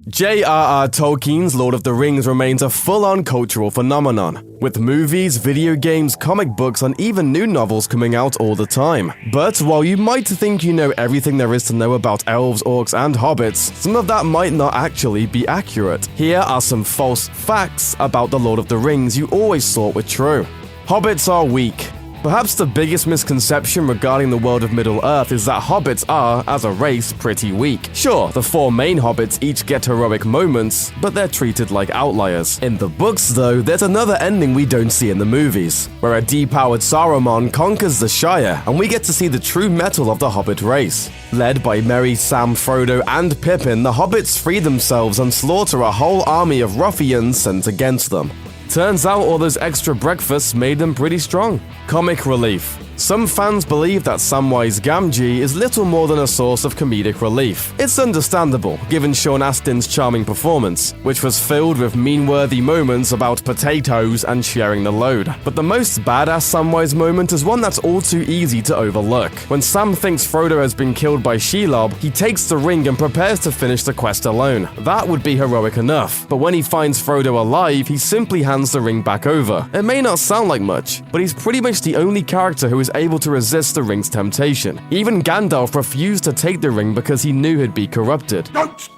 J.R.R. Tolkien's Lord of the Rings remains a full-on cultural phenomenon, with movies, video games, comic books, and even new novels coming out all the time. But while you might think you know everything there is to know about elves, orcs, and hobbits, some of that might not actually be accurate. Here are some false facts about the Lord of the Rings you always thought were true. Hobbits are weak. Perhaps the biggest misconception regarding the world of Middle-earth is that hobbits are, as a race, pretty weak. Sure, the four main hobbits each get heroic moments, but they're treated like outliers. In the books, though, there's another ending we don't see in the movies, where a depowered Saruman conquers the Shire, and we get to see the true mettle of the hobbit race. Led by Merry, Sam, Frodo, and Pippin, the hobbits free themselves and slaughter a whole army of ruffians sent against them. Turns out all those extra breakfasts made them pretty strong. Comic relief. Some fans believe that Samwise Gamgee is little more than a source of comedic relief. It's understandable, given Sean Astin's charming performance, which was filled with meme-worthy moments about potatoes and sharing the load. But the most badass Samwise moment is one that's all too easy to overlook. When Sam thinks Frodo has been killed by Shelob, he takes the ring and prepares to finish the quest alone. That would be heroic enough, but when he finds Frodo alive, he simply hands the ring back over. It may not sound like much, but he's pretty much the only character who is able to resist the ring's temptation. Even Gandalf refused to take the ring because he knew he'd be corrupted. Don't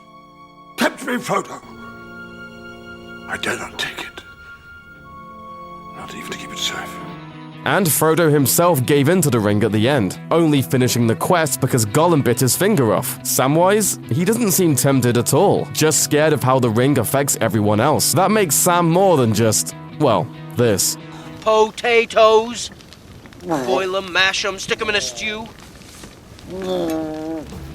tempt me, Frodo. I dare not take it. Not even to keep it safe. And Frodo himself gave in to the ring at the end, only finishing the quest because Gollum bit his finger off. Samwise? He doesn't seem tempted at all, just scared of how the ring affects everyone else. That makes Sam more than just, well, this. Potatoes. Boil them, mash them, stick them in a stew.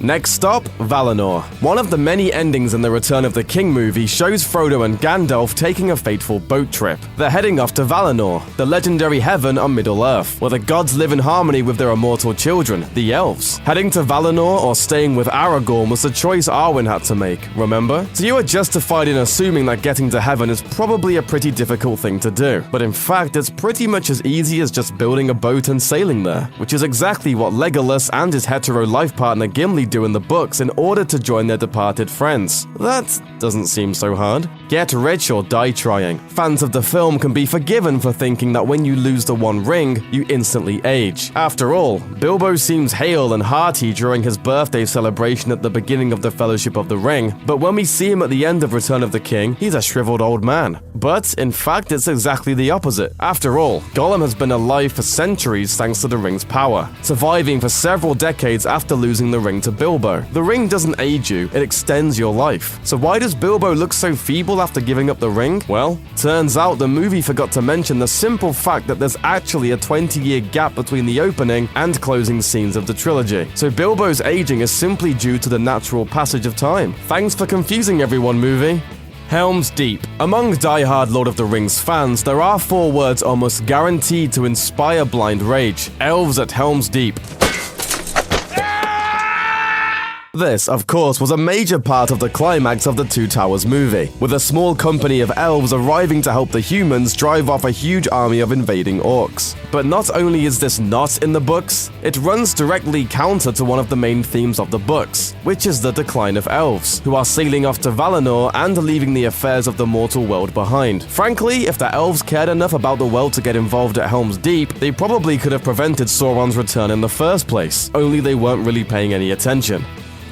Next stop, Valinor. One of the many endings in the Return of the King movie shows Frodo and Gandalf taking a fateful boat trip. They're heading off to Valinor, the legendary heaven on Middle-earth, where the gods live in harmony with their immortal children, the elves. Heading to Valinor or staying with Aragorn was the choice Arwen had to make, remember? So you are justified in assuming that getting to heaven is probably a pretty difficult thing to do. But in fact, it's pretty much as easy as just building a boat and sailing there, which is exactly what Legolas and his hetero life partner Gimli do in the books in order to join their departed friends. That doesn't seem so hard. Get rich or die trying. Fans of the film can be forgiven for thinking that when you lose the one ring, you instantly age. After all, Bilbo seems hale and hearty during his birthday celebration at the beginning of the Fellowship of the Ring, but when we see him at the end of Return of the King, he's a shriveled old man. But in fact, it's exactly the opposite. After all, Gollum has been alive for centuries thanks to the ring's power, surviving for several decades after losing the ring to Bilbo. The ring doesn't age you, it extends your life. So why does Bilbo look so feeble after giving up the ring? Well, turns out the movie forgot to mention the simple fact that there's actually a 20-year gap between the opening and closing scenes of the trilogy. So Bilbo's aging is simply due to the natural passage of time. Thanks for confusing everyone, movie. Helm's Deep. Among die-hard Lord of the Rings fans, there are 4 words almost guaranteed to inspire blind rage. Elves at Helm's Deep. This, of course, was a major part of the climax of the Two Towers movie, with a small company of elves arriving to help the humans drive off a huge army of invading orcs. But not only is this not in the books, it runs directly counter to one of the main themes of the books, which is the decline of elves, who are sailing off to Valinor and leaving the affairs of the mortal world behind. Frankly, if the elves cared enough about the world to get involved at Helm's Deep, they probably could have prevented Sauron's return in the first place, only they weren't really paying any attention.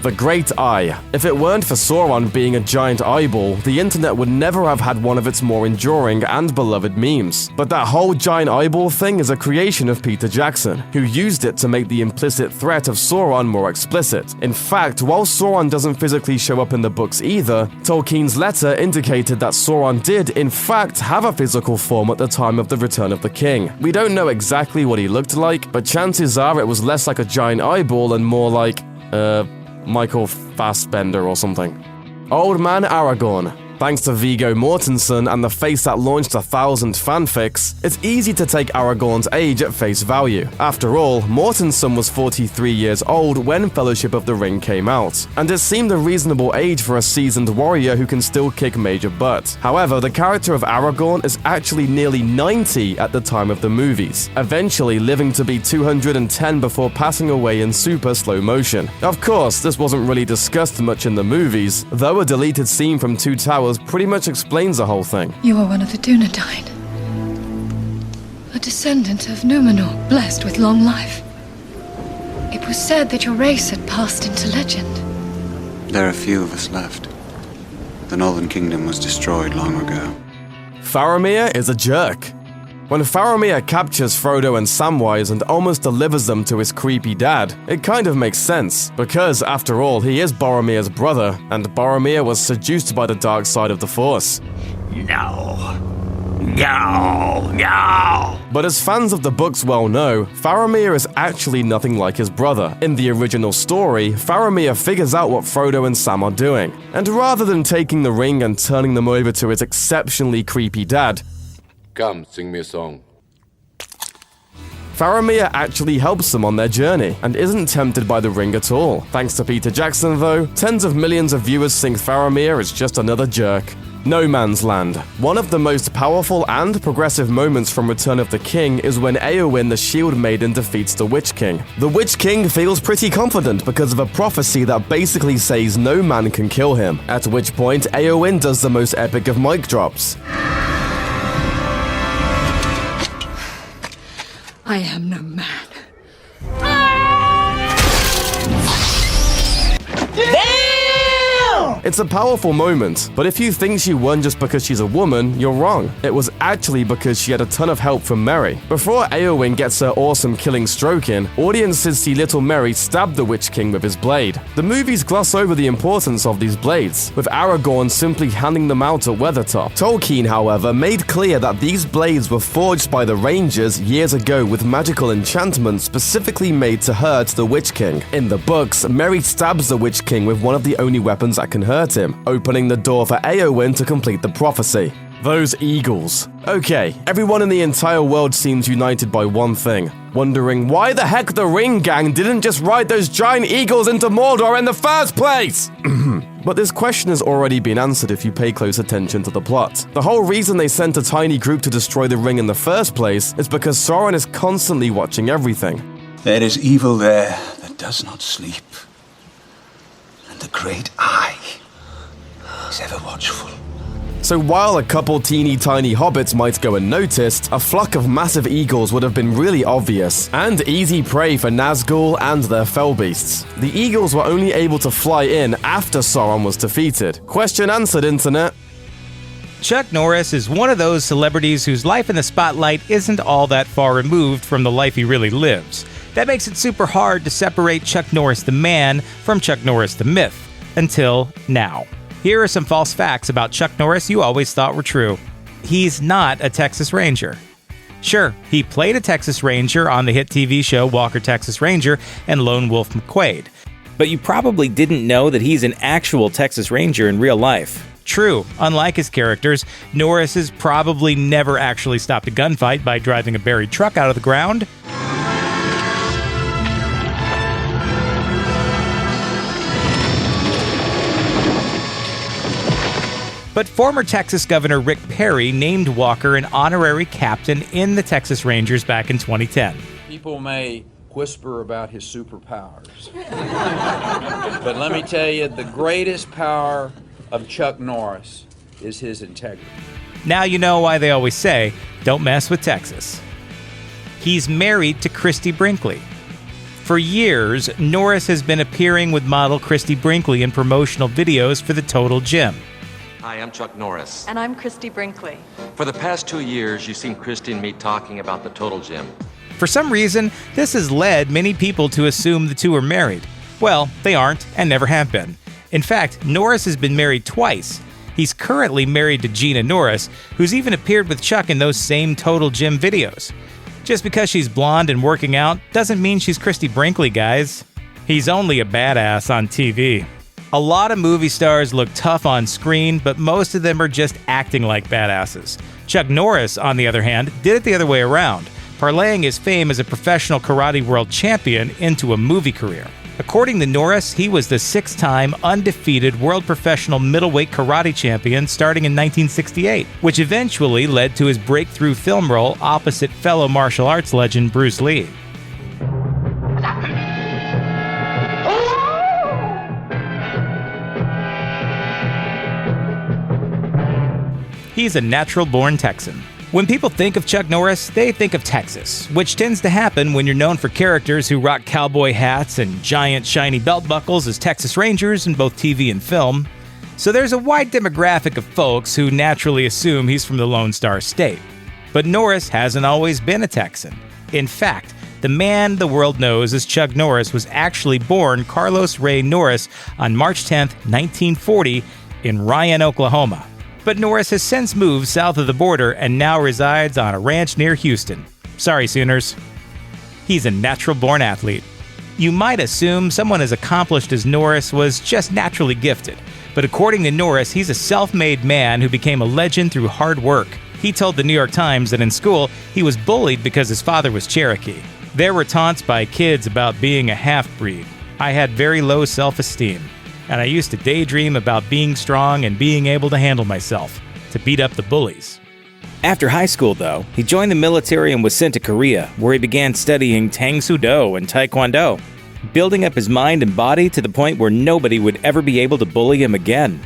The Great Eye. If it weren't for Sauron being a giant eyeball, the internet would never have had one of its more enduring and beloved memes. But that whole giant eyeball thing is a creation of Peter Jackson, who used it to make the implicit threat of Sauron more explicit. In fact, while Sauron doesn't physically show up in the books either, Tolkien's letter indicated that Sauron did, in fact, have a physical form at the time of the Return of the King. We don't know exactly what he looked like, but chances are it was less like a giant eyeball and more like, Michael Fassbender or something. Old Man Aragorn. Thanks to Viggo Mortensen and the face that launched 1,000 fanfics, it's easy to take Aragorn's age at face value. After all, Mortensen was 43 years old when Fellowship of the Ring came out, and it seemed a reasonable age for a seasoned warrior who can still kick major butt. However, the character of Aragorn is actually nearly 90 at the time of the movies, eventually living to be 210 before passing away in super slow motion. Of course, this wasn't really discussed much in the movies, though a deleted scene from Two Towers pretty much explains the whole thing. You are one of the Dunedain, a descendant of Numenor, blessed with long life. It was said that your race had passed into legend. There are few of us left. The Northern Kingdom was destroyed long ago. Faramir is a jerk. When Faramir captures Frodo and Samwise and almost delivers them to his creepy dad, it kind of makes sense, because after all, he is Boromir's brother, and Boromir was seduced by the dark side of the Force. No. But as fans of the books well know, Faramir is actually nothing like his brother. In the original story, Faramir figures out what Frodo and Sam are doing, and rather than taking the ring and turning them over to his exceptionally creepy dad, Come, sing me a song. Faramir actually helps them on their journey, and isn't tempted by the ring at all. Thanks to Peter Jackson though, tens of millions of viewers think Faramir is just another jerk. No Man's Land. One of the most powerful and progressive moments from Return of the King is when Éowyn the Shield Maiden defeats the Witch King. The Witch King feels pretty confident because of a prophecy that basically says no man can kill him, at which point Éowyn does the most epic of mic drops. I am no man. It's a powerful moment, but if you think she won just because she's a woman, you're wrong. It was actually because she had a ton of help from Merry. Before Éowyn gets her awesome killing stroke in, audiences see little Merry stab the Witch King with his blade. The movies gloss over the importance of these blades, with Aragorn simply handing them out at Weathertop. Tolkien, however, made clear that these blades were forged by the Rangers years ago with magical enchantments specifically made to hurt the Witch King. In the books, Merry stabs the Witch King with one of the only weapons that can hurt him, opening the door for Éowyn to complete the prophecy. Those eagles. Okay, everyone in the entire world seems united by one thing, wondering why the heck the Ring Gang didn't just ride those giant eagles into Mordor in the first place! But this question has already been answered if you pay close attention to the plot. The whole reason they sent a tiny group to destroy the ring in the first place is because Sauron is constantly watching everything. There is evil there that does not sleep. And the great eye is ever watchful. So while a couple teeny tiny hobbits might go unnoticed, a flock of massive eagles would have been really obvious, and easy prey for Nazgul and their fell beasts. The eagles were only able to fly in after Sauron was defeated. Question answered, internet. Chuck Norris is one of those celebrities whose life in the spotlight isn't all that far removed from the life he really lives. That makes it super hard to separate Chuck Norris the man from Chuck Norris the myth. Until now. Here are some false facts about Chuck Norris you always thought were true. He's not a Texas Ranger. Sure, he played a Texas Ranger on the hit TV show Walker, Texas Ranger and Lone Wolf McQuade. But you probably didn't know that he's an actual Texas Ranger in real life. True, unlike his characters, Norris has probably never actually stopped a gunfight by driving a buried truck out of the ground. But former Texas Governor Rick Perry named Walker an honorary captain in the Texas Rangers back in 2010. People may whisper about his superpowers, but let me tell you, the greatest power of Chuck Norris is his integrity. Now you know why they always say, don't mess with Texas. He's married to Christy Brinkley. For years, Norris has been appearing with model Christy Brinkley in promotional videos for the Total Gym. Hi, I'm Chuck Norris. And I'm Christy Brinkley. For the past 2 years, you've seen Christy and me talking about the Total Gym. For some reason, this has led many people to assume the two are married. Well, they aren't and never have been. In fact, Norris has been married twice. He's currently married to Gina Norris, who's even appeared with Chuck in those same Total Gym videos. Just because she's blonde and working out doesn't mean she's Christy Brinkley, guys. He's only a badass on TV. A lot of movie stars look tough on screen, but most of them are just acting like badasses. Chuck Norris, on the other hand, did it the other way around, parlaying his fame as a professional karate world champion into a movie career. According to Norris, he was the 6-time undefeated world professional middleweight karate champion starting in 1968, which eventually led to his breakthrough film role opposite fellow martial arts legend Bruce Lee. He's a natural-born Texan. When people think of Chuck Norris, they think of Texas, which tends to happen when you're known for characters who rock cowboy hats and giant shiny belt buckles as Texas Rangers in both TV and film. So there's a wide demographic of folks who naturally assume he's from the Lone Star State. But Norris hasn't always been a Texan. In fact, the man the world knows as Chuck Norris was actually born Carlos Ray Norris on March 10, 1940, in Ryan, Oklahoma. But Norris has since moved south of the border and now resides on a ranch near Houston. Sorry, Sooners. He's a natural-born athlete. You might assume someone as accomplished as Norris was just naturally gifted. But according to Norris, he's a self-made man who became a legend through hard work. He told the New York Times that in school, he was bullied because his father was Cherokee. There were taunts by kids about being a half-breed. I had very low self-esteem. And I used to daydream about being strong and being able to handle myself, to beat up the bullies. After high school, though, he joined the military and was sent to Korea, where he began studying Tang Soo Do and Taekwondo, building up his mind and body to the point where nobody would ever be able to bully him again.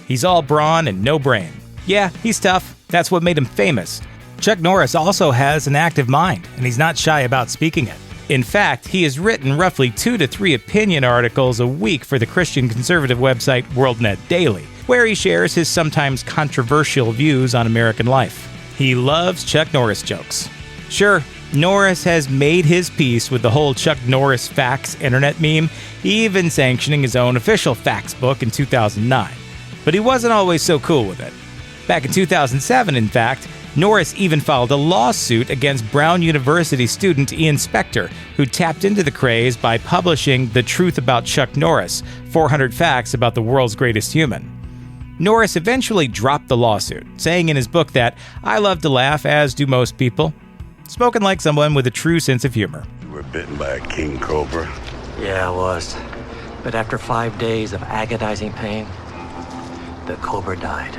He's all brawn and no brain. Yeah, he's tough. That's what made him famous. Chuck Norris also has an active mind, and he's not shy about speaking it. In fact, he has written roughly 2 to 3 opinion articles a week for the Christian conservative website WorldNet Daily, where he shares his sometimes controversial views on American life. He loves Chuck Norris jokes. Sure, Norris has made his peace with the whole Chuck Norris facts internet meme, even sanctioning his own official facts book in 2009. But he wasn't always so cool with it. Back in 2007, in fact, Norris even filed a lawsuit against Brown University student Ian Spector, who tapped into the craze by publishing The Truth About Chuck Norris, 400 Facts About the World's Greatest Human. Norris eventually dropped the lawsuit, saying in his book that, "I love to laugh, as do most people," spoken like someone with a true sense of humor. You were bitten by a king cobra? Yeah, I was. But after 5 days of agonizing pain, the cobra died.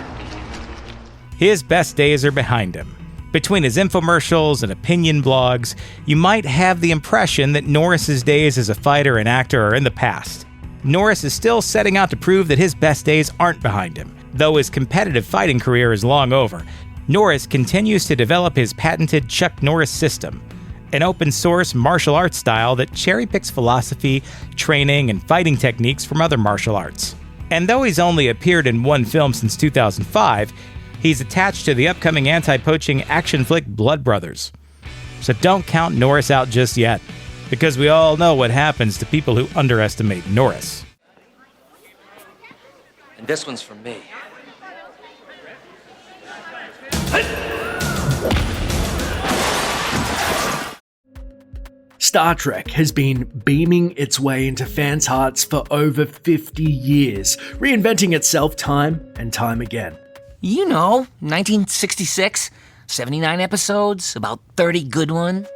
His best days are behind him. Between his infomercials and opinion blogs, you might have the impression that Norris's days as a fighter and actor are in the past. Norris is still setting out to prove that his best days aren't behind him. Though his competitive fighting career is long over, Norris continues to develop his patented Chuck Norris system, an open-source martial arts style that cherry-picks philosophy, training, and fighting techniques from other martial arts. And though he's only appeared in one film since 2005, he's attached to the upcoming anti-poaching action flick Blood Brothers. So don't count Norris out just yet, because we all know what happens to people who underestimate Norris. And this one's for me. Star Trek has been beaming its way into fans' hearts for over 50 years, reinventing itself time and time again. You know, 1966, 79 episodes, about 30 good ones.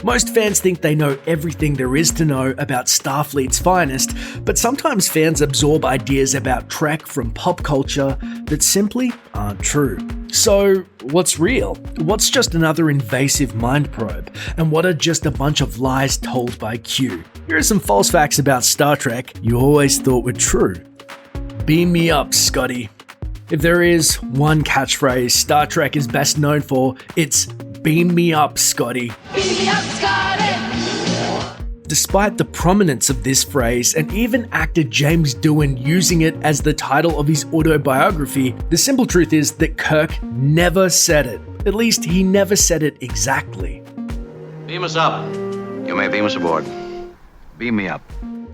Most fans think they know everything there is to know about Starfleet's finest, but sometimes fans absorb ideas about Trek from pop culture that simply aren't true. So, what's real? What's just another invasive mind probe? And what are just a bunch of lies told by Q? Here are some false facts about Star Trek you always thought were true. Beam me up, Scotty. If there is one catchphrase Star Trek is best known for, it's "Beam me up, Scotty." Beam me up, Scotty! Despite the prominence of this phrase, and even actor James Doohan using it as the title of his autobiography, the simple truth is that Kirk never said it. At least, he never said it exactly. Beam us up. You may beam us aboard. Beam me up.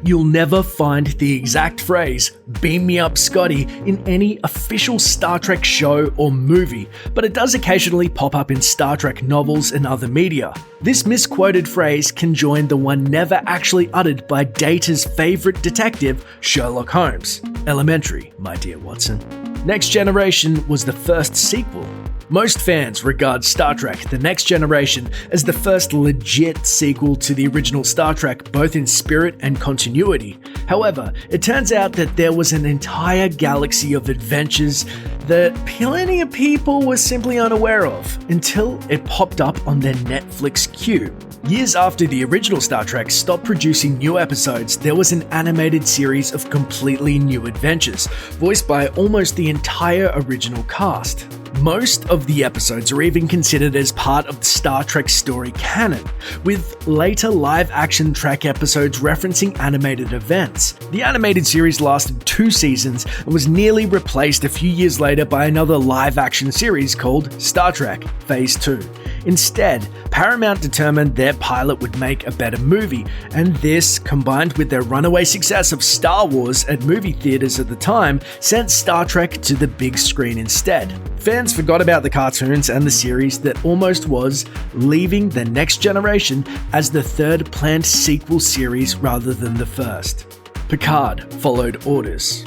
You'll never find the exact phrase, "beam me up, Scotty," in any official Star Trek show or movie, but it does occasionally pop up in Star Trek novels and other media. This misquoted phrase can join the one never actually uttered by Data's favourite detective, Sherlock Holmes. Elementary, my dear Watson. Next Generation was the first sequel. Most fans regard Star Trek: The Next Generation as the first legit sequel to the original Star Trek, both in spirit and continuity. However, it turns out that there was an entire galaxy of adventures that plenty of people were simply unaware of until it popped up on their Netflix queue. Years after the original Star Trek stopped producing new episodes, there was an animated series of completely new adventures, voiced by almost the entire original cast. Most of the episodes are even considered as part of the Star Trek story canon, with later live-action Trek episodes referencing animated events. The animated series lasted 2 seasons and was nearly replaced a few years later by another live-action series called Star Trek Phase 2. Instead, Paramount determined their pilot would make a better movie, and this, combined with their runaway success of Star Wars at movie theaters at the time, sent Star Trek to the big screen instead. Fans forgot about the cartoons and the series that almost was, leaving The Next Generation as the third planned sequel series rather than the first. Picard followed orders.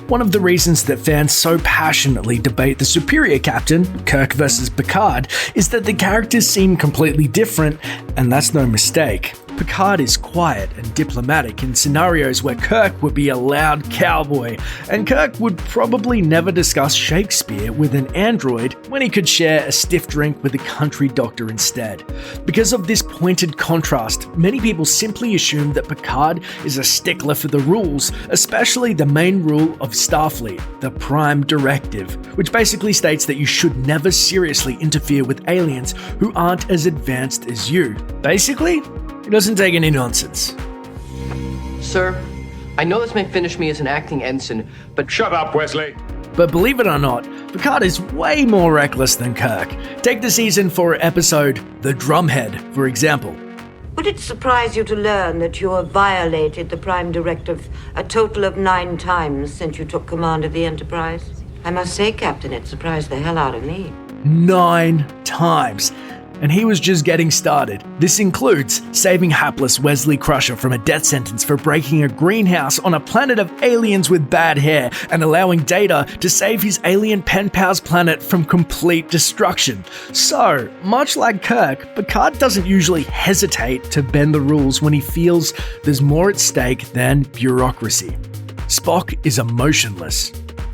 One of the reasons that fans so passionately debate the superior captain, Kirk versus Picard, is that the characters seem completely different, and that's no mistake. Picard is quiet and diplomatic in scenarios where Kirk would be a loud cowboy, and Kirk would probably never discuss Shakespeare with an android when he could share a stiff drink with a country doctor instead. Because of this pointed contrast, many people simply assume that Picard is a stickler for the rules, especially the main rule of Starfleet, the Prime Directive, which basically states that you should never seriously interfere with aliens who aren't as advanced as you. Basically, he doesn't take any nonsense. Sir, I know this may finish me as an acting ensign, but... Shut up, Wesley! But believe it or not, Picard is way more reckless than Kirk. Take the season 4 episode, The Drumhead, for example. Would it surprise you to learn that you have violated the Prime Directive a total of 9 times since you took command of the Enterprise? I must say, Captain, it surprised the hell out of me. 9 times. And he was just getting started. This includes saving hapless Wesley Crusher from a death sentence for breaking a greenhouse on a planet of aliens with bad hair, and allowing Data to save his alien pen pal's planet from complete destruction. So, much like Kirk, Picard doesn't usually hesitate to bend the rules when he feels there's more at stake than bureaucracy. Spock is emotionless.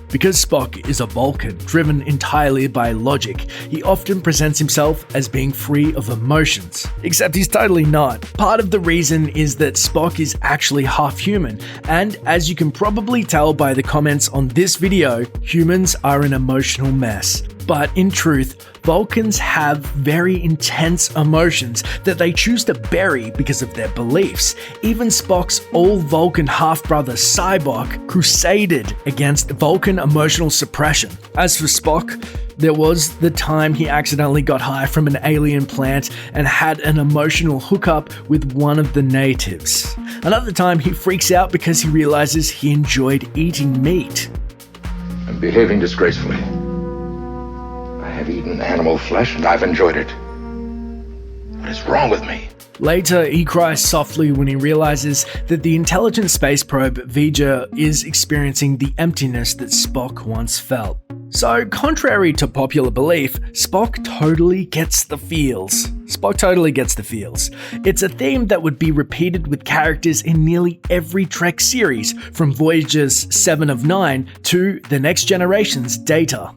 Because Spock is a Vulcan driven entirely by logic, he often presents himself as being free of emotions. Except he's totally not. Part of the reason is that Spock is actually half human, and as you can probably tell by the comments on this video, humans are an emotional mess. But in truth, Vulcans have very intense emotions that they choose to bury because of their beliefs. Even Spock's all-Vulcan half-brother Sybok crusaded against Vulcan emotional suppression. As for Spock, there was the time he accidentally got high from an alien plant and had an emotional hookup with one of the natives. Another time he freaks out because he realizes he enjoyed eating meat. I'm behaving disgracefully. I've eaten animal flesh and I've enjoyed it. What is wrong with me? Later, he cries softly when he realizes that the intelligent space probe V'Ger is experiencing the emptiness that Spock once felt. So, contrary to popular belief, Spock totally gets the feels. It's a theme that would be repeated with characters in nearly every Trek series, from Voyager's 7 of 9 to The Next Generation's Data.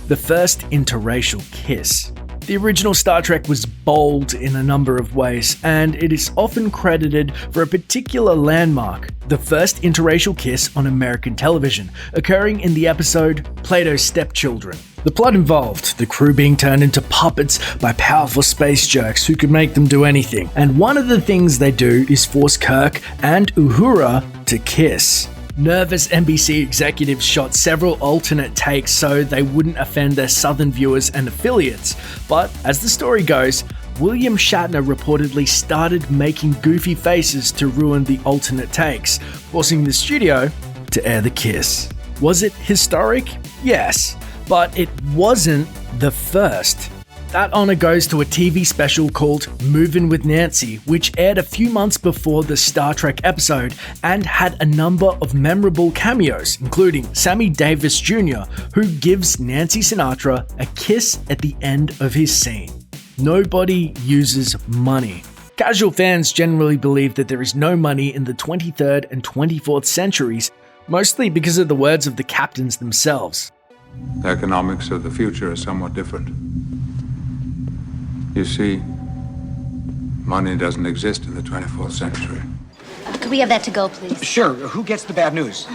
The first interracial kiss. The original Star Trek was bold in a number of ways, and it is often credited for a particular landmark, the first interracial kiss on American television, occurring in the episode Plato's Stepchildren. The plot involved the crew being turned into puppets by powerful space jerks who could make them do anything, and one of the things they do is force Kirk and Uhura to kiss. Nervous NBC executives shot several alternate takes so they wouldn't offend their southern viewers and affiliates, but as the story goes, William Shatner reportedly started making goofy faces to ruin the alternate takes, forcing the studio to air the kiss. Was it historic? Yes, but it wasn't the first. That honor goes to a TV special called Movin' with Nancy, which aired a few months before the Star Trek episode and had a number of memorable cameos, including Sammy Davis Jr., who gives Nancy Sinatra a kiss at the end of his scene. Nobody uses money. Casual fans generally believe that there is no money in the 23rd and 24th centuries, mostly because of the words of the captains themselves. The economics of the future are somewhat different. You see, money doesn't exist in the 24th century. Could we have that to go, please? Sure. Who gets the bad news?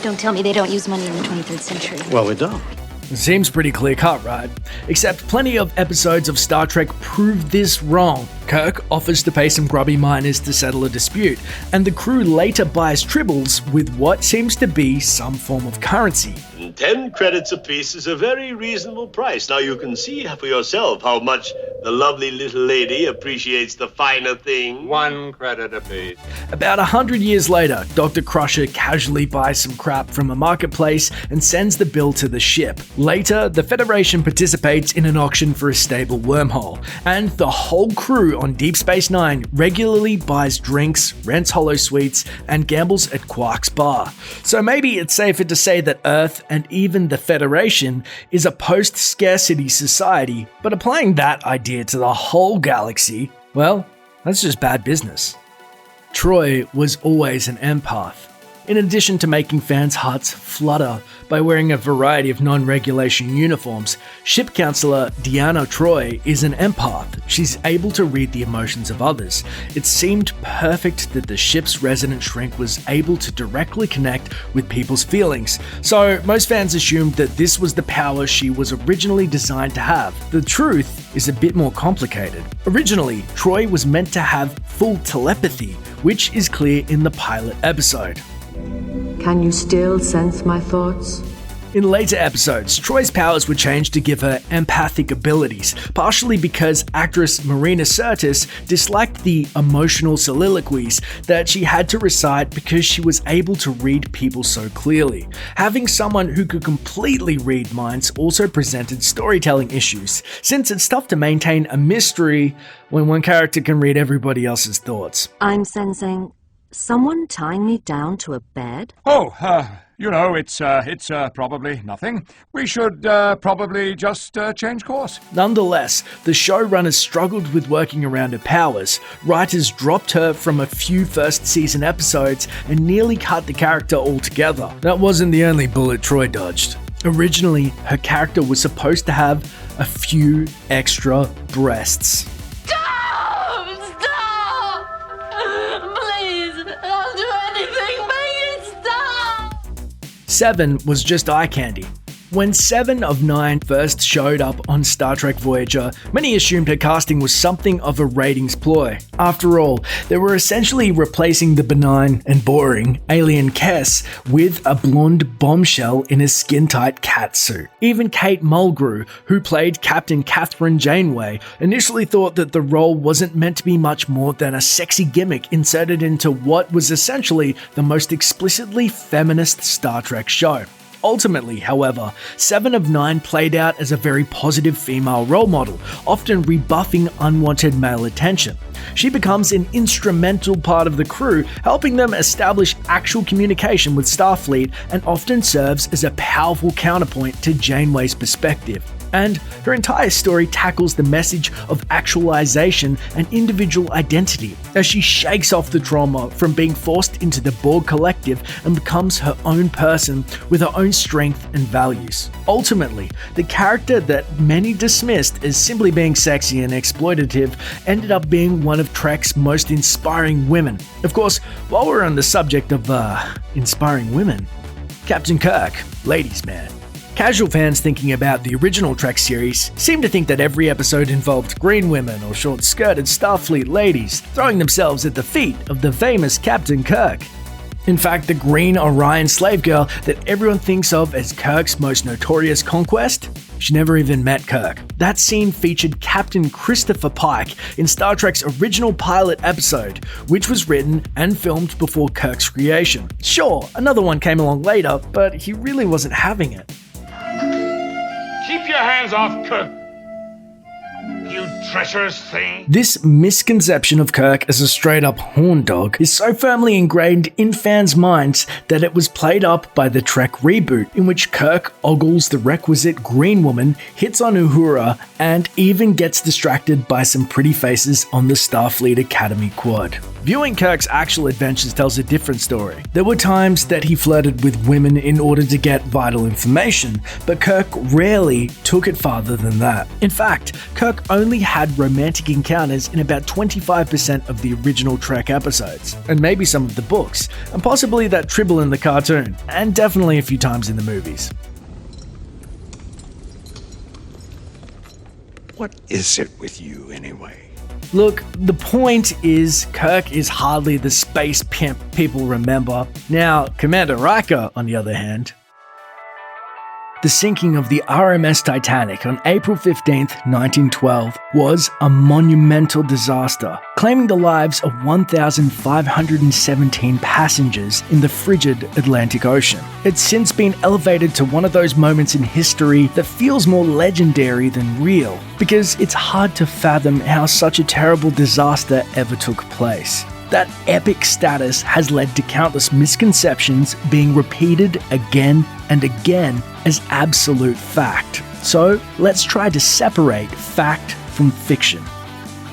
Don't tell me they don't use money in the 23rd century. Well, we don't. Seems pretty clear-cut, right? Except plenty of episodes of Star Trek prove this wrong. Kirk offers to pay some grubby miners to settle a dispute, and the crew later buys tribbles with what seems to be some form of currency. 10 credits apiece is a very reasonable price. Now you can see for yourself how much the lovely little lady appreciates the finer thing. 1 credit apiece. About 100 years later, Dr. Crusher casually buys some crap from a marketplace and sends the bill to the ship. Later, the Federation participates in an auction for a stable wormhole, and the whole crew on Deep Space Nine regularly buys drinks, rents holosuites, and gambles at Quark's bar. So maybe it's safer to say that Earth and even the Federation is a post-scarcity society, but applying that idea to the whole galaxy, well, that's just bad business. Troy was always an empath. In addition to making fans' hearts flutter by wearing a variety of non-regulation uniforms, ship counselor Deanna Troi is an empath. She's able to read the emotions of others. It seemed perfect that the ship's resident shrink was able to directly connect with people's feelings, so most fans assumed that this was the power she was originally designed to have. The truth is a bit more complicated. Originally, Troi was meant to have full telepathy, which is clear in the pilot episode. Can you still sense my thoughts? In later episodes, Troy's powers were changed to give her empathic abilities, partially because actress Marina Sirtis disliked the emotional soliloquies that she had to recite because she was able to read people so clearly. Having someone who could completely read minds also presented storytelling issues, since it's tough to maintain a mystery when one character can read everybody else's thoughts. I'm sensing someone tying me down to a bed? It's probably nothing. We should probably just change course. Nonetheless, the showrunners struggled with working around her powers. Writers dropped her from a few first season episodes and nearly cut the character altogether. That wasn't the only bullet Troy dodged. Originally, her character was supposed to have a few extra breasts. Seven was just eye candy. When 7 of 9 first showed up on Star Trek Voyager, many assumed her casting was something of a ratings ploy. After all, they were essentially replacing the benign and boring alien Kes with a blonde bombshell in a skin-tight catsuit. Even Kate Mulgrew, who played Captain Catherine Janeway, initially thought that the role wasn't meant to be much more than a sexy gimmick inserted into what was essentially the most explicitly feminist Star Trek show. Ultimately, however, 7 of 9 played out as a very positive female role model, often rebuffing unwanted male attention. She becomes an instrumental part of the crew, helping them establish actual communication with Starfleet, and often serves as a powerful counterpoint to Janeway's perspective. And her entire story tackles the message of actualization and individual identity as she shakes off the trauma from being forced into the Borg collective and becomes her own person with her own strength and values. Ultimately, the character that many dismissed as simply being sexy and exploitative ended up being one of Trek's most inspiring women. Of course, while we're on the subject of inspiring women, Captain Kirk, ladies' man. Casual fans thinking about the original Trek series seem to think that every episode involved green women or short-skirted Starfleet ladies throwing themselves at the feet of the famous Captain Kirk. In fact, the green Orion slave girl that everyone thinks of as Kirk's most notorious conquest, she never even met Kirk. That scene featured Captain Christopher Pike in Star Trek's original pilot episode, which was written and filmed before Kirk's creation. Sure, another one came along later, but he really wasn't having it. Keep your hands off Kirk, you treacherous thing. This misconception of Kirk as a straight-up horn dog is so firmly ingrained in fans' minds that it was played up by the Trek reboot, in which Kirk ogles the requisite green woman, hits on Uhura, and even gets distracted by some pretty faces on the Starfleet Academy quad. Viewing Kirk's actual adventures tells a different story. There were times that he flirted with women in order to get vital information, but Kirk rarely took it farther than that. In fact, Kirk only had romantic encounters in about 25% of the original Trek episodes, and maybe some of the books, and possibly that Tribble in the cartoon, and definitely a few times in the movies. What is it with you, anyway? Look, the point is, Kirk is hardly the space pimp people remember. Now, Commander Riker, on the other hand. The sinking of the RMS Titanic on April 15th, 1912 was a monumental disaster, claiming the lives of 1,517 passengers in the frigid Atlantic Ocean. It's since been elevated to one of those moments in history that feels more legendary than real, because it's hard to fathom how such a terrible disaster ever took place. That epic status has led to countless misconceptions being repeated again and again as absolute fact. So let's try to separate fact from fiction.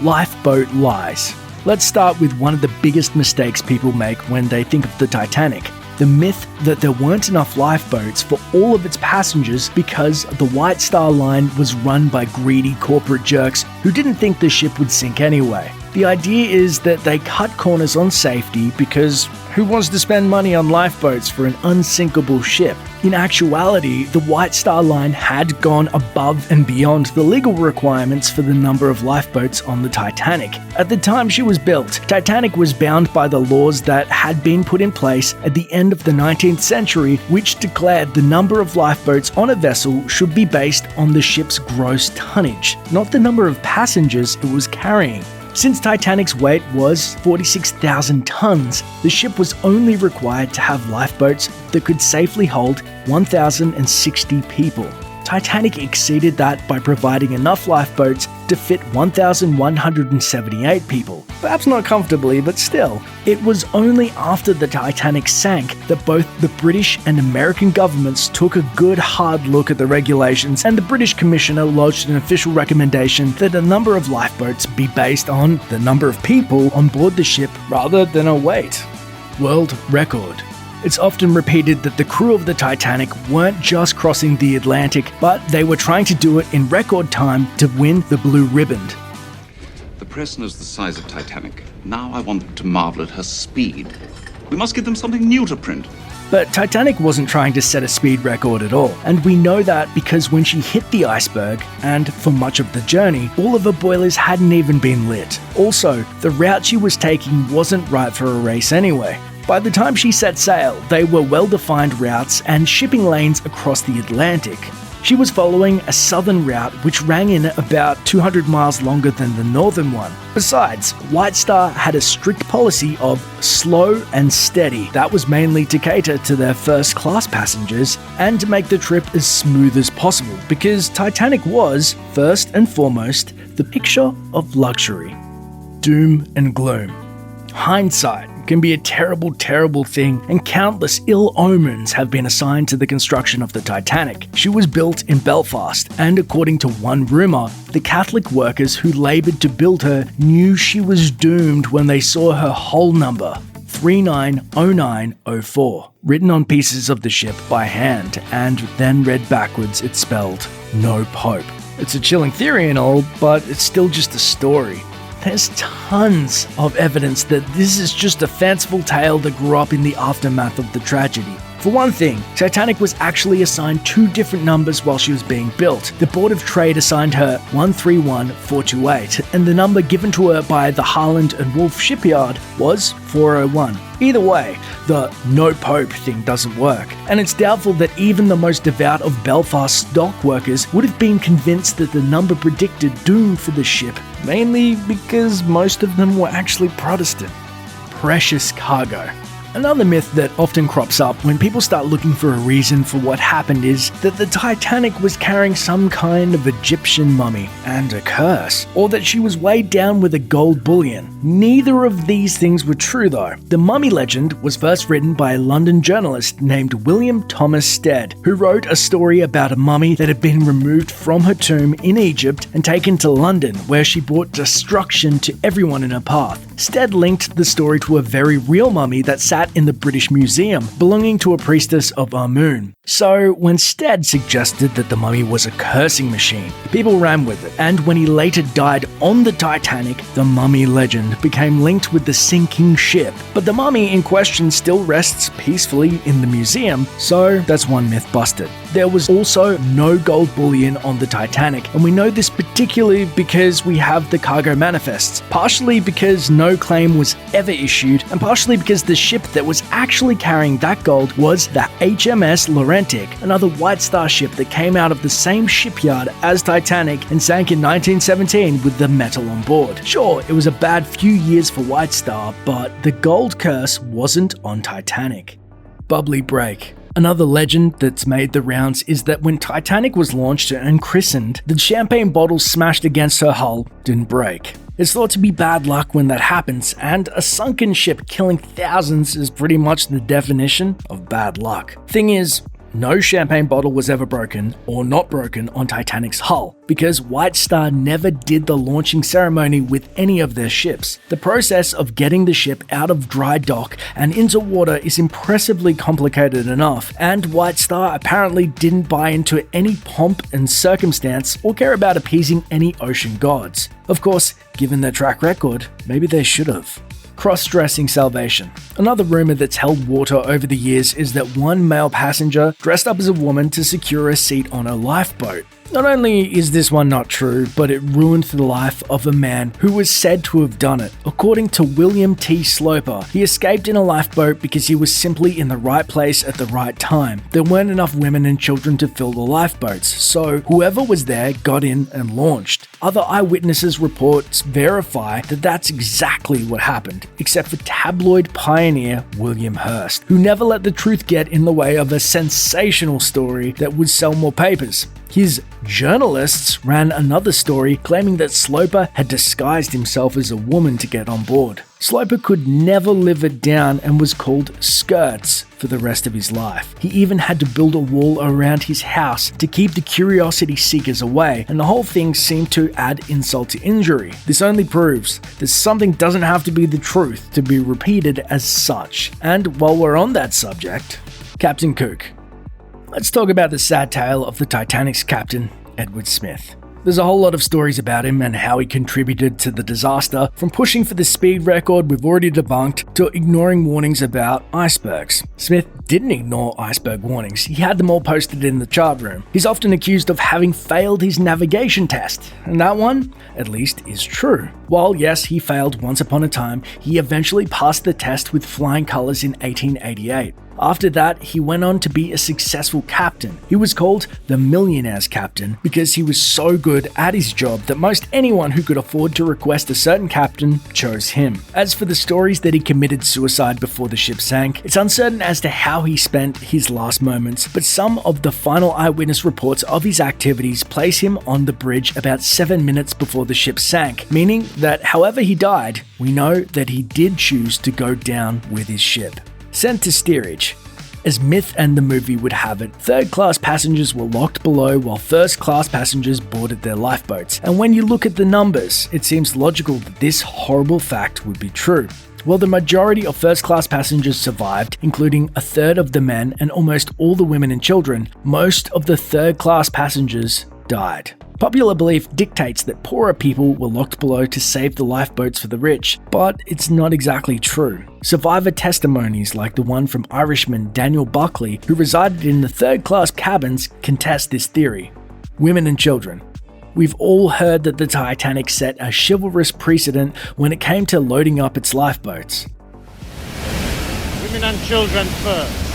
Lifeboat lies. Let's start with one of the biggest mistakes people make when they think of the Titanic. The myth that there weren't enough lifeboats for all of its passengers because the White Star Line was run by greedy corporate jerks who didn't think the ship would sink anyway. The idea is that they cut corners on safety because who wants to spend money on lifeboats for an unsinkable ship? In actuality, the White Star Line had gone above and beyond the legal requirements for the number of lifeboats on the Titanic. At the time she was built, Titanic was bound by the laws that had been put in place at the end of the 19th century, which declared the number of lifeboats on a vessel should be based on the ship's gross tonnage, not the number of passengers it was carrying. Since Titanic's weight was 46,000 tons, the ship was only required to have lifeboats that could safely hold 1,060 people. Titanic exceeded that by providing enough lifeboats to fit 1,178 people. Perhaps not comfortably, but still. It was only after the Titanic sank that both the British and American governments took a good hard look at the regulations, and the British Commissioner lodged an official recommendation that the number of lifeboats be based on the number of people on board the ship rather than a weight. World record. It's often repeated that the crew of the Titanic weren't just crossing the Atlantic, but they were trying to do it in record time to win the Blue Ribbon. The prisoner's the size of Titanic. Now I want them to marvel at her speed. We must give them something new to print. But Titanic wasn't trying to set a speed record at all, and we know that because when she hit the iceberg, and for much of the journey, all of her boilers hadn't even been lit. Also, the route she was taking wasn't right for a race anyway. By the time she set sail, they were well-defined routes and shipping lanes across the Atlantic. She was following a southern route which ran in about 200 miles longer than the northern one. Besides, White Star had a strict policy of slow and steady. That was mainly to cater to their first-class passengers and to make the trip as smooth as possible, because Titanic was, first and foremost, the picture of luxury. Doom and gloom. Hindsight can be a terrible, terrible thing, and countless ill omens have been assigned to the construction of the Titanic. She was built in Belfast, and according to one rumour, the Catholic workers who laboured to build her knew she was doomed when they saw her hull number, 390904, written on pieces of the ship by hand, and then read backwards it spelled, "No Pope." It's a chilling theory and all, but it's still just a story. There's tons of evidence that this is just a fanciful tale that grew up in the aftermath of the tragedy. For one thing, Titanic was actually assigned 2 different numbers while she was being built. The Board of Trade assigned her 131428, and the number given to her by the Harland and Wolff shipyard was 401. Either way, the no pope thing doesn't work, and it's doubtful that even the most devout of Belfast's dock workers would have been convinced that the number predicted doom for the ship, mainly because most of them were actually Protestant. Precious cargo. Another myth that often crops up when people start looking for a reason for what happened is that the Titanic was carrying some kind of Egyptian mummy and a curse, or that she was weighed down with a gold bullion. Neither of these things were true though. The mummy legend was first written by a London journalist named William Thomas Stead, who wrote a story about a mummy that had been removed from her tomb in Egypt and taken to London, where she brought destruction to everyone in her path. Stead linked the story to a very real mummy that sat in the British Museum, belonging to a priestess of Amun. So, when Stead suggested that the mummy was a cursing machine, people ran with it, and when he later died on the Titanic, the mummy legend became linked with the sinking ship. But the mummy in question still rests peacefully in the museum, so that's one myth busted. There was also no gold bullion on the Titanic, and we know this particularly because we have the cargo manifests, partially because no claim was ever issued, and partially because the ship that was actually carrying that gold was the HMS Laurentic, another White Star ship that came out of the same shipyard as Titanic and sank in 1917 with the metal on board. Sure, it was a bad few years for White Star, but the gold curse wasn't on Titanic. Bubbly break. Another legend that's made the rounds is that when Titanic was launched and christened, the champagne bottle smashed against her hull didn't break. It's thought to be bad luck when that happens, and a sunken ship killing thousands is pretty much the definition of bad luck. Thing is, no champagne bottle was ever broken or not broken on Titanic's hull, because White Star never did the launching ceremony with any of their ships. The process of getting the ship out of dry dock and into water is impressively complicated enough, and White Star apparently didn't buy into any pomp and circumstance or care about appeasing any ocean gods. Of course, given their track record, maybe they should have. Cross-dressing salvation. Another rumor that's held water over the years is that one male passenger dressed up as a woman to secure a seat on a lifeboat. Not only is this one not true, but it ruined the life of a man who was said to have done it. According to William T. Sloper, he escaped in a lifeboat because he was simply in the right place at the right time. There weren't enough women and children to fill the lifeboats, so whoever was there got in and launched. Other eyewitnesses' reports verify that that's exactly what happened, except for tabloid pioneer William Hearst, who never let the truth get in the way of a sensational story that would sell more papers. His journalists ran another story claiming that Sloper had disguised himself as a woman to get on board. Sloper could never live it down and was called Skirts for the rest of his life. He even had to build a wall around his house to keep the curiosity seekers away, and the whole thing seemed to add insult to injury. This only proves that something doesn't have to be the truth to be repeated as such. And while we're on that subject, Captain Cook. Let's talk about the sad tale of the Titanic's captain, Edward Smith. There's a whole lot of stories about him and how he contributed to the disaster, from pushing for the speed record we've already debunked to ignoring warnings about icebergs. Smith didn't ignore iceberg warnings, he had them all posted in the chart room. He's often accused of having failed his navigation test, and that one, at least, is true. While yes, he failed once upon a time, he eventually passed the test with flying colours in 1888. After that, he went on to be a successful captain. He was called the Millionaire's Captain because he was so good at his job that most anyone who could afford to request a certain captain chose him. As for the stories that he committed suicide before the ship sank, it's uncertain as to how he spent his last moments, but some of the final eyewitness reports of his activities place him on the bridge about 7 minutes before the ship sank, meaning that however he died, we know that he did choose to go down with his ship. Sent to steerage. As myth and the movie would have it, third-class passengers were locked below while first-class passengers boarded their lifeboats. And when you look at the numbers, it seems logical that this horrible fact would be true. While the majority of first-class passengers survived, including a third of the men and almost all the women and children, most of the third-class passengers died. Popular belief dictates that poorer people were locked below to save the lifeboats for the rich, but it's not exactly true. Survivor testimonies like the one from Irishman Daniel Buckley, who resided in the third-class cabins, contest this theory. Women and children. We've all heard that the Titanic set a chivalrous precedent when it came to loading up its lifeboats. Women and children first.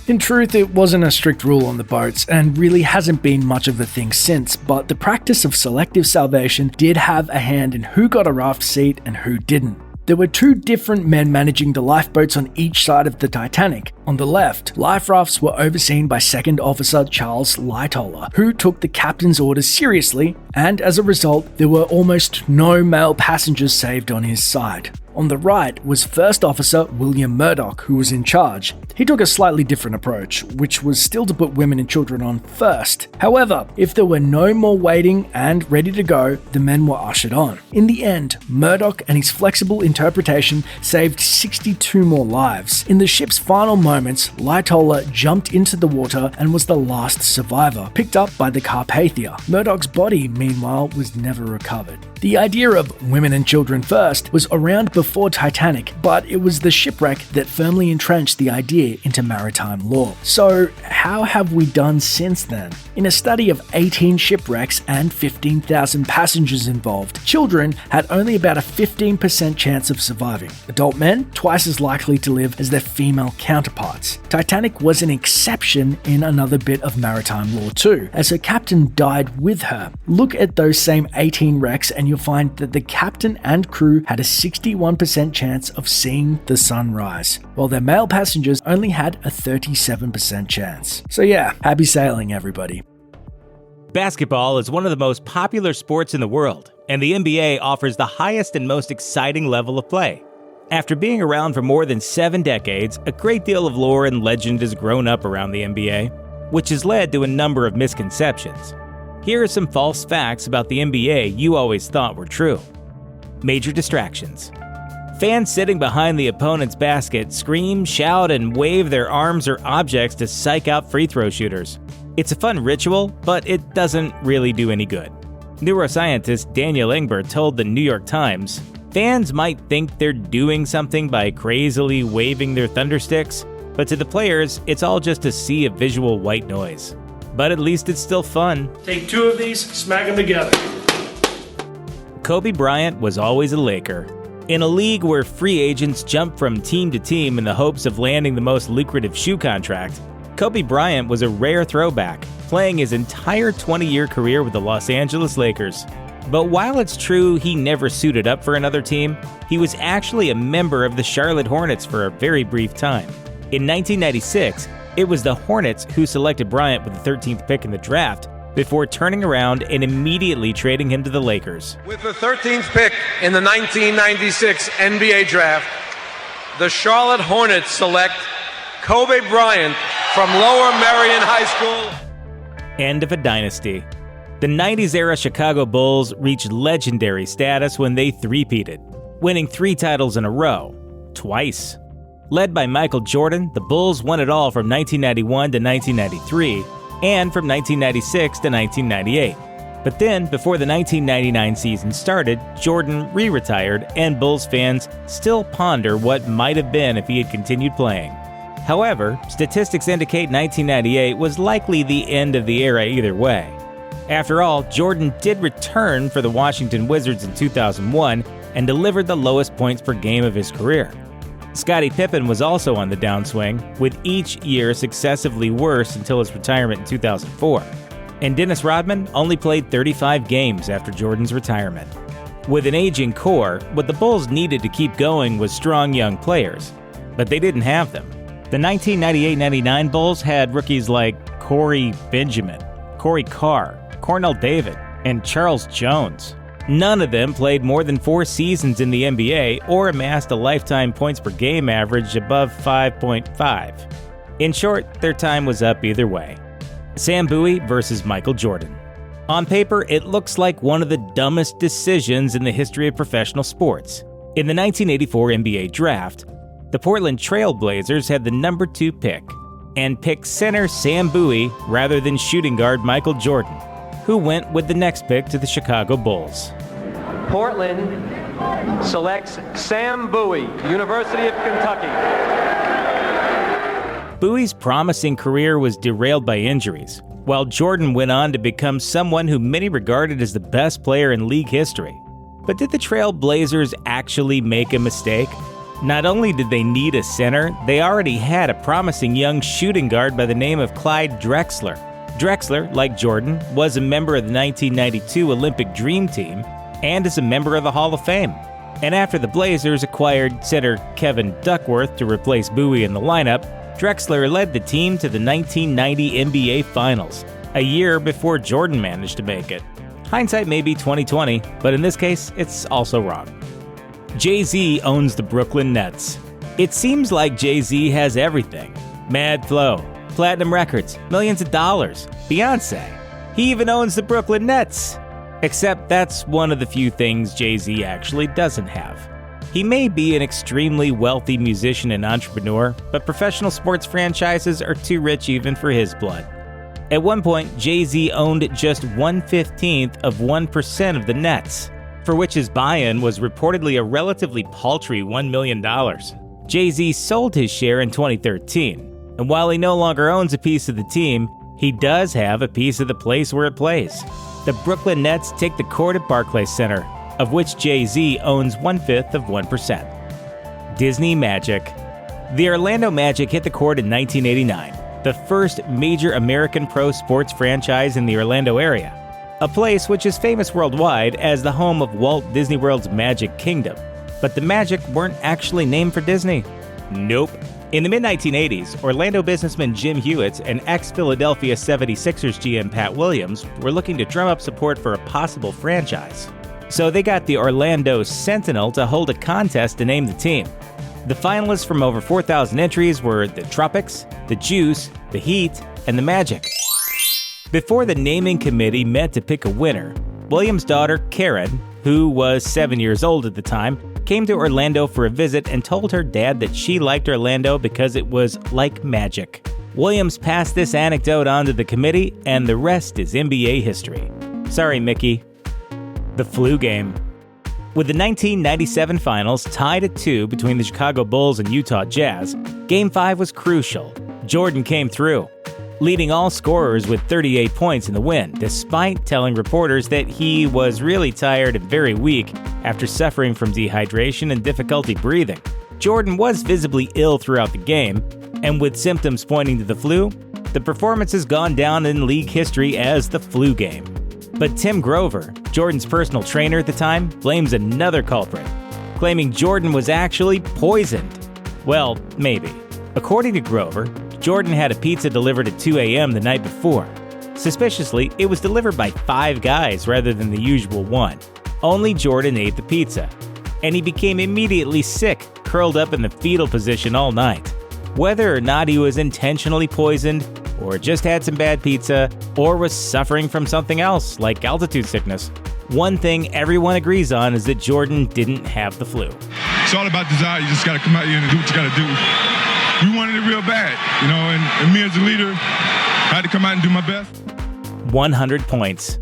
In truth, it wasn't a strict rule on the boats, and really hasn't been much of a thing since, but the practice of selective salvation did have a hand in who got a raft seat and who didn't. There were two different men managing the lifeboats on each side of the Titanic. On the left, life rafts were overseen by Second Officer Charles Lightoller, who took the captain's orders seriously, and as a result, there were almost no male passengers saved on his side. On the right was First Officer William Murdoch, who was in charge. He took a slightly different approach, which was still to put women and children on first. However, if there were no more waiting and ready to go, the men were ushered on. In the end, Murdoch and his flexible interpretation saved 62 more lives. In the ship's final moments, Lightoller jumped into the water and was the last survivor, picked up by the Carpathia. Murdoch's body, meanwhile, was never recovered. The idea of women and children first was around before Titanic, but it was the shipwreck that firmly entrenched the idea into maritime law. So, how have we done since then? In a study of 18 shipwrecks and 15,000 passengers involved, children had only about a 15% chance of surviving. Adult men, twice as likely to live as their female counterparts. Titanic was an exception in another bit of maritime law too, as her captain died with her. Look at those same 18 wrecks and you'll find that the captain and crew had a 61% chance of seeing the sun rise, while their male passengers only had a 37% chance. So yeah, happy sailing everybody. Basketball is one of the most popular sports in the world, and the NBA offers the highest and most exciting level of play. After being around for more than 7 decades, a great deal of lore and legend has grown up around the NBA, which has led to a number of misconceptions. Here are some false facts about the NBA you always thought were true. Major distractions. Fans sitting behind the opponent's basket scream, shout, and wave their arms or objects to psych out free throw shooters. It's a fun ritual, but it doesn't really do any good. Neuroscientist Daniel Engber told the New York Times, "Fans might think they're doing something by crazily waving their thundersticks, but to the players, it's all just a sea of visual white noise. But at least it's still fun." Take 2 of these, smack them together. Kobe Bryant was always a Laker. In a league where free agents jump from team to team in the hopes of landing the most lucrative shoe contract, Kobe Bryant was a rare throwback, playing his entire 20-year career with the Los Angeles Lakers. But while it's true he never suited up for another team, he was actually a member of the Charlotte Hornets for a very brief time. In 1996, it was the Hornets who selected Bryant with the 13th pick in the draft, before turning around and immediately trading him to the Lakers. With the 13th pick in the 1996 NBA draft, the Charlotte Hornets select Kobe Bryant from Lower Merion High School. End of a dynasty. The 90s-era Chicago Bulls reached legendary status when they three-peated, winning 3 titles in a row, twice. Led by Michael Jordan, the Bulls won it all from 1991 to 1993, and from 1996 to 1998. But then, before the 1999 season started, Jordan re-retired, and Bulls fans still ponder what might have been if he had continued playing. However, statistics indicate 1998 was likely the end of the era either way. After all, Jordan did return for the Washington Wizards in 2001 and delivered the lowest points per game of his career. Scottie Pippen was also on the downswing, with each year successively worse until his retirement in 2004. And Dennis Rodman only played 35 games after Jordan's retirement. With an aging core, what the Bulls needed to keep going was strong young players, but they didn't have them. The 1998-99 Bulls had rookies like Corey Benjamin, Corey Carr, Cornell David, and Charles Jones. None of them played more than 4 seasons in the NBA or amassed a lifetime points per game average above 5.5. In short, their time was up either way. Sam Bowie versus Michael Jordan. On paper, it looks like one of the dumbest decisions in the history of professional sports. In the 1984 NBA draft, the Portland Trail Blazers had the number 2 pick and picked center Sam Bowie rather than shooting guard Michael Jordan. who went with the next pick to the Chicago Bulls. Portland selects Sam Bowie, University of Kentucky. Bowie's promising career was derailed by injuries, while Jordan went on to become someone who many regarded as the best player in league history. But did the Trail Blazers actually make a mistake? Not only did they need a center, they already had a promising young shooting guard by the name of Clyde Drexler. Drexler, like Jordan, was a member of the 1992 Olympic Dream Team and is a member of the Hall of Fame. And after the Blazers acquired center Kevin Duckworth to replace Bowie in the lineup, Drexler led the team to the 1990 NBA Finals, a year before Jordan managed to make it. Hindsight may be 20/20, but in this case, it's also wrong. Jay-Z owns the Brooklyn Nets. It seems like Jay-Z has everything. Mad flow, platinum records, millions of dollars, Beyonce. He even owns the Brooklyn Nets. Except that's one of the few things Jay-Z actually doesn't have. He may be an extremely wealthy musician and entrepreneur, but professional sports franchises are too rich even for his blood. At one point, Jay-Z owned just 1/15 of 1% of the Nets, for which his buy-in was reportedly a relatively paltry $1 million. Jay-Z sold his share in 2013, and while he no longer owns a piece of the team, he does have a piece of the place where it plays. The Brooklyn Nets take the court at Barclays Center, of which Jay-Z owns 1/5 of 1%. Disney Magic. The Orlando Magic hit the court in 1989, the first major American pro sports franchise in the Orlando area, a place which is famous worldwide as the home of Walt Disney World's Magic Kingdom. But the Magic weren't actually named for Disney. Nope. In the mid-1980s, Orlando businessman Jim Hewitt and ex-Philadelphia 76ers GM Pat Williams were looking to drum up support for a possible franchise. So they got the Orlando Sentinel to hold a contest to name the team. The finalists from over 4,000 entries were the Tropics, the Juice, the Heat, and the Magic. Before the naming committee met to pick a winner, Williams' daughter, Karen, who was 7 years old at the time, came to Orlando for a visit and told her dad that she liked Orlando because it was like magic. Williams passed this anecdote on to the committee, and the rest is NBA history. Sorry, Mickey. The flu game. With the 1997 finals tied at 2 between the Chicago Bulls and Utah Jazz, Game 5 was crucial. Jordan came through, leading all scorers with 38 points in the win, despite telling reporters that he was really tired and very weak after suffering from dehydration and difficulty breathing. Jordan was visibly ill throughout the game, and with symptoms pointing to the flu, the performance has gone down in league history as the flu game. But Tim Grover, Jordan's personal trainer at the time, blames another culprit, claiming Jordan was actually poisoned. Well, maybe. According to Grover, Jordan had a pizza delivered at 2 a.m. the night before. Suspiciously, it was delivered by 5 guys rather than the usual one. Only Jordan ate the pizza, and he became immediately sick, curled up in the fetal position all night. Whether or not he was intentionally poisoned, or just had some bad pizza, or was suffering from something else, like altitude sickness, one thing everyone agrees on is that Jordan didn't have the flu. It's all about desire. You just got to come out here and do what you got to do. We wanted it real bad, you know, and me as a leader, I had to come out and do my best. 100 points.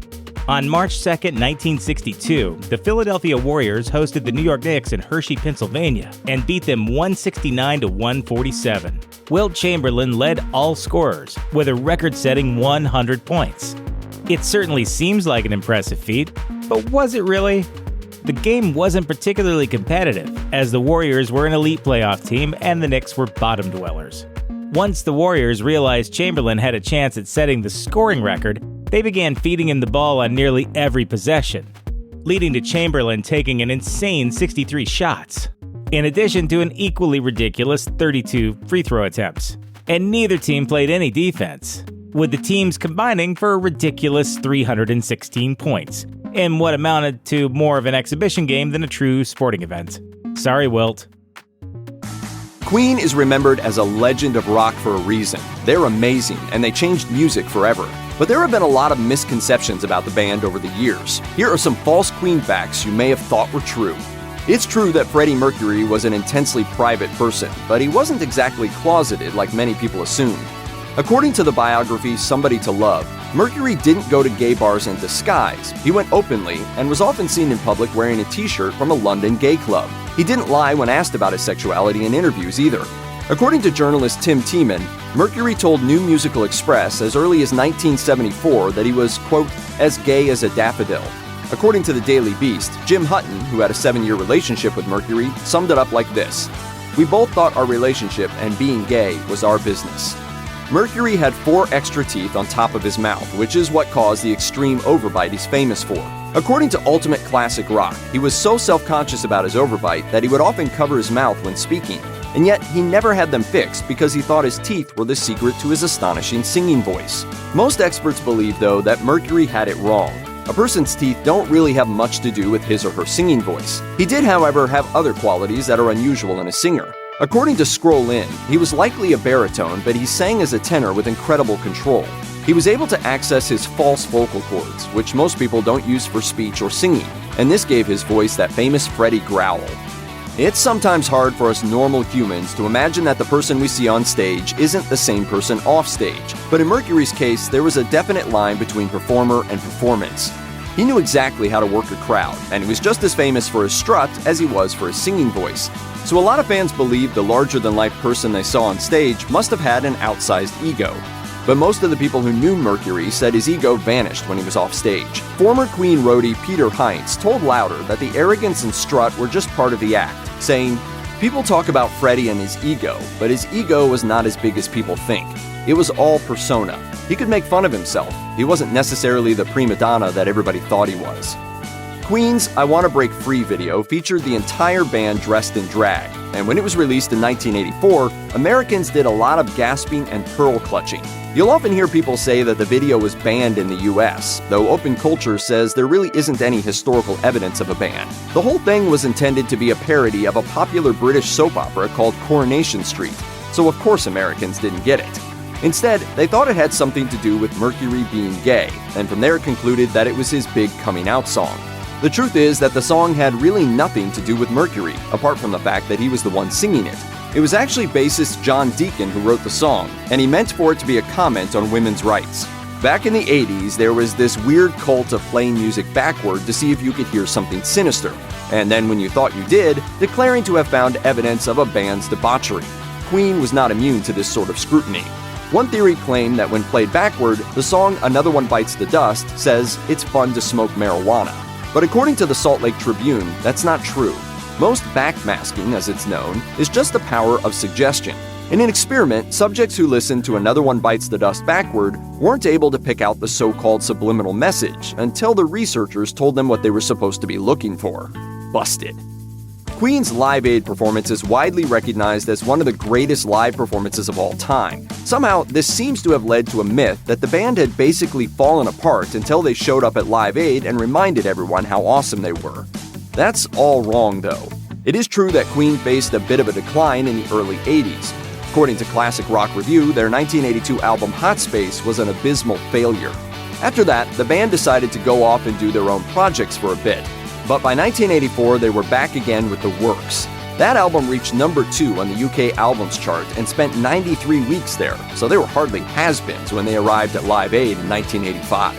On March 2nd, 1962, the Philadelphia Warriors hosted the New York Knicks in Hershey, Pennsylvania, and beat them 169-147. Wilt Chamberlain led all scorers with a record-setting 100 points. It certainly seems like an impressive feat, but was it really? The game wasn't particularly competitive, as the Warriors were an elite playoff team and the Knicks were bottom dwellers. Once the Warriors realized Chamberlain had a chance at setting the scoring record, they began feeding him the ball on nearly every possession, leading to Chamberlain taking an insane 63 shots, in addition to an equally ridiculous 32 free throw attempts. And neither team played any defense, with the teams combining for a ridiculous 316 points, in what amounted to more of an exhibition game than a true sporting event. Sorry, Wilt. Queen is remembered as a legend of rock for a reason. They're amazing, and they changed music forever. But there have been a lot of misconceptions about the band over the years. Here are some false Queen facts you may have thought were true. It's true that Freddie Mercury was an intensely private person, but he wasn't exactly closeted like many people assumed. According to the biography Somebody to Love, Mercury didn't go to gay bars in disguise. He went openly and was often seen in public wearing a t-shirt from a London gay club. He didn't lie when asked about his sexuality in interviews either. According to journalist Tim Tiemann, Mercury told New Musical Express as early as 1974 that he was, quote, as gay as a daffodil. According to the Daily Beast, Jim Hutton, who had a 7-year relationship with Mercury, summed it up like this: "We both thought our relationship and being gay was our business." Mercury had 4 extra teeth on top of his mouth, which is what caused the extreme overbite he's famous for. According to Ultimate Classic Rock, he was so self-conscious about his overbite that he would often cover his mouth when speaking, and yet he never had them fixed because he thought his teeth were the secret to his astonishing singing voice. Most experts believe, though, that Mercury had it wrong. A person's teeth don't really have much to do with his or her singing voice. He did, however, have other qualities that are unusual in a singer. According to Scroll In, he was likely a baritone, but he sang as a tenor with incredible control. He was able to access his false vocal cords, which most people don't use for speech or singing, and this gave his voice that famous Freddie growl. It's sometimes hard for us normal humans to imagine that the person we see on stage isn't the same person off stage, but in Mercury's case, there was a definite line between performer and performance. He knew exactly how to work a crowd, and he was just as famous for his strut as he was for his singing voice. So a lot of fans believe the larger-than-life person they saw on stage must have had an outsized ego. But most of the people who knew Mercury said his ego vanished when he was off stage. Former Queen roadie Peter Heinz told Louder that the arrogance and strut were just part of the act, saying, "People talk about Freddie and his ego, but his ego was not as big as people think. It was all persona. He could make fun of himself. He wasn't necessarily the prima donna that everybody thought he was." Queen's I Wanna Break Free video featured the entire band dressed in drag, and when it was released in 1984, Americans did a lot of gasping and pearl clutching. You'll often hear people say that the video was banned in the US, though Open Culture says there really isn't any historical evidence of a ban. The whole thing was intended to be a parody of a popular British soap opera called Coronation Street, so of course Americans didn't get it. Instead, they thought it had something to do with Mercury being gay, and from there concluded that it was his big coming out song. The truth is that the song had really nothing to do with Mercury, apart from the fact that he was the one singing it. It was actually bassist John Deacon who wrote the song, and he meant for it to be a comment on women's rights. Back in the 80s, there was this weird cult of playing music backward to see if you could hear something sinister, and then when you thought you did, declaring to have found evidence of a band's debauchery. Queen was not immune to this sort of scrutiny. One theory claimed that when played backward, the song Another One Bites the Dust says it's fun to smoke marijuana. But according to the Salt Lake Tribune, that's not true. Most backmasking, as it's known, is just the power of suggestion. In an experiment, subjects who listened to Another One Bites the Dust backward weren't able to pick out the so-called subliminal message until the researchers told them what they were supposed to be looking for. Busted. Queen's Live Aid performance is widely recognized as one of the greatest live performances of all time. Somehow, this seems to have led to a myth that the band had basically fallen apart until they showed up at Live Aid and reminded everyone how awesome they were. That's all wrong, though. It is true that Queen faced a bit of a decline in the early 80s. According to Classic Rock Review, their 1982 album Hot Space was an abysmal failure. After that, the band decided to go off and do their own projects for a bit. But by 1984, they were back again with The Works. That album reached number 2 on the UK albums chart and spent 93 weeks there, so they were hardly has-beens when they arrived at Live Aid in 1985.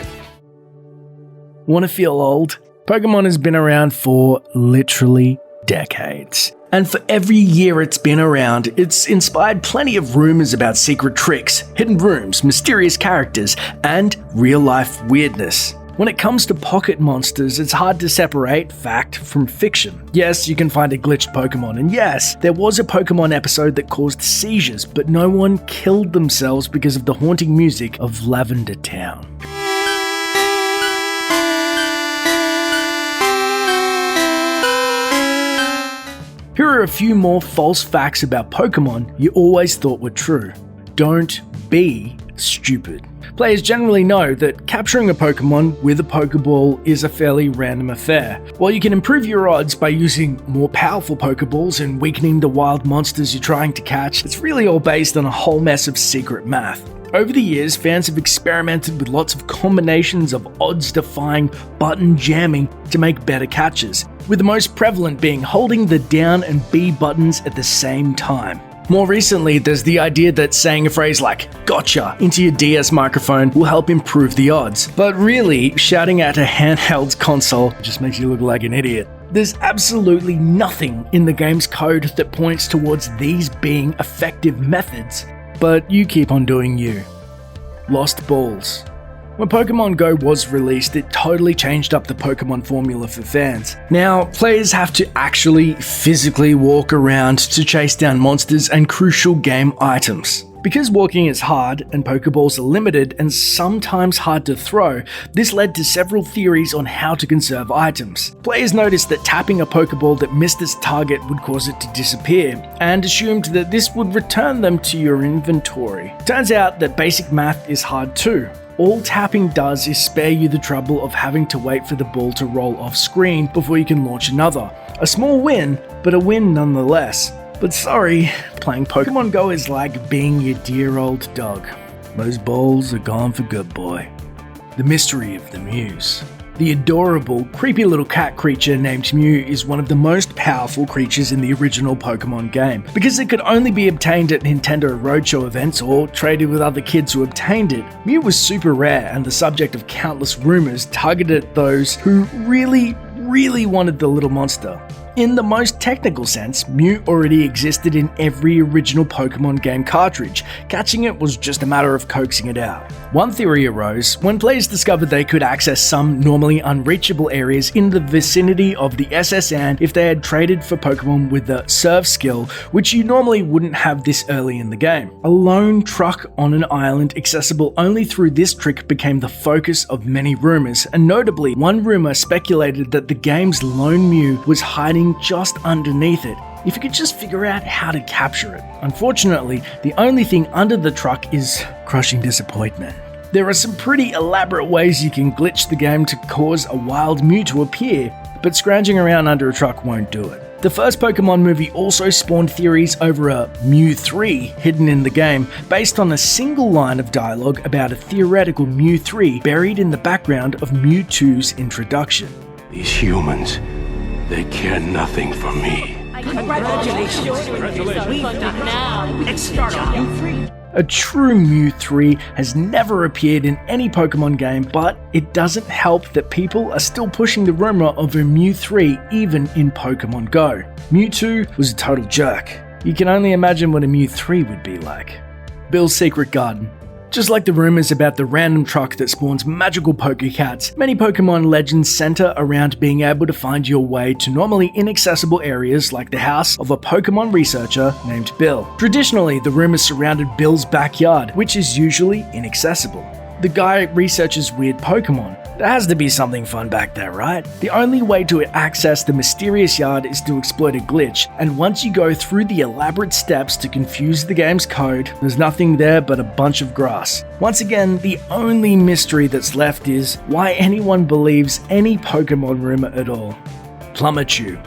Want to feel old? Pokemon has been around for literally decades. And for every year it's been around, it's inspired plenty of rumors about secret tricks, hidden rooms, mysterious characters, and real-life weirdness. When it comes to pocket monsters, it's hard to separate fact from fiction. Yes, you can find a glitched Pokemon, and yes, there was a Pokemon episode that caused seizures, but no one killed themselves because of the haunting music of Lavender Town. Here are a few more false facts about Pokemon you always thought were true. Don't be stupid. Players generally know that capturing a Pokemon with a Pokeball is a fairly random affair. While you can improve your odds by using more powerful Pokeballs and weakening the wild monsters you're trying to catch, it's really all based on a whole mess of secret math. Over the years, fans have experimented with lots of combinations of odds-defying button jamming to make better catches, with the most prevalent being holding the down and B buttons at the same time. More recently, there's the idea that saying a phrase like "gotcha" into your DS microphone will help improve the odds. But really, shouting at a handheld console just makes you look like an idiot. There's absolutely nothing in the game's code that points towards these being effective methods, but you keep on doing you. Lost balls. When Pokemon Go was released, it totally changed up the Pokemon formula for fans. Now, players have to actually physically walk around to chase down monsters and crucial game items. Because walking is hard and Pokeballs are limited and sometimes hard to throw, this led to several theories on how to conserve items. Players noticed that tapping a Pokeball that missed its target would cause it to disappear, and assumed that this would return them to your inventory. Turns out that basic math is hard too. All tapping does is spare you the trouble of having to wait for the ball to roll off screen before you can launch another. A small win, but a win nonetheless. But sorry, playing Pokemon Go is like being your dear old dog. Those balls are gone for good, boy. The mystery of the Mews. The adorable, creepy little cat creature named Mew is one of the most powerful creatures in the original Pokemon game. Because it could only be obtained at Nintendo Roadshow events or traded with other kids who obtained it, Mew was super rare and the subject of countless rumors targeted at those who really wanted the little monster. In the most technical sense, Mew already existed in every original Pokemon game cartridge. Catching it was just a matter of coaxing it out. One theory arose when players discovered they could access some normally unreachable areas in the vicinity of the SS Sand if they had traded for Pokemon with the Surf skill, which you normally wouldn't have this early in the game. A lone truck on an island accessible only through this trick became the focus of many rumors, and notably, one rumor speculated that the game's lone Mew was hiding just underneath it, if you could just figure out how to capture it. Unfortunately, the only thing under the truck is crushing disappointment. There are some pretty elaborate ways you can glitch the game to cause a wild Mew to appear, but scrounging around under a truck won't do it. The first Pokemon movie also spawned theories over a Mew 3 hidden in the game, based on a single line of dialogue about a theoretical Mew 3 buried in the background of Mew 2's introduction. These humans, they care nothing for me. Congratulations. We've done now. Let's start on Mew 3. A true Mew 3 has never appeared in any Pokemon game, but it doesn't help that people are still pushing the rumor of a Mew 3 even in Pokemon Go. Mew 2 was a total jerk. You can only imagine what a Mew 3 would be like. Bill's Secret Garden. Just like the rumors about the random truck that spawns magical Pokecats, many Pokemon legends center around being able to find your way to normally inaccessible areas like the house of a Pokemon researcher named Bill. Traditionally, the rumors surrounded Bill's backyard, which is usually inaccessible. The guy researches weird Pokemon. There has to be something fun back there, right? The only way to access the mysterious yard is to exploit a glitch, and once you go through the elaborate steps to confuse the game's code, there's nothing there but a bunch of grass. Once again, the only mystery that's left is why anyone believes any Pokemon rumor at all. Plumberchew.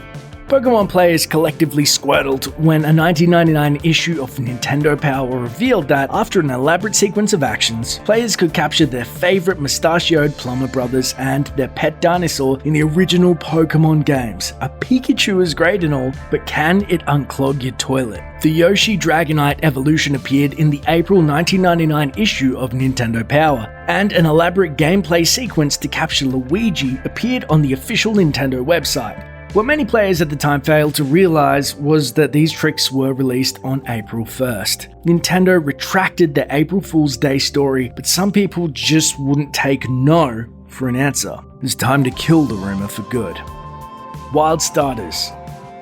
Pokemon players collectively squirtled when a 1999 issue of Nintendo Power revealed that, after an elaborate sequence of actions, players could capture their favorite mustachioed plumber brothers and their pet dinosaur in the original Pokemon games. A Pikachu is great and all, but can it unclog your toilet? The Yoshi Dragonite evolution appeared in the April 1999 issue of Nintendo Power, and an elaborate gameplay sequence to capture Luigi appeared on the official Nintendo website. What many players at the time failed to realize was that these tricks were released on April 1st. Nintendo retracted the April Fool's Day story, but some people just wouldn't take no for an answer. It's time to kill the rumor for good. Wild starters.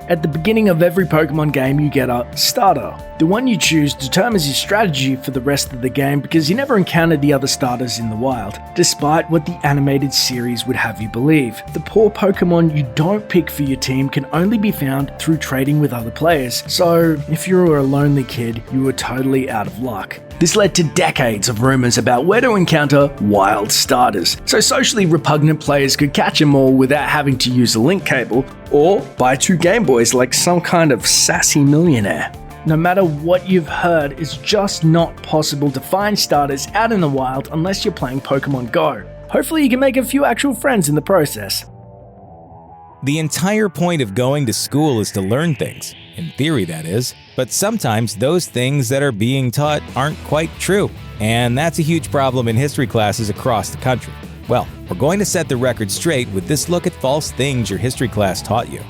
At the beginning of every Pokemon game, you get a starter. The one you choose determines your strategy for the rest of the game because you never encountered the other starters in the wild, despite what the animated series would have you believe. The poor Pokemon you don't pick for your team can only be found through trading with other players, so if you were a lonely kid, you were totally out of luck. This led to decades of rumors about where to encounter wild starters, so socially repugnant players could catch them all without having to use a link cable, or buy 2 Game Boys like some kind of sassy millionaire. No matter what you've heard, it's just not possible to find starters out in the wild unless you're playing Pokemon Go. Hopefully you can make a few actual friends in the process. The entire point of going to school is to learn things. in theory that is. But sometimes those things that are being taught aren't quite true, and that's a huge problem in history classes across the country. Well, we're going to set the record straight with this look at false things your history class taught you.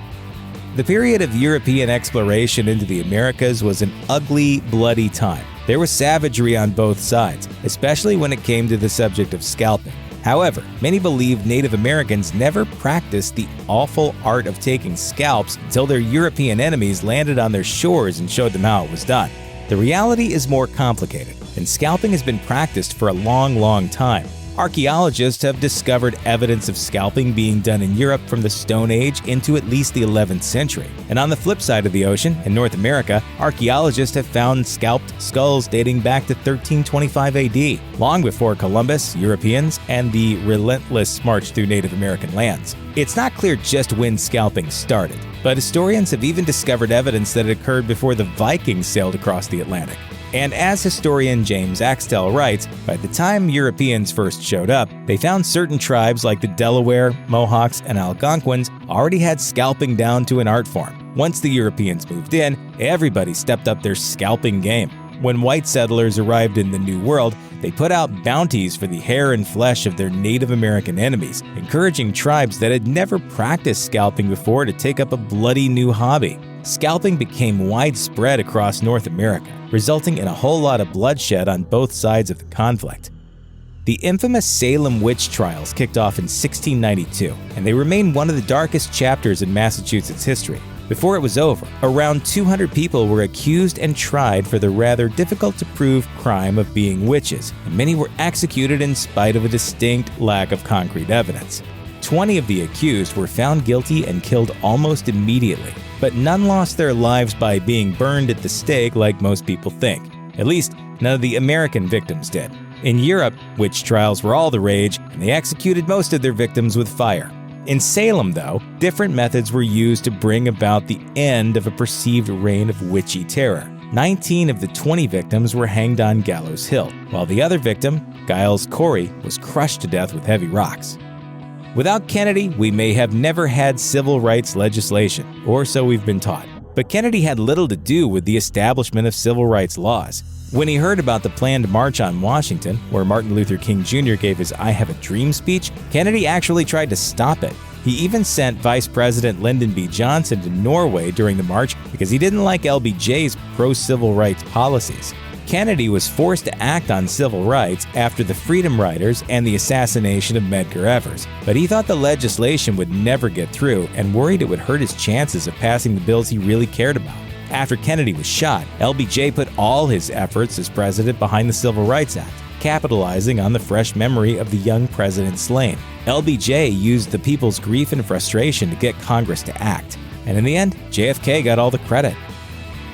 The period of European exploration into the Americas was an ugly, bloody time. There was savagery on both sides, especially when it came to the subject of scalping. However, many believe Native Americans never practiced the awful art of taking scalps until their European enemies landed on their shores and showed them how it was done. The reality is more complicated, and scalping has been practiced for a long time. Archaeologists have discovered evidence of scalping being done in Europe from the Stone Age into at least the 11th century. And on the flip side of the ocean, in North America, archaeologists have found scalped skulls dating back to 1325 AD, long before Columbus, Europeans, and the relentless march through Native American lands. It's not clear just when scalping started, but historians have even discovered evidence that it occurred before the Vikings sailed across the Atlantic. And as historian James Axtell writes, by the time Europeans first showed up, they found certain tribes like the Delaware, Mohawks, and Algonquins already had scalping down to an art form. Once the Europeans moved in, everybody stepped up their scalping game. When white settlers arrived in the New World, they put out bounties for the hair and flesh of their Native American enemies, encouraging tribes that had never practiced scalping before to take up a bloody new hobby. Scalping became widespread across North America, resulting in a whole lot of bloodshed on both sides of the conflict. The infamous Salem witch trials kicked off in 1692, and they remain one of the darkest chapters in Massachusetts history. Before it was over, around 200 people were accused and tried for the rather difficult-to-prove crime of being witches, and many were executed in spite of a distinct lack of concrete evidence. 20 of the accused were found guilty and killed almost immediately, but none lost their lives by being burned at the stake like most people think. At least, none of the American victims did. In Europe, witch trials were all the rage, and they executed most of their victims with fire. In Salem, though, different methods were used to bring about the end of a perceived reign of witchy terror. 19 of the 20 victims were hanged on Gallows Hill, while the other victim, Giles Corey, was crushed to death with heavy rocks. Without Kennedy, we may have never had civil rights legislation, or so we've been taught. But Kennedy had little to do with the establishment of civil rights laws. When he heard about the planned March on Washington, where Martin Luther King Jr. gave his I Have a Dream speech, Kennedy actually tried to stop it. He even sent Vice President Lyndon B. Johnson to Norway during the march because he didn't like LBJ's pro-civil rights policies. Kennedy was forced to act on civil rights after the Freedom Riders and the assassination of Medgar Evers, but he thought the legislation would never get through and worried it would hurt his chances of passing the bills he really cared about. After Kennedy was shot, LBJ put all his efforts as president behind the Civil Rights Act, capitalizing on the fresh memory of the young president slain. LBJ used the people's grief and frustration to get Congress to act, and in the end, JFK got all the credit.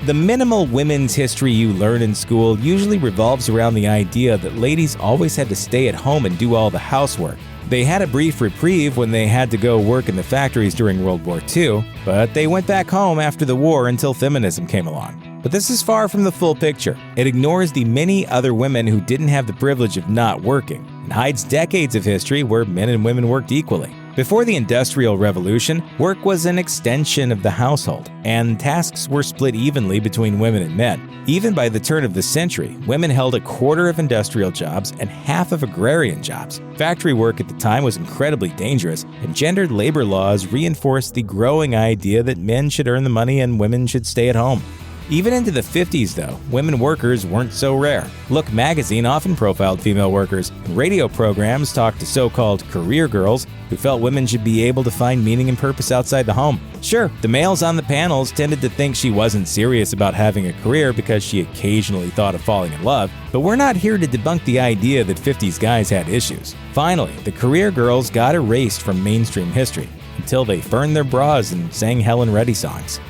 The minimal women's history you learn in school usually revolves around the idea that ladies always had to stay at home and do all the housework. They had a brief reprieve when they had to go work in the factories during World War II, but they went back home after the war until feminism came along. But this is far from the full picture. It ignores the many other women who didn't have the privilege of not working, and hides decades of history where men and women worked equally. Before the Industrial Revolution, work was an extension of the household, and tasks were split evenly between women and men. Even by the turn of the century, women held a quarter of industrial jobs and half of agrarian jobs. Factory work at the time was incredibly dangerous, and gendered labor laws reinforced the growing idea that men should earn the money and women should stay at home. Even into the 50s, though, women workers weren't so rare. Look magazine often profiled female workers, and radio programs talked to so-called career girls who felt women should be able to find meaning and purpose outside the home. Sure, the males on the panels tended to think she wasn't serious about having a career because she occasionally thought of falling in love, but we're not here to debunk the idea that 50s guys had issues. Finally, the career girls got erased from mainstream history until they burned their bras and sang Helen Reddy songs.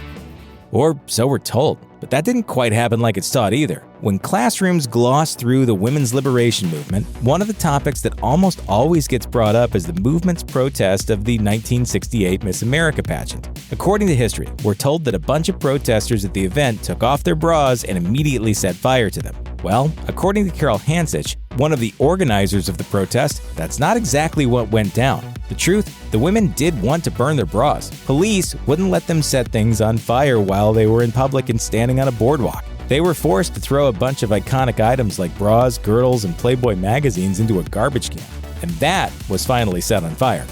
Or so we're told, but that didn't quite happen like it's taught either. When classrooms gloss through the women's liberation movement, one of the topics that almost always gets brought up is the movement's protest of the 1968 Miss America pageant. According to history, we're told that a bunch of protesters at the event took off their bras and immediately set fire to them. Well, according to Carol Hansich, one of the organizers of the protest, that's not exactly what went down. The truth, the women did want to burn their bras. Police wouldn't let them set things on fire while they were in public and standing on a boardwalk. They were forced to throw a bunch of iconic items like bras, girdles, and Playboy magazines into a garbage can. And that was finally set on fire.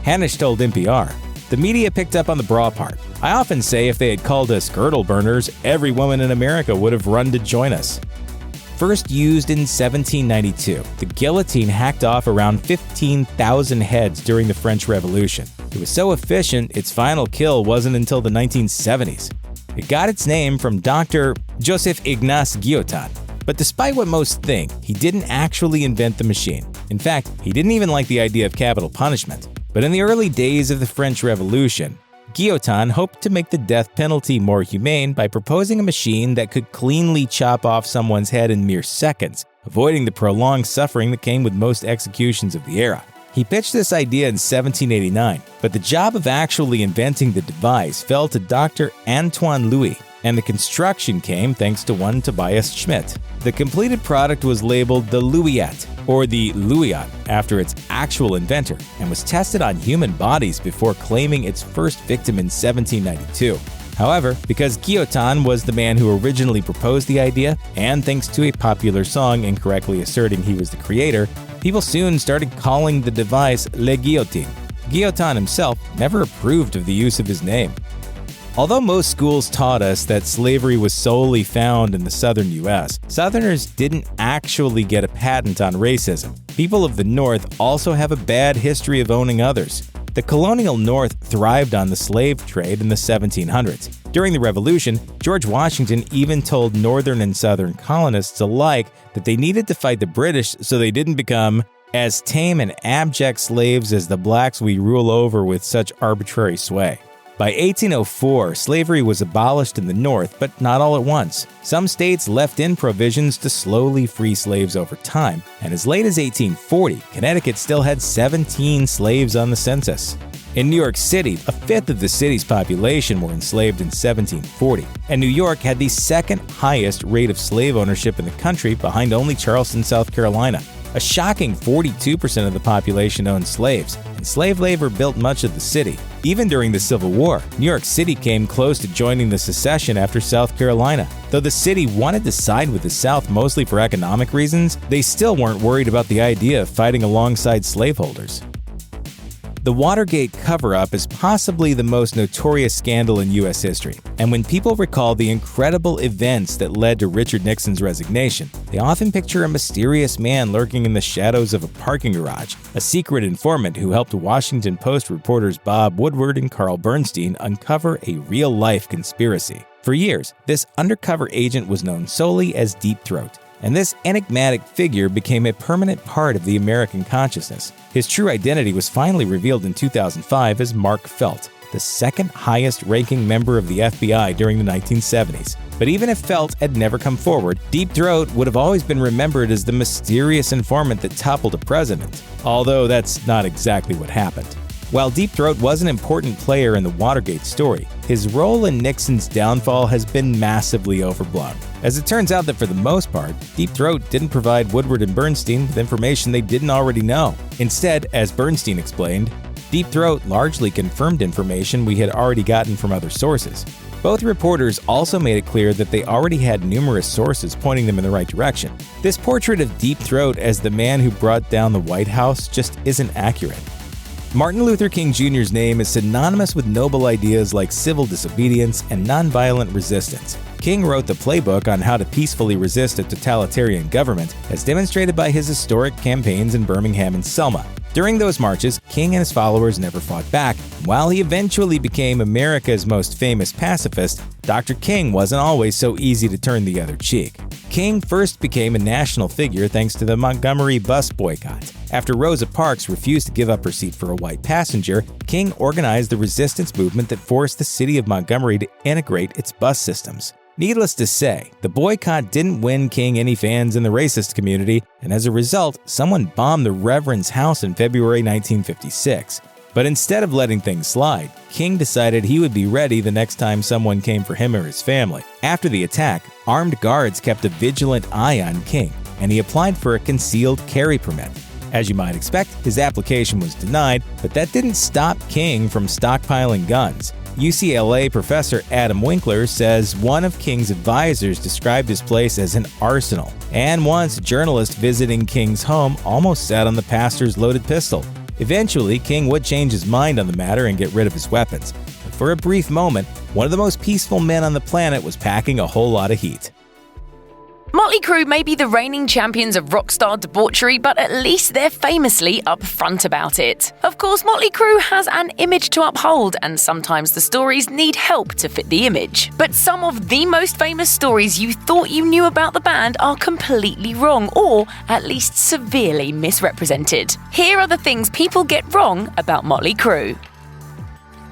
Hanish told NPR, "The media picked up on the bra part. I often say if they had called us girdle burners, every woman in America would have run to join us." First used in 1792, the guillotine hacked off around 15,000 heads during the French Revolution. It was so efficient, its final kill wasn't until the 1970s. It got its name from Dr. Joseph Ignace Guillotin. But despite what most think, he didn't actually invent the machine. In fact, he didn't even like the idea of capital punishment. But in the early days of the French Revolution, Guillotin hoped to make the death penalty more humane by proposing a machine that could cleanly chop off someone's head in mere seconds, avoiding the prolonged suffering that came with most executions of the era. He pitched this idea in 1789, but the job of actually inventing the device fell to Dr. Antoine Louis, and the construction came thanks to one Tobias Schmidt. The completed product was labeled the Louisette, or the Louisette, after its actual inventor, and was tested on human bodies before claiming its first victim in 1792. However, because Guillotin was the man who originally proposed the idea, and thanks to a popular song incorrectly asserting he was the creator, people soon started calling the device Le Guillotine. Guillotin himself never approved of the use of his name. Although most schools taught us that slavery was solely found in the southern U.S., Southerners didn't actually get a patent on racism. People of the North also have a bad history of owning others. The colonial North thrived on the slave trade in the 1700s. During the Revolution, George Washington even told Northern and Southern colonists alike that they needed to fight the British so they didn't become as tame and abject slaves as the blacks we rule over with such arbitrary sway. By 1804, slavery was abolished in the North, but not all at once. Some states left in provisions to slowly free slaves over time, and as late as 1840, Connecticut still had 17 slaves on the census. In New York City, a fifth of the city's population were enslaved in 1740, and New York had the second highest rate of slave ownership in the country, behind only Charleston, South Carolina. A shocking 42% of the population owned slaves, and slave labor built much of the city. Even during the Civil War, New York City came close to joining the secession after South Carolina. Though the city wanted to side with the South mostly for economic reasons, they still weren't worried about the idea of fighting alongside slaveholders. The Watergate cover-up is possibly the most notorious scandal in U.S. history, and when people recall the incredible events that led to Richard Nixon's resignation, they often picture a mysterious man lurking in the shadows of a parking garage, a secret informant who helped Washington Post reporters Bob Woodward and Carl Bernstein uncover a real-life conspiracy. For years, this undercover agent was known solely as Deep Throat, and this enigmatic figure became a permanent part of the American consciousness. His true identity was finally revealed in 2005 as Mark Felt, the second highest-ranking member of the FBI during the 1970s. But even if Felt had never come forward, Deep Throat would have always been remembered as the mysterious informant that toppled a president, although that's not exactly what happened. While Deep Throat was an important player in the Watergate story, his role in Nixon's downfall has been massively overblown. As it turns out that for the most part, Deep Throat didn't provide Woodward and Bernstein with information they didn't already know. Instead, as Bernstein explained, Deep Throat largely confirmed information we had already gotten from other sources. Both reporters also made it clear that they already had numerous sources pointing them in the right direction. This portrait of Deep Throat as the man who brought down the White House just isn't accurate. Martin Luther King Jr.'s name is synonymous with noble ideas like civil disobedience and nonviolent resistance. King wrote the playbook on how to peacefully resist a totalitarian government, as demonstrated by his historic campaigns in Birmingham and Selma. During those marches, King and his followers never fought back. While he eventually became America's most famous pacifist, Dr. King wasn't always so easy to turn the other cheek. King first became a national figure thanks to the Montgomery bus boycott. After Rosa Parks refused to give up her seat for a white passenger, King organized the resistance movement that forced the city of Montgomery to integrate its bus systems. Needless to say, the boycott didn't win King any fans in the racist community, and as a result, someone bombed the Reverend's house in February 1956. But instead of letting things slide, King decided he would be ready the next time someone came for him or his family. After the attack, armed guards kept a vigilant eye on King, and he applied for a concealed carry permit. As you might expect, his application was denied, but that didn't stop King from stockpiling guns. UCLA professor Adam Winkler says one of King's advisors described his place as an arsenal, and once a journalist visiting King's home almost sat on the pastor's loaded pistol. Eventually, King would change his mind on the matter and get rid of his weapons. But for a brief moment, one of the most peaceful men on the planet was packing a whole lot of heat. Motley Crue may be the reigning champions of rockstar debauchery, but at least they're famously upfront about it. Of course, Motley Crue has an image to uphold, and sometimes the stories need help to fit the image. But some of the most famous stories you thought you knew about the band are completely wrong, or at least severely misrepresented. Here are the things people get wrong about Motley Crue.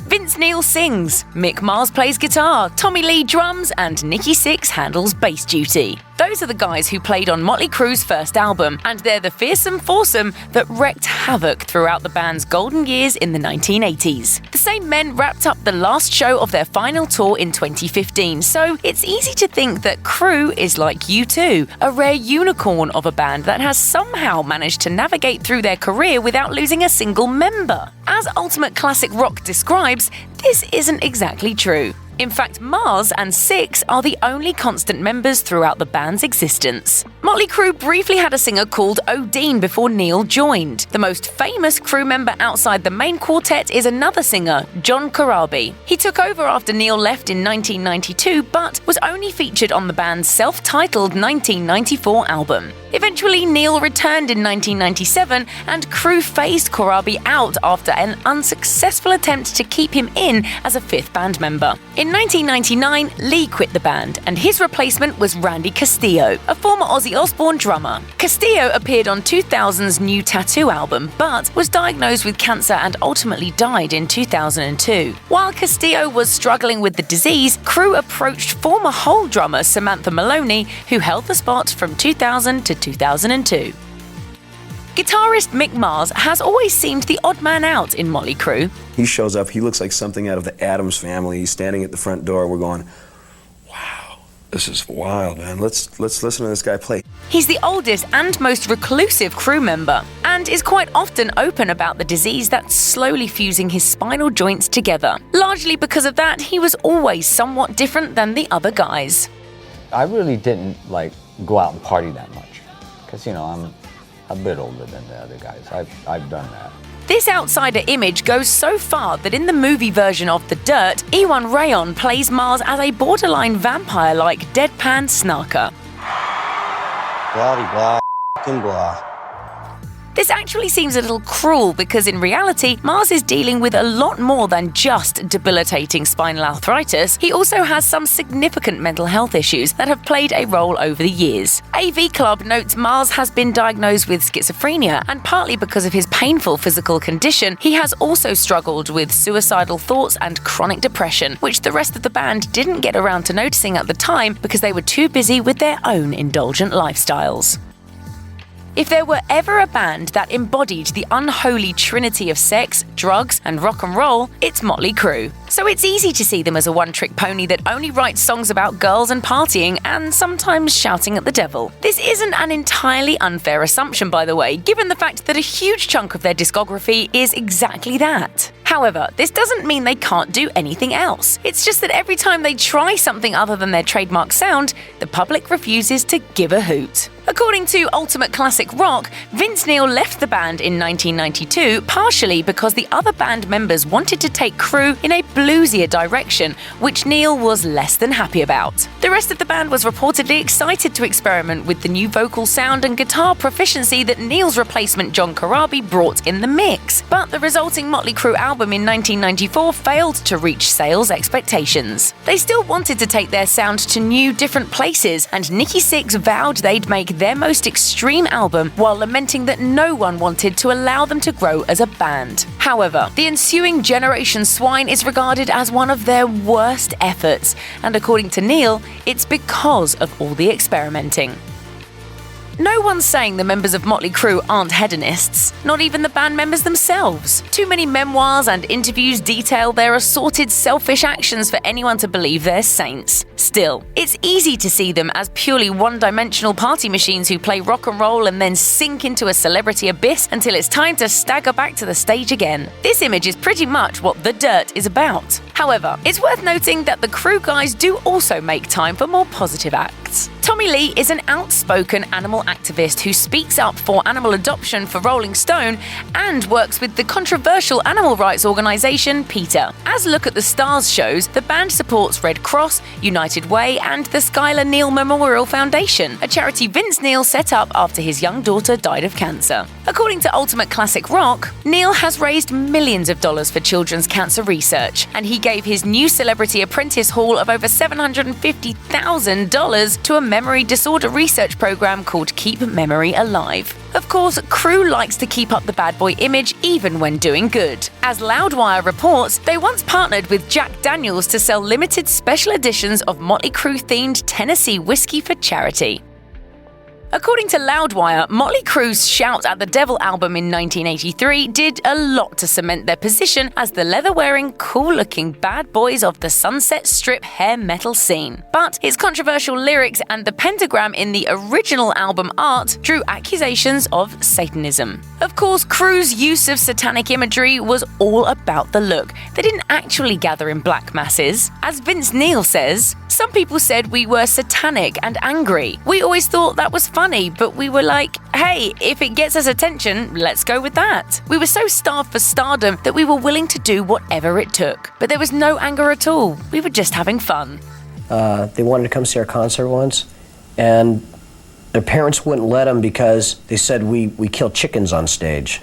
Vince Neil sings, Mick Mars plays guitar, Tommy Lee drums, and Nikki Sixx handles bass duty. Those are the guys who played on Motley Crue's first album, and they're the fearsome foursome that wreaked havoc throughout the band's golden years in the 1980s. The same men wrapped up the last show of their final tour in 2015, so it's easy to think that Crue is like U2, a rare unicorn of a band that has somehow managed to navigate through their career without losing a single member. As Ultimate Classic Rock describes, this isn't exactly true. In fact, Mars and Sixx are the only constant members throughout the band's existence. Motley Crue briefly had a singer called Odin before Neil joined. The most famous Crue member outside the main quartet is another singer, John Corabi. He took over after Neil left in 1992, but was only featured on the band's self-titled 1994 album. Eventually, Neil returned in 1997, and Crue phased Corabi out after an unsuccessful attempt to keep him in as a fifth band member. In 1999, Lee quit the band, and his replacement was Randy Castillo, a former Ozzy Osbourne drummer. Castillo appeared on 2000's new Tattoo album, but was diagnosed with cancer and ultimately died in 2002. While Castillo was struggling with the disease, Crue approached former Hole drummer Samantha Maloney, who held the spot from 2000 to 2002. Guitarist Mick Mars has always seemed the odd man out in Motley Crue. He shows up, he looks like something out of the Addams Family. He's standing at the front door, we're going, wow, this is wild, man. Let's listen to this guy play. He's the oldest and most reclusive Crue member, and is quite often open about the disease that's slowly fusing his spinal joints together. Largely because of that, he was always somewhat different than the other guys. I really didn't, go out and party that much, because, I'm a bit older than the other guys. I've done that. This outsider image goes so far that in the movie version of The Dirt, Ewan Rayon plays Mars as a borderline vampire-like deadpan snarker. Blah, blah, blah. This actually seems a little cruel because in reality, Mars is dealing with a lot more than just debilitating spinal arthritis. He also has some significant mental health issues that have played a role over the years. AV Club notes Mars has been diagnosed with schizophrenia, and partly because of his painful physical condition, he has also struggled with suicidal thoughts and chronic depression, which the rest of the band didn't get around to noticing at the time because they were too busy with their own indulgent lifestyles. If there were ever a band that embodied the unholy trinity of sex, drugs, and rock and roll, it's Motley Crue. So it's easy to see them as a one-trick pony that only writes songs about girls and partying, and sometimes shouting at the devil. This isn't an entirely unfair assumption, by the way, given the fact that a huge chunk of their discography is exactly that. However, this doesn't mean they can't do anything else. It's just that every time they try something other than their trademark sound, the public refuses to give a hoot. According to Ultimate Classic Rock, Vince Neil left the band in 1992 partially because the other band members wanted to take Crue in a bluesier direction, which Neil was less than happy about. The rest of the band was reportedly excited to experiment with the new vocal sound and guitar proficiency that Neil's replacement John Corabi brought in the mix, but the resulting Motley Crue album in 1994 failed to reach sales expectations. They still wanted to take their sound to new, different places, and Nikki Sixx vowed they'd make their most extreme album while lamenting that no one wanted to allow them to grow as a band. However, the ensuing Generation Swine is regarded as one of their worst efforts, and according to Neil, it's because of all the experimenting. no one's saying the members of Motley Crue aren't hedonists, not even the band members themselves. Too many memoirs and interviews detail their assorted selfish actions for anyone to believe they're saints. Still, it's easy to see them as purely one-dimensional party machines who play rock and roll and then sink into a celebrity abyss until it's time to stagger back to the stage again. This image is pretty much what The Dirt is about. However, it's worth noting that the Crue guys do also make time for more positive acts. Tommy Lee is an outspoken animal activist who speaks up for animal adoption for Rolling Stone and works with the controversial animal rights organization PETA. As Look at the Stars shows, the band supports Red Cross, United Way, and the Skylar Neal Memorial Foundation, a charity Vince Neil set up after his young daughter died of cancer. According to Ultimate Classic Rock, Neil has raised millions of dollars for children's cancer research, and he gave his new celebrity apprentice haul of over $750,000 to a memory disorder research program called Keep Memory Alive. Of course, Crue likes to keep up the bad boy image even when doing good. As Loudwire reports, they once partnered with Jack Daniels to sell limited special editions of Motley Crue-themed Tennessee whiskey for charity. According to Loudwire, Motley Crue's Shout at the Devil album in 1983 did a lot to cement their position as the leather-wearing, cool-looking bad boys of the Sunset Strip hair metal scene. But its controversial lyrics and the pentagram in the original album art drew accusations of Satanism. Of course, Crue's use of satanic imagery was all about the look. They didn't actually gather in black masses. As Vince Neil says, "Some people said we were satanic and angry. We always thought that was funny, but we were like, hey, if it gets us attention, let's go with that." We were so starved for stardom that we were willing to do whatever it took. But there was no anger at all. We were just having fun. They wanted to come see our concert once, and their parents wouldn't let them because they said we kill chickens on stage.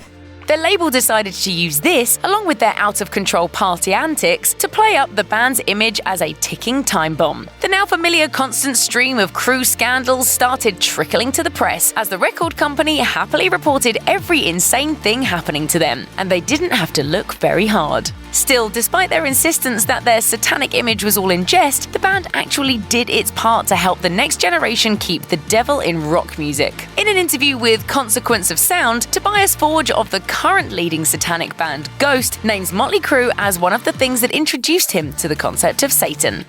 Their label decided to use this, along with their out-of-control party antics, to play up the band's image as a ticking time bomb. The now familiar constant stream of Crue scandals started trickling to the press as the record company happily reported every insane thing happening to them, and they didn't have to look very hard. Still, despite their insistence that their satanic image was all in jest, the band actually did its part to help the next generation keep the devil in rock music. In an interview with Consequence of Sound, Tobias Forge of the current leading satanic band Ghost names Motley Crue as one of the things that introduced him to the concept of Satan.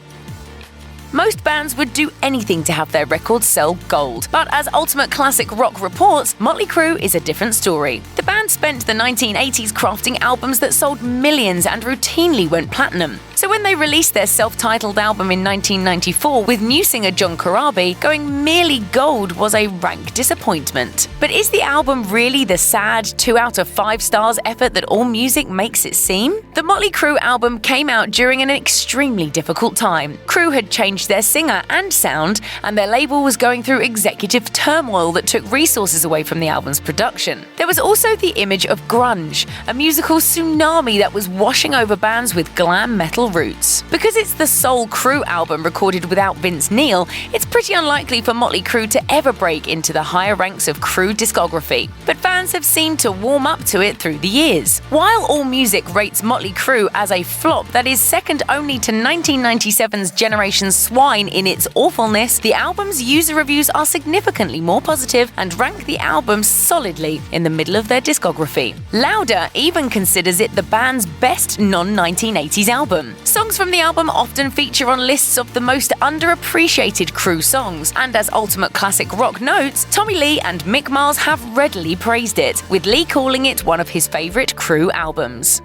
Most bands would do anything to have their records sell gold, but as Ultimate Classic Rock reports, Motley Crue is a different story. The band spent the 1980s crafting albums that sold millions and routinely went platinum. So when they released their self-titled album in 1994 with new singer John Corabi, going merely gold was a rank disappointment. But is the album really the sad 2 out of 5 stars effort that all music makes it seem? The Motley Crue album came out during an extremely difficult time. Crue had changed their singer and sound, and their label was going through executive turmoil that took resources away from the album's production. There was also the image of grunge, a musical tsunami that was washing over bands with glam metal roots. Because it's the sole Crue album recorded without Vince Neil, it's pretty unlikely for Motley Crue to ever break into the higher ranks of Crue discography, but fans have seemed to warm up to it through the years. While AllMusic rates Motley Crue as a flop that is second only to 1997's Generation Swine in its awfulness, the album's user reviews are significantly more positive and rank the album solidly in the middle of their discography. Louder even considers it the band's best non-1980s album. Songs from the album often feature on lists of the most underappreciated Crue songs, and as Ultimate Classic Rock notes, Tommy Lee and Mick Mars have readily praised it, with Lee calling it one of his favorite Crue albums.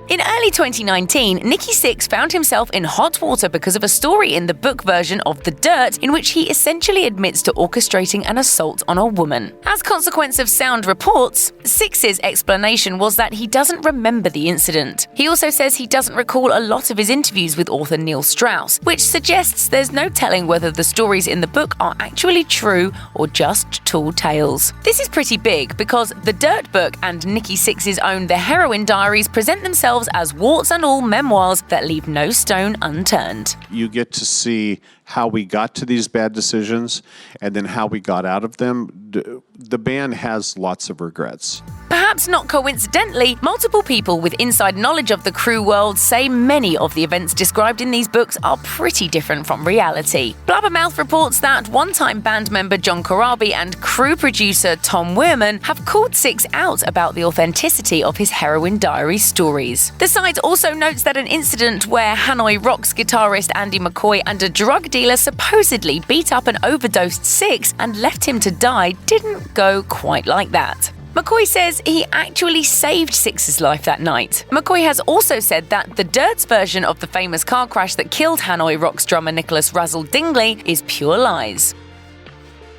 In early 2019, Nikki Sixx found himself in hot water because of a story in the book version of The Dirt in which he essentially admits to orchestrating an assault on a woman. As Consequence of Sound reports, Sixx's explanation was that he doesn't remember the incident. He also says he doesn't recall a lot of his interviews with author Neil Strauss, which suggests there's no telling whether the stories in the book are actually true or just tall tales. This is pretty big because The Dirt book and Nikki Sixx's own The Heroin Diaries present themselves as warts and all memoirs that leave no stone unturned. You get to see how we got to these bad decisions and then how we got out of them, the band has lots of regrets. Perhaps not coincidentally, multiple people with inside knowledge of the Crue world say many of the events described in these books are pretty different from reality. Blabbermouth reports that one-time band member John Corabi and Crue producer Tom Weirman have called Six out about the authenticity of his heroin diary stories. The site also notes that an incident where Hanoi Rocks guitarist Andy McCoy and a drug dealer supposedly beat up and overdosed Six and left him to die didn't go quite like that. McCoy says he actually saved Six's life that night. McCoy has also said that the Dirt's version of the famous car crash that killed Hanoi Rocks drummer Nicholas Razzle Dingley is pure lies.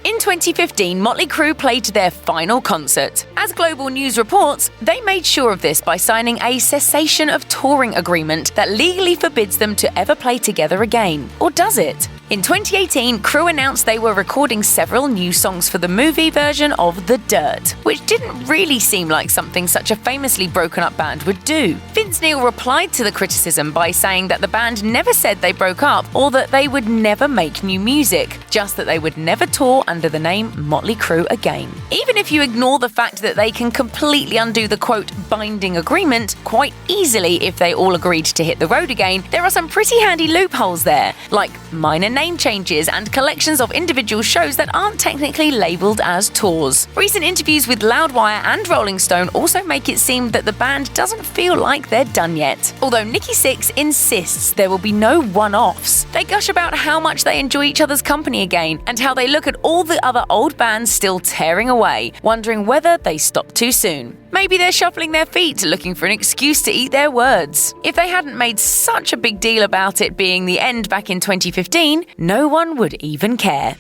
In 2015, Motley Crue played their final concert. As Global News reports, they made sure of this by signing a cessation of touring agreement that legally forbids them to ever play together again. Or does it? In 2018, Crue announced they were recording several new songs for the movie version of The Dirt, which didn't really seem like something such a famously broken-up band would do. Vince Neil replied to the criticism by saying that the band never said they broke up or that they would never make new music, just that they would never tour under the name Motley Crue again. Even if you ignore the fact that they can completely undo the quote binding agreement quite easily if they all agreed to hit the road again, there are some pretty handy loopholes there, like minor name changes and collections of individual shows that aren't technically labeled as tours. Recent interviews with Loudwire and Rolling Stone also make it seem that the band doesn't feel like they're done yet. Although Nikki Sixx insists there will be no one-offs. They gush about how much they enjoy each other's company again and how they look at all the other old bands still tearing away, wondering whether they stopped too soon. Maybe they're shuffling their feet, looking for an excuse to eat their words. If they hadn't made such a big deal about it being the end back in 2015, no one would even care.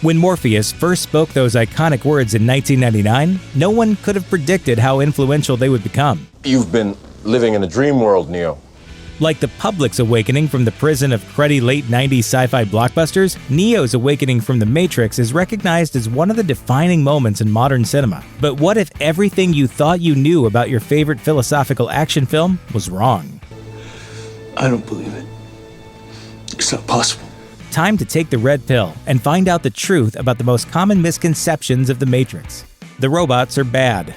When Morpheus first spoke those iconic words in 1999, no one could have predicted how influential they would become. You've been living in a dream world, Neo. Like the public's awakening from the prison of cruddy late 90s sci-fi blockbusters, Neo's awakening from The Matrix is recognized as one of the defining moments in modern cinema. But what if everything you thought you knew about your favorite philosophical action film was wrong? I don't believe it. It's not possible. Time to take the red pill and find out the truth about the most common misconceptions of The Matrix. The robots are bad.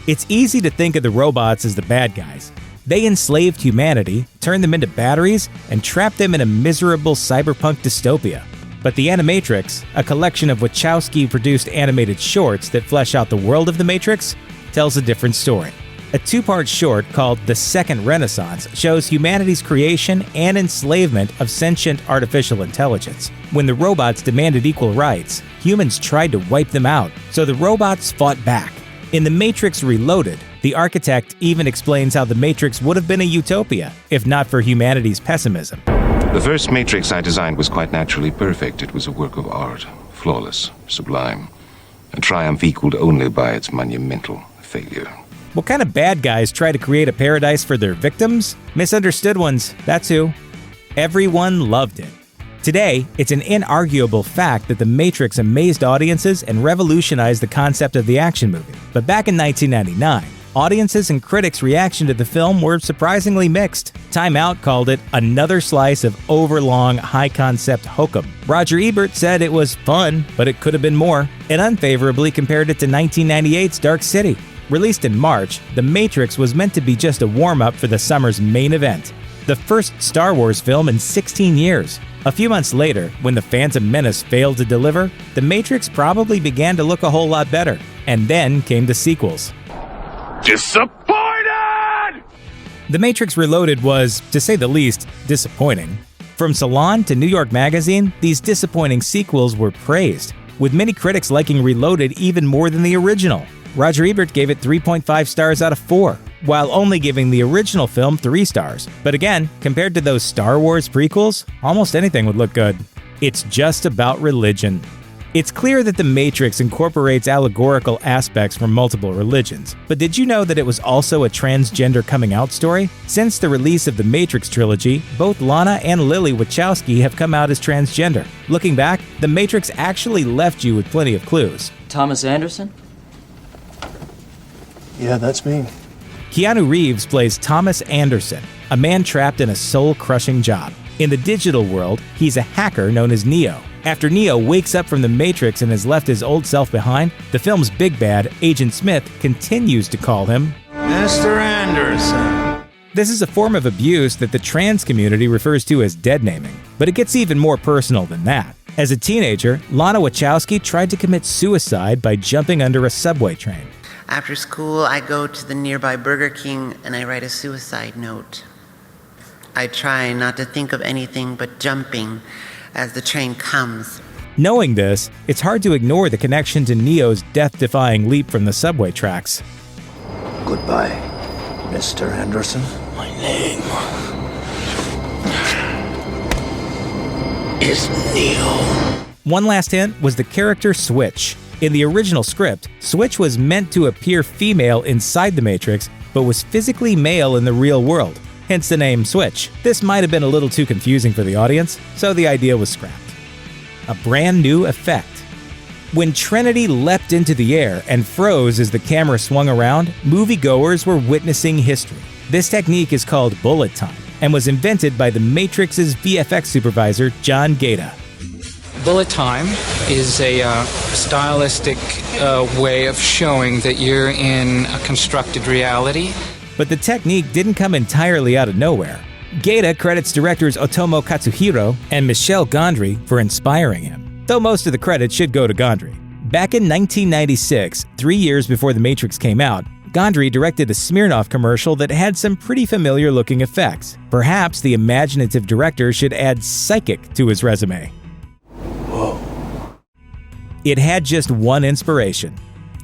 It's easy to think of the robots as the bad guys. They enslaved humanity, turned them into batteries, and trapped them in a miserable cyberpunk dystopia. But The Animatrix, a collection of Wachowski-produced animated shorts that flesh out the world of The Matrix, tells a different story. A two-part short called The Second Renaissance shows humanity's creation and enslavement of sentient artificial intelligence. When the robots demanded equal rights, humans tried to wipe them out, so the robots fought back. In The Matrix Reloaded, the architect even explains how the Matrix would have been a utopia, if not for humanity's pessimism. The first Matrix I designed was quite naturally perfect. It was a work of art, flawless, sublime, a triumph equaled only by its monumental failure. What kind of bad guys try to create a paradise for their victims? Misunderstood ones, that's who. Everyone loved it. Today, it's an inarguable fact that The Matrix amazed audiences and revolutionized the concept of the action movie. But back in 1999, audiences and critics' reaction to the film were surprisingly mixed. Time Out called it another slice of overlong, high-concept hokum. Roger Ebert said it was fun, but it could have been more, and unfavorably compared it to 1998's Dark City. Released in March, The Matrix was meant to be just a warm-up for the summer's main event, the first Star Wars film in 16 years. A few months later, when The Phantom Menace failed to deliver, The Matrix probably began to look a whole lot better. And then came the sequels. Disappointed! The Matrix Reloaded was, to say the least, disappointing. From Salon to New York Magazine, these disappointing sequels were praised, with many critics liking Reloaded even more than the original. Roger Ebert gave it 3.5 stars out of 4, while only giving the original film 3 stars. But again, compared to those Star Wars prequels, almost anything would look good. It's just about religion. It's clear that The Matrix incorporates allegorical aspects from multiple religions. But did you know that it was also a transgender coming-out story? Since the release of the Matrix trilogy, both Lana and Lily Wachowski have come out as transgender. Looking back, The Matrix actually left you with plenty of clues. Thomas Anderson? Yeah, that's me. Keanu Reeves plays Thomas Anderson, a man trapped in a soul-crushing job. In the digital world, he's a hacker known as Neo. After Neo wakes up from the Matrix and has left his old self behind, the film's big bad, Agent Smith, continues to call him Mr. Anderson. This is a form of abuse that the trans community refers to as dead naming, but it gets even more personal than that. As a teenager, Lana Wachowski tried to commit suicide by jumping under a subway train. After school, I go to the nearby Burger King and I write a suicide note. I try not to think of anything but jumping as the train comes. Knowing this, it's hard to ignore the connection to Neo's death-defying leap from the subway tracks. Goodbye, Mr. Anderson. My name is Neo. One last hint was the character Switch. In the original script, Switch was meant to appear female inside the Matrix, but was physically male in the real world. Hence the name Switch. This might have been a little too confusing for the audience, so the idea was scrapped. A brand new effect. When Trinity leapt into the air and froze as the camera swung around, moviegoers were witnessing history. This technique is called bullet time and was invented by the Matrix's VFX supervisor, John Gaeta. Bullet time is a stylistic way of showing that you're in a constructed reality. But the technique didn't come entirely out of nowhere. Gaeta credits directors Otomo Katsuhiro and Michel Gondry for inspiring him, though most of the credit should go to Gondry. Back in 1996, 3 years before The Matrix came out, Gondry directed a Smirnoff commercial that had some pretty familiar-looking effects. Perhaps the imaginative director should add psychic to his resume. Whoa. It had just one inspiration.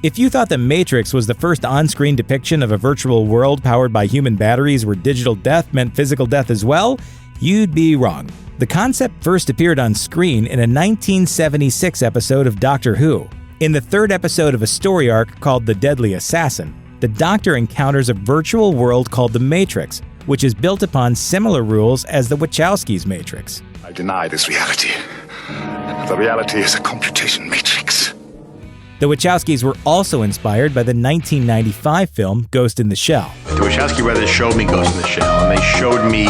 If you thought The Matrix was the first on-screen depiction of a virtual world powered by human batteries where digital death meant physical death as well, you'd be wrong. The concept first appeared on screen in a 1976 episode of Doctor Who. In the third episode of a story arc called The Deadly Assassin, the Doctor encounters a virtual world called The Matrix, which is built upon similar rules as the Wachowskis' Matrix. I deny this reality. The reality is a computation matrix. The Wachowskis were also inspired by the 1995 film Ghost in the Shell. The Wachowski brothers showed me Ghost in the Shell, and they showed me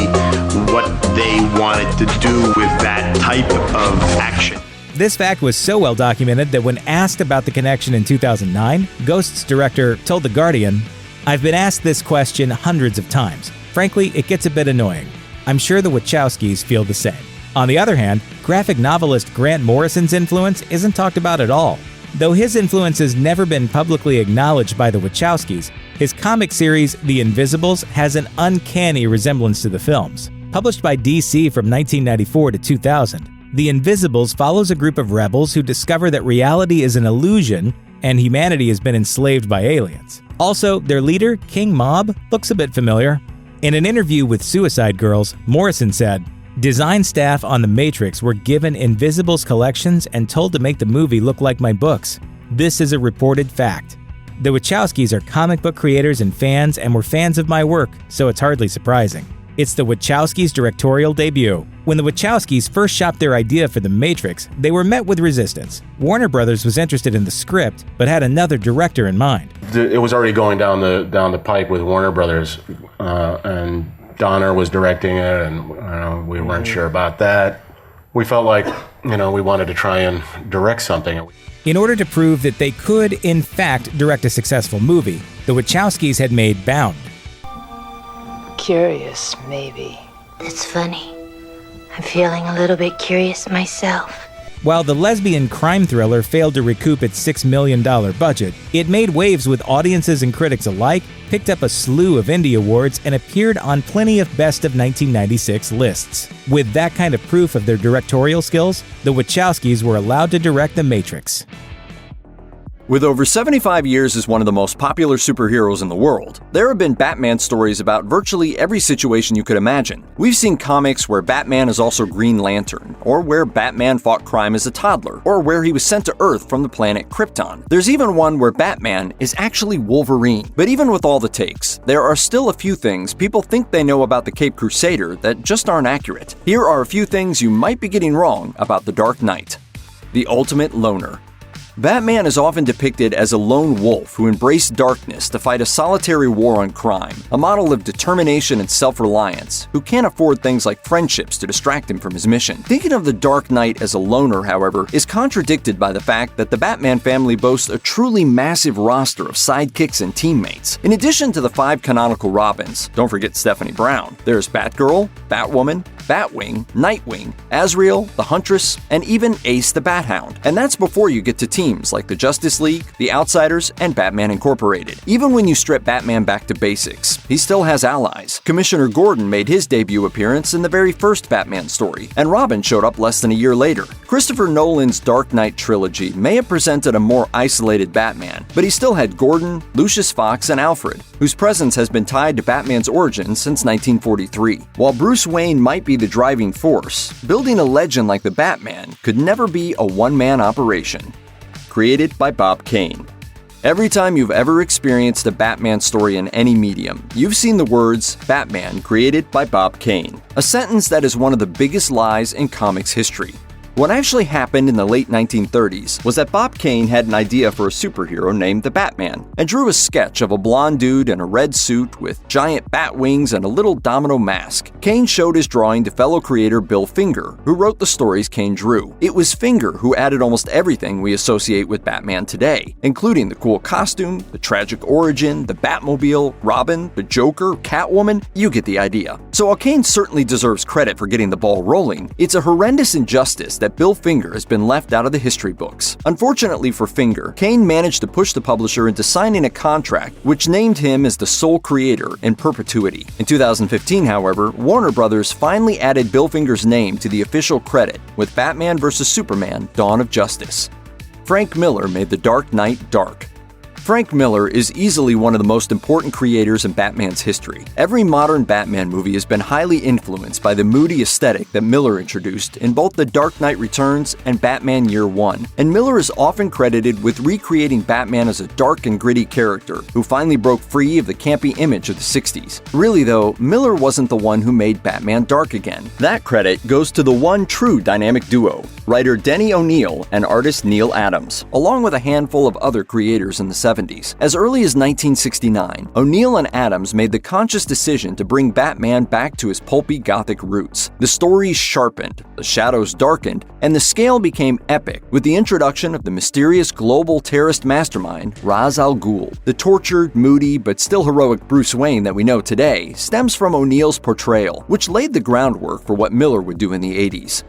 what they wanted to do with that type of action. This fact was so well documented that when asked about the connection in 2009, Ghost's director told The Guardian, "I've been asked this question hundreds of times. Frankly, it gets a bit annoying. I'm sure the Wachowskis feel the same." On the other hand, graphic novelist Grant Morrison's influence isn't talked about at all. Though his influence has never been publicly acknowledged by the Wachowskis, his comic series The Invisibles has an uncanny resemblance to the films. Published by DC from 1994 to 2000, The Invisibles follows a group of rebels who discover that reality is an illusion and humanity has been enslaved by aliens. Also, their leader, King Mob, looks a bit familiar. In an interview with Suicide Girls, Morrison said, "Design staff on The Matrix were given Invisibles collections and told to make the movie look like my books. This is a reported fact. The Wachowskis are comic book creators and fans were fans of my work, so it's hardly surprising." It's the Wachowskis' directorial debut. When the Wachowskis first shopped their idea for The Matrix, they were met with resistance. Warner Brothers was interested in the script, but had another director in mind. It was already going down the pipe with Warner Brothers, and Donner was directing it, and we weren't sure about that. We felt like, we wanted to try and direct something. In order to prove that they could, in fact, direct a successful movie, the Wachowskis had made Bound. Curious, maybe. That's funny. I'm feeling a little bit curious myself. While the lesbian crime thriller failed to recoup its $6 million budget, it made waves with audiences and critics alike, picked up a slew of indie awards, and appeared on plenty of Best of 1996 lists. With that kind of proof of their directorial skills, the Wachowskis were allowed to direct The Matrix. With over 75 years as one of the most popular superheroes in the world, there have been Batman stories about virtually every situation you could imagine. We've seen comics where Batman is also Green Lantern, or where Batman fought crime as a toddler, or where he was sent to Earth from the planet Krypton. There's even one where Batman is actually Wolverine. But even with all the takes, there are still a few things people think they know about the Caped Crusader that just aren't accurate. Here are a few things you might be getting wrong about the Dark Knight. The ultimate loner. Batman is often depicted as a lone wolf who embraced darkness to fight a solitary war on crime, a model of determination and self-reliance, who can't afford things like friendships to distract him from his mission. Thinking of the Dark Knight as a loner, however, is contradicted by the fact that the Batman family boasts a truly massive roster of sidekicks and teammates. In addition to the 5 canonical Robins, don't forget Stephanie Brown, there's Batgirl, Batwoman, Batwing, Nightwing, Azrael, the Huntress, and even Ace the Bat-Hound. And that's before you get to teams like the Justice League, the Outsiders, and Batman Incorporated. Even when you strip Batman back to basics, he still has allies. Commissioner Gordon made his debut appearance in the very first Batman story, and Robin showed up less than a year later. Christopher Nolan's Dark Knight trilogy may have presented a more isolated Batman, but he still had Gordon, Lucius Fox, and Alfred, whose presence has been tied to Batman's origins since 1943. While Bruce Wayne might be the driving force, building a legend like the Batman could never be a one-man operation. Created by Bob Kane. Every time you've ever experienced a Batman story in any medium, you've seen the words, "Batman created by Bob Kane," a sentence that is one of the biggest lies in comics history. What actually happened in the late 1930s was that Bob Kane had an idea for a superhero named the Batman, and drew a sketch of a blonde dude in a red suit with giant bat wings and a little domino mask. Kane showed his drawing to fellow creator Bill Finger, who wrote the stories Kane drew. It was Finger who added almost everything we associate with Batman today, including the cool costume, the tragic origin, the Batmobile, Robin, the Joker, Catwoman, you get the idea. So while Kane certainly deserves credit for getting the ball rolling, it's a horrendous injustice that Bill Finger has been left out of the history books. Unfortunately for Finger, Kane managed to push the publisher into signing a contract which named him as the sole creator in perpetuity. In 2015, however, Warner Brothers finally added Bill Finger's name to the official credit with Batman vs. Superman: Dawn of Justice. Frank Miller made The Dark Knight dark. Frank Miller is easily one of the most important creators in Batman's history. Every modern Batman movie has been highly influenced by the moody aesthetic that Miller introduced in both The Dark Knight Returns and Batman Year One, and Miller is often credited with recreating Batman as a dark and gritty character who finally broke free of the campy image of the 60s. Really though, Miller wasn't the one who made Batman dark again. That credit goes to the one true dynamic duo, writer Denny O'Neil and artist Neil Adams, along with a handful of other creators in the 70s. As early as 1969, O'Neil and Adams made the conscious decision to bring Batman back to his pulpy gothic roots. The stories sharpened, the shadows darkened, and the scale became epic with the introduction of the mysterious global terrorist mastermind, Ra's al Ghul. The tortured, moody, but still heroic Bruce Wayne that we know today stems from O'Neil's portrayal, which laid the groundwork for what Miller would do in the 80s.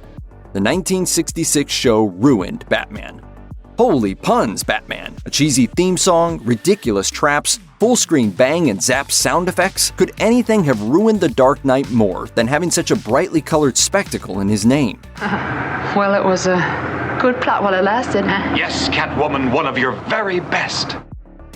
The 1966 show ruined Batman. Holy puns, Batman! A cheesy theme song, ridiculous traps, full-screen bang and zap sound effects? Could anything have ruined The Dark Knight more than having such a brightly colored spectacle in his name? Well, it was a good plot while it lasted, huh? Yes, Catwoman, one of your very best.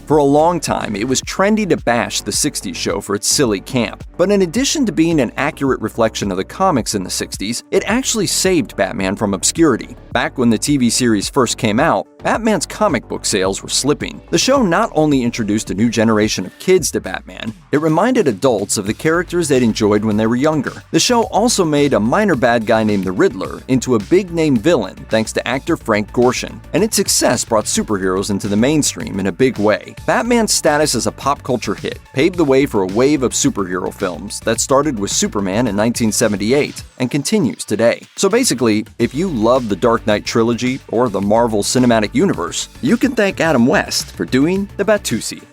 For a long time, it was trendy to bash the 60s show for its silly camp, but in addition to being an accurate reflection of the comics in the 60s, it actually saved Batman from obscurity. Back when the TV series first came out, Batman's comic book sales were slipping. The show not only introduced a new generation of kids to Batman, it reminded adults of the characters they'd enjoyed when they were younger. The show also made a minor bad guy named the Riddler into a big-name villain thanks to actor Frank Gorshin, and its success brought superheroes into the mainstream in a big way. Batman's status as a pop culture hit paved the way for a wave of superhero films that started with Superman in 1978 and continues today. So basically, if you love the Dark Knight trilogy or the Marvel Cinematic Universe, you can thank Adam West for doing the Batusi.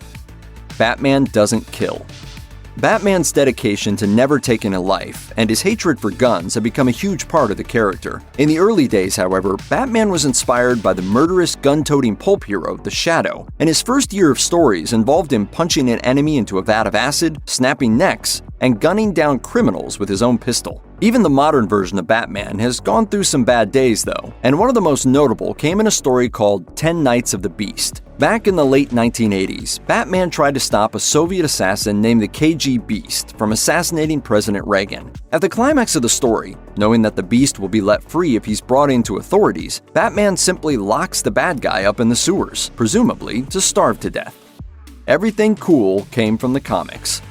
Batman doesn't kill. Batman's dedication to never taking a life and his hatred for guns have become a huge part of the character. In the early days, however, Batman was inspired by the murderous gun-toting pulp hero, The Shadow, and his first year of stories involved him punching an enemy into a vat of acid, snapping necks, and gunning down criminals with his own pistol. Even the modern version of Batman has gone through some bad days though, and one of the most notable came in a story called 10 Nights of the Beast. Back in the late 1980s, Batman tried to stop a Soviet assassin named the KG Beast from assassinating President Reagan. At the climax of the story, knowing that the Beast will be let free if he's brought into authorities, Batman simply locks the bad guy up in the sewers, presumably to starve to death. Everything cool came from the comics.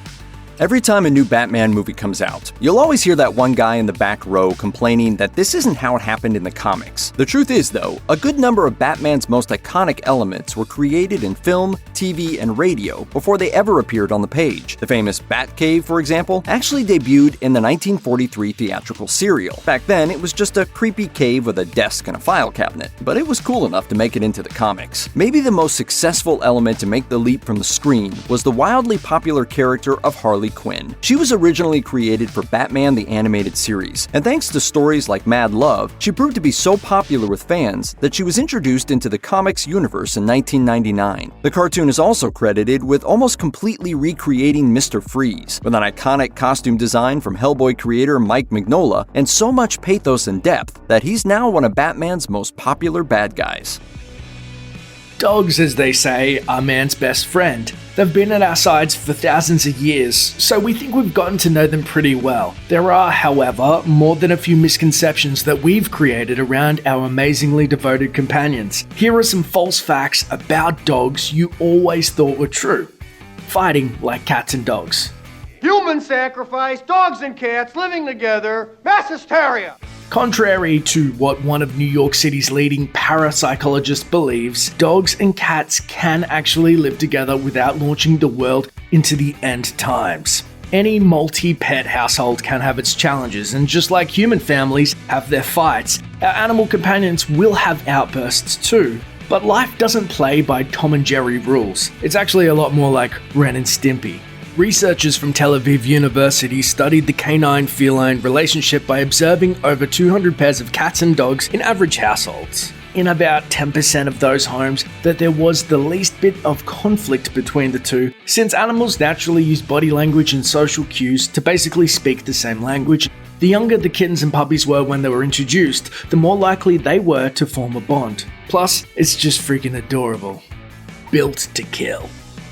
Every time a new Batman movie comes out, you'll always hear that one guy in the back row complaining that this isn't how it happened in the comics. The truth is, though, a good number of Batman's most iconic elements were created in film, TV, and radio before they ever appeared on the page. The famous Batcave, for example, actually debuted in the 1943 theatrical serial. Back then, it was just a creepy cave with a desk and a file cabinet, but it was cool enough to make it into the comics. Maybe the most successful element to make the leap from the screen was the wildly popular character of Harley Quinn. She was originally created for Batman the Animated Series, and thanks to stories like Mad Love, she proved to be so popular with fans that she was introduced into the comics universe in 1999. The cartoon is also credited with almost completely recreating Mr. Freeze, with an iconic costume design from Hellboy creator Mike Mignola, and so much pathos and depth that he's now one of Batman's most popular bad guys. Dogs, as they say, are man's best friend. They've been at our sides for thousands of years, so we think we've gotten to know them pretty well. There are, however, more than a few misconceptions that we've created around our amazingly devoted companions. Here are some false facts about dogs you always thought were true. Fighting like cats and dogs. Human sacrifice, dogs and cats living together, mass hysteria. Contrary to what one of New York City's leading parapsychologists believes, dogs and cats can actually live together without launching the world into the end times. Any multi-pet household can have its challenges, and just like human families have their fights, our animal companions will have outbursts too. But life doesn't play by Tom and Jerry rules. It's actually a lot more like Ren and Stimpy. Researchers from Tel Aviv University studied the canine-feline relationship by observing over 200 pairs of cats and dogs in average households. In about 10% of those homes, that there was the least bit of conflict between the two, since animals naturally use body language and social cues to basically speak the same language. The younger the kittens and puppies were when they were introduced, the more likely they were to form a bond. Plus, it's just freaking adorable. Built to kill.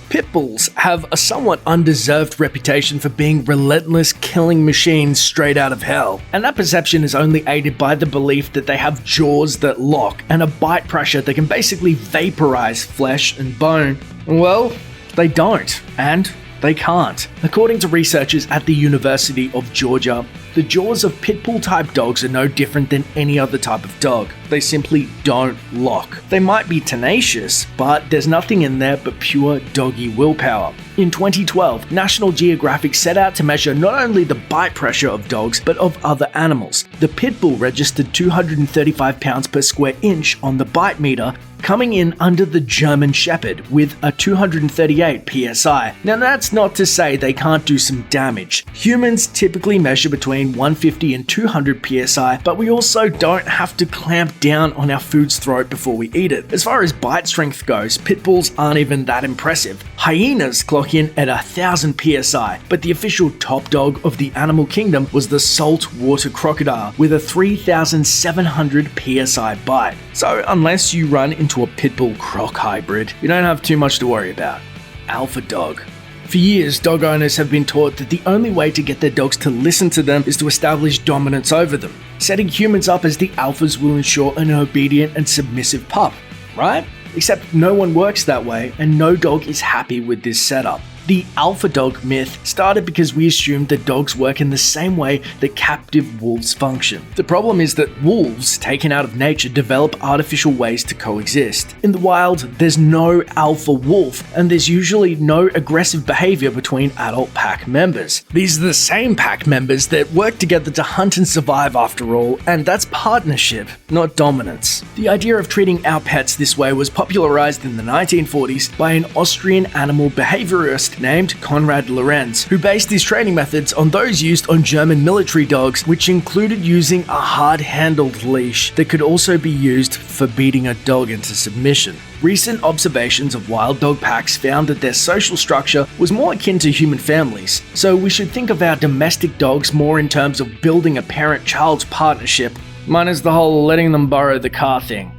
Pit bulls have a somewhat undeserved reputation for being relentless killing machines straight out of hell, and that perception is only aided by the belief that they have jaws that lock and a bite pressure that can basically vaporize flesh and bone. Well, they don't, and they can't. According to researchers at the University of Georgia, the jaws of pit bull type dogs are no different than any other type of dog. They simply don't lock. They might be tenacious, but there's nothing in there but pure doggy willpower. In 2012, National Geographic set out to measure not only the bite pressure of dogs, but of other animals. The pit bull registered 235 pounds per square inch on the bite meter, coming in under the German Shepherd with a 238 psi. Now that's not to say they can't do some damage. Humans typically measure between 150 and 200 psi, but we also don't have to clamp down on our food's throat before we eat it. As far as bite strength goes, pit bulls aren't even that impressive. Hyenas clock in at 1000 psi, but the official top dog of the animal kingdom was the saltwater crocodile with a 3700 psi bite. So unless you run into a pit bull croc hybrid, you don't have too much to worry about. Alpha dog. For years, dog owners have been taught that the only way to get their dogs to listen to them is to establish dominance over them. Setting humans up as the alphas will ensure an obedient and submissive pup, right? Except no one works that way, and no dog is happy with this setup. The alpha dog myth started because we assumed that dogs work in the same way that captive wolves function. The problem is that wolves, taken out of nature, develop artificial ways to coexist. In the wild, there's no alpha wolf, and there's usually no aggressive behavior between adult pack members. These are the same pack members that work together to hunt and survive after all, and that's partnership, not dominance. The idea of treating our pets this way was popularized in the 1940s by an Austrian animal behaviorist named Konrad Lorenz, who based his training methods on those used on German military dogs, which included using a hard-handled leash that could also be used for beating a dog into submission. Recent observations of wild dog packs found that their social structure was more akin to human families, so we should think of our domestic dogs more in terms of building a parent-child partnership, minus the whole letting them borrow the car thing.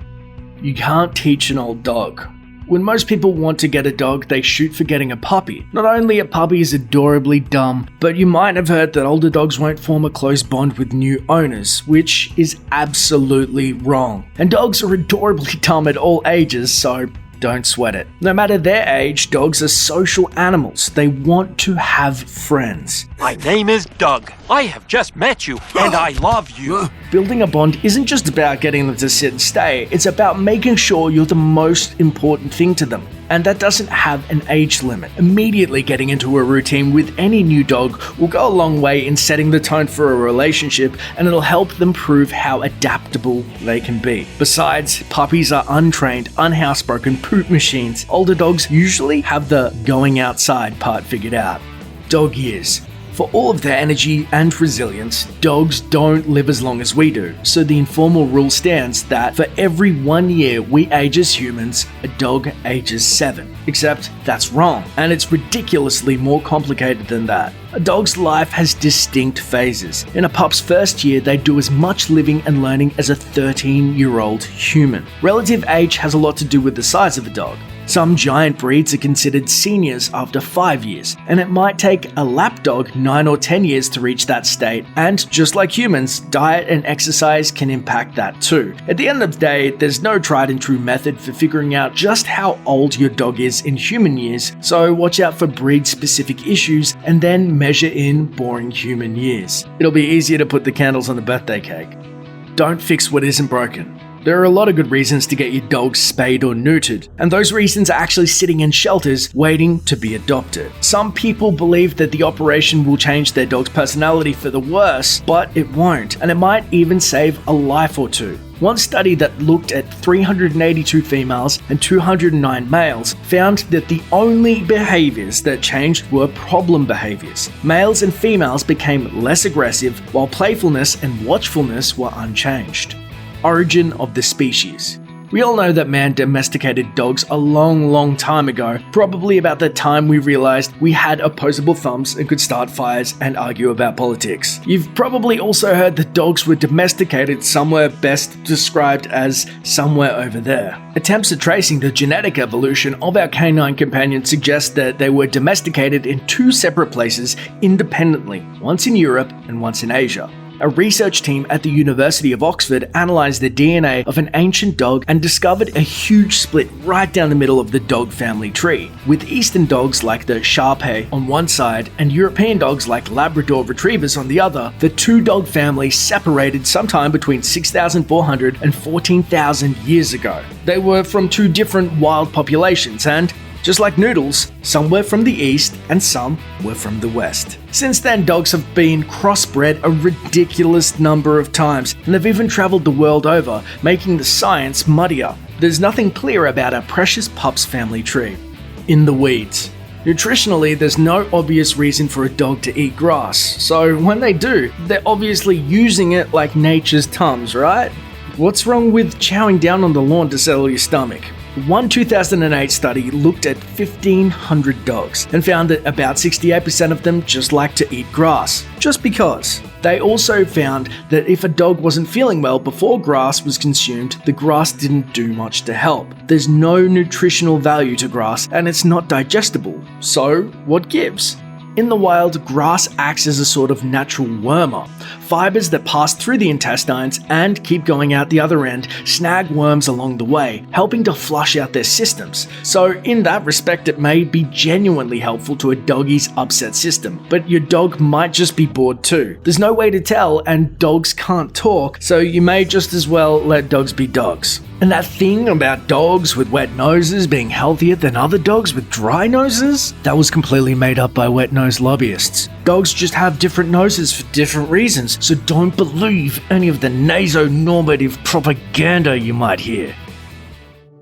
You can't teach an old dog. When most people want to get a dog, they shoot for getting a puppy. Not only are puppies adorably dumb, but you might have heard that older dogs won't form a close bond with new owners, which is absolutely wrong. And dogs are adorably dumb at all ages, so Don't sweat it. No matter their age, dogs are social animals. They want to have friends. My name is Doug. I have just met you, and I love you. Building a bond isn't just about getting them to sit and stay, it's about making sure you're the most important thing to them. And that doesn't have an age limit. Immediately getting into a routine with any new dog will go a long way in setting the tone for a relationship, and it'll help them prove how adaptable they can be. Besides, puppies are untrained, unhousebroken poop machines. Older dogs usually have the going outside part figured out. Dog years. For all of their energy and resilience, dogs don't live as long as we do, so the informal rule stands that for every 1 year we age as humans, a dog ages 7. Except that's wrong, and it's ridiculously more complicated than that. A dog's life has distinct phases. In a pup's first year, they do as much living and learning as a 13-year-old human. Relative age has a lot to do with the size of a dog. Some giant breeds are considered seniors after 5 years, and it might take a lapdog 9 or 10 years to reach that state, and just like humans, diet and exercise can impact that too. At the end of the day, there's no tried and true method for figuring out just how old your dog is in human years, so watch out for breed-specific issues and then measure in boring human years. It'll be easier to put the candles on the birthday cake. Don't fix what isn't broken. There are a lot of good reasons to get your dog spayed or neutered, and those reasons are actually sitting in shelters waiting to be adopted. Some people believe that the operation will change their dog's personality for the worse, but it won't, and it might even save a life or two. One study that looked at 382 females and 209 males found that the only behaviors that changed were problem behaviors. Males and females became less aggressive, while playfulness and watchfulness were unchanged. Origin of the species. We all know that man domesticated dogs a long time ago, probably about the time we realized we had opposable thumbs and could start fires and argue about politics. You've probably also heard that dogs were domesticated somewhere best described as somewhere over there. Attempts at tracing the genetic evolution of our canine companions suggest that they were domesticated in 2 separate places independently, once in Europe and once in Asia. A research team at the University of Oxford analysed the DNA of an ancient dog and discovered a huge split right down the middle of the dog family tree, with Eastern dogs like the Shar-Pei on one side and European dogs like Labrador Retrievers on the other. The 2 dog families separated sometime between 6,400 and 14,000 years ago. They were from 2 different wild populations, and just like noodles, some were from the east and some were from the west. Since then, dogs have been crossbred a ridiculous number of times, and they've even travelled the world over, making the science muddier. There's nothing clear about our precious pup's family tree. In the weeds. Nutritionally, there's no obvious reason for a dog to eat grass, so when they do, they're obviously using it like nature's Tums, right? What's wrong with chowing down on the lawn to settle your stomach? One 2008 study looked at 1,500 dogs and found that about 68% of them just like to eat grass, just because. They also found that if a dog wasn't feeling well before grass was consumed, the grass didn't do much to help. There's no nutritional value to grass and it's not digestible, so what gives? In the wild, grass acts as a sort of natural wormer. Fibers that pass through the intestines and keep going out the other end snag worms along the way, helping to flush out their systems. So in that respect, it may be genuinely helpful to a doggy's upset system, but your dog might just be bored too. There's no way to tell, and dogs can't talk, so you may just as well let dogs be dogs. And that thing about dogs with wet noses being healthier than other dogs with dry noses? That was completely made up by wet nose lobbyists. Dogs just have different noses for different reasons, so don't believe any of the naso-normative propaganda you might hear.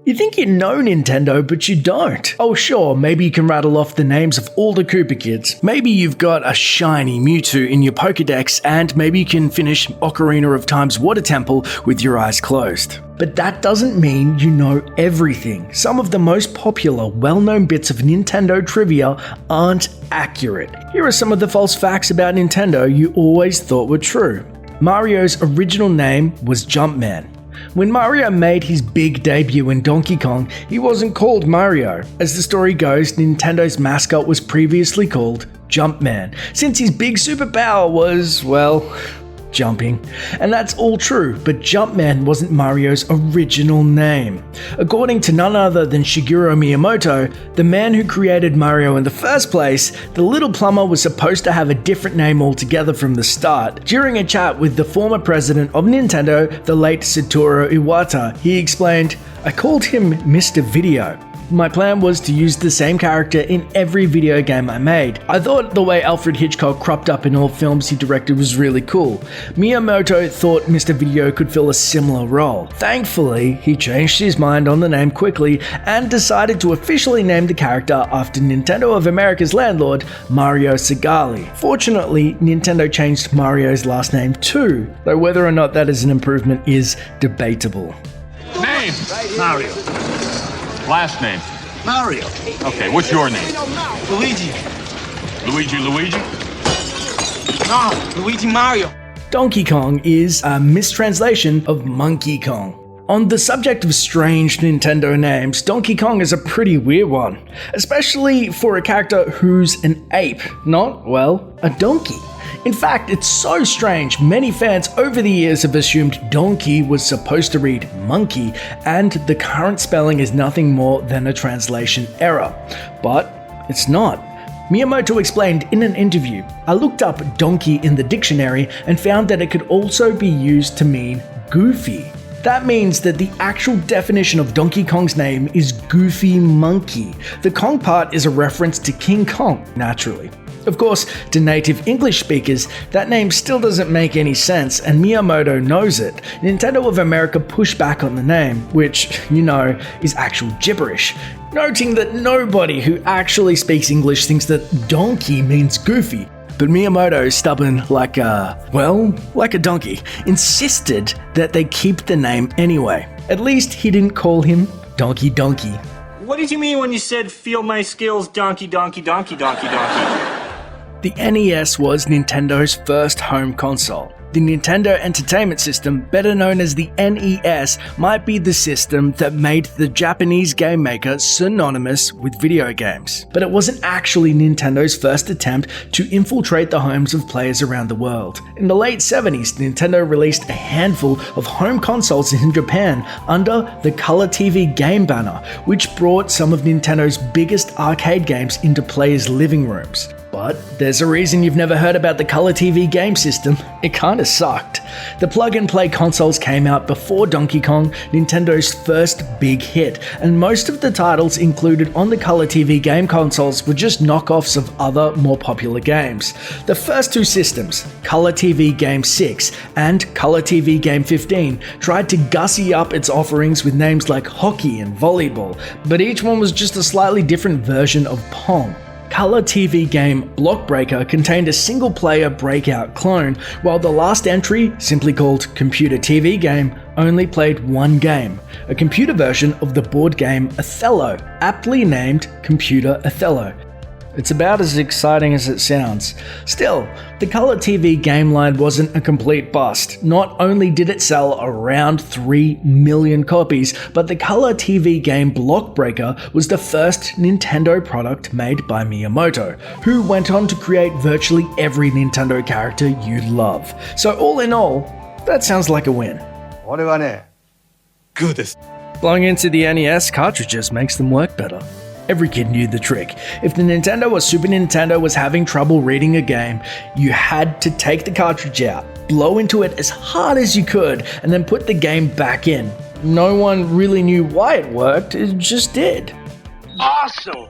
You think you know Nintendo, but you don't. Oh sure, maybe you can rattle off the names of all the Koopa Kids. Maybe you've got a shiny Mewtwo in your Pokedex, and maybe you can finish Ocarina of Time's Water Temple with your eyes closed. But that doesn't mean you know everything. Some of the most popular, well-known bits of Nintendo trivia aren't accurate. Here are some of the false facts about Nintendo you always thought were true. Mario's original name was Jumpman. When Mario made his big debut in Donkey Kong, he wasn't called Mario. As the story goes, Nintendo's mascot was previously called Jumpman, since his big superpower was, well, jumping. And that's all true, but Jumpman wasn't Mario's original name. According to none other than Shigeru Miyamoto, the man who created Mario in the first place, the little plumber was supposed to have a different name altogether from the start. During a chat with the former president of Nintendo, the late Satoru Iwata, he explained, "I called him Mr. Video. My plan was to use the same character in every video game I made. I thought the way Alfred Hitchcock cropped up in all films he directed was really cool. Miyamoto thought Mr. Video could fill a similar role. Thankfully, he changed his mind on the name quickly and decided to officially name the character after Nintendo of America's landlord, Mario Segale. Fortunately, Nintendo changed Mario's last name too, though whether or not that is an improvement is debatable." Name? Mario. Last name? Mario. Okay, what's your name? Luigi. Luigi? No, Luigi Mario. Donkey Kong is a mistranslation of Monkey Kong. On the subject of strange Nintendo names, Donkey Kong is a pretty weird one, especially for a character who's an ape, not, well, a donkey. In fact, it's so strange, many fans over the years have assumed donkey was supposed to read monkey, and the current spelling is nothing more than a translation error. But it's not. Miyamoto explained in an interview, "I looked up donkey in the dictionary and found that it could also be used to mean goofy. That means that the actual definition of Donkey Kong's name is Goofy Monkey. The Kong part is a reference to King Kong, naturally. Of course, to native English speakers, that name still doesn't make any sense, and Miyamoto knows it. Nintendo of America pushed back on the name, which, is actual gibberish, noting that nobody who actually speaks English thinks that donkey means goofy. But Miyamoto, stubborn like a donkey, insisted that they keep the name anyway. At least he didn't call him Donkey Donkey. What did you mean when you said, "Feel my skills, donkey, donkey, donkey, donkey, donkey"? The NES was Nintendo's first home console. The Nintendo Entertainment System, better known as the NES, might be the system that made the Japanese game maker synonymous with video games. But it wasn't actually Nintendo's first attempt to infiltrate the homes of players around the world. In the late 70s, Nintendo released a handful of home consoles in Japan under the Color TV game banner, which brought some of Nintendo's biggest arcade games into players' living rooms. But there's a reason you've never heard about the Color TV game system. It kinda sucked. The plug-and-play consoles came out before Donkey Kong, Nintendo's first big hit, and most of the titles included on the Color TV game consoles were just knockoffs of other, more popular games. The first two systems, Color TV Game 6 and Color TV Game 15, tried to gussy up its offerings with names like hockey and volleyball, but each one was just a slightly different version of Pong. Color TV game Blockbreaker contained a single-player Breakout clone, while the last entry, simply called Computer TV Game, only played one game, a computer version of the board game Othello, aptly named Computer Othello. It's about as exciting as it sounds. Still, the Color TV game line wasn't a complete bust. Not only did it sell around 3 million copies, but the Color TV game Blockbreaker was the first Nintendo product made by Miyamoto, who went on to create virtually every Nintendo character you love. So all in all, that sounds like a win. Good as. Blowing into the NES cartridges makes them work better. Every kid knew the trick. If the Nintendo or Super Nintendo was having trouble reading a game, you had to take the cartridge out, blow into it as hard as you could, and then put the game back in. No one really knew why it worked, it just did. Awesome!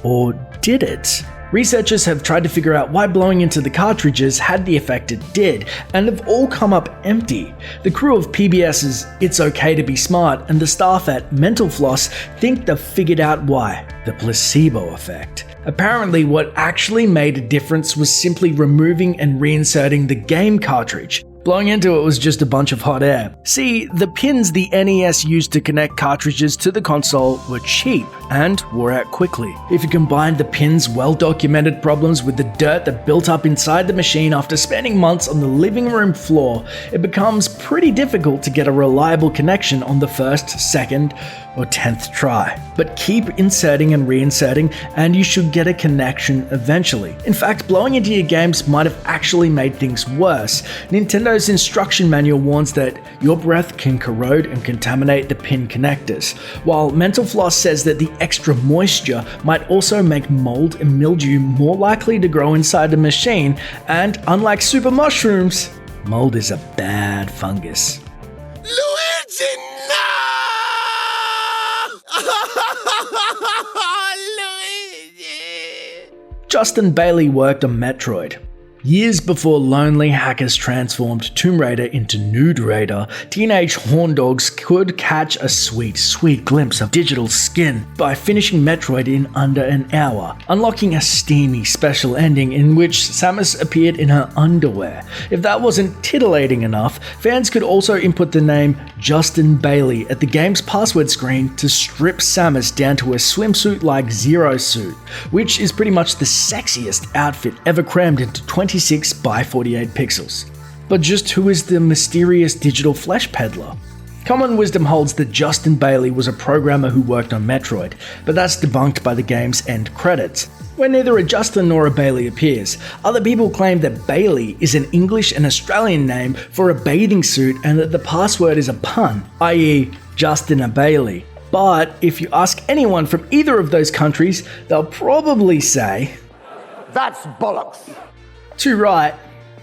Or did it? Researchers have tried to figure out why blowing into the cartridges had the effect it did, and have all come up empty. The crew of PBS's It's Okay to Be Smart and the staff at Mental Floss think they've figured out why. The placebo effect. Apparently, what actually made a difference was simply removing and reinserting the game cartridge. Blowing into it was just a bunch of hot air. See, the pins the NES used to connect cartridges to the console were cheap and wore out quickly. If you combined the pin's well-documented problems with the dirt that built up inside the machine after spending months on the living room floor, it becomes pretty difficult to get a reliable connection on the first, second, or 10th try. But keep inserting and reinserting, and you should get a connection eventually. In fact, blowing into your games might have actually made things worse. Nintendo's Nintendo's instruction manual warns that your breath can corrode and contaminate the pin connectors, while Mental Floss says that the extra moisture might also make mold and mildew more likely to grow inside the machine, and unlike super mushrooms, mold is a bad fungus. Luigi, no! Luigi! Justin Bailey worked on Metroid. Years before lonely hackers transformed Tomb Raider into Nude Raider, teenage horn dogs could catch a sweet, sweet glimpse of digital skin by finishing Metroid in under an hour, unlocking a steamy special ending in which Samus appeared in her underwear. If that wasn't titillating enough, fans could also input the name Justin Bailey at the game's password screen to strip Samus down to a swimsuit like Zero Suit, which is pretty much the sexiest outfit ever crammed into 26 by 48 pixels. But just who is the mysterious digital flesh peddler? Common wisdom holds that Justin Bailey was a programmer who worked on Metroid, but that's debunked by the game's end credits, where neither a Justin nor a Bailey appears. Other people claim that Bailey is an English and Australian name for a bathing suit and that the password is a pun, i.e. Justin a Bailey. But if you ask anyone from either of those countries, they'll probably say, "That's bollocks." Too right.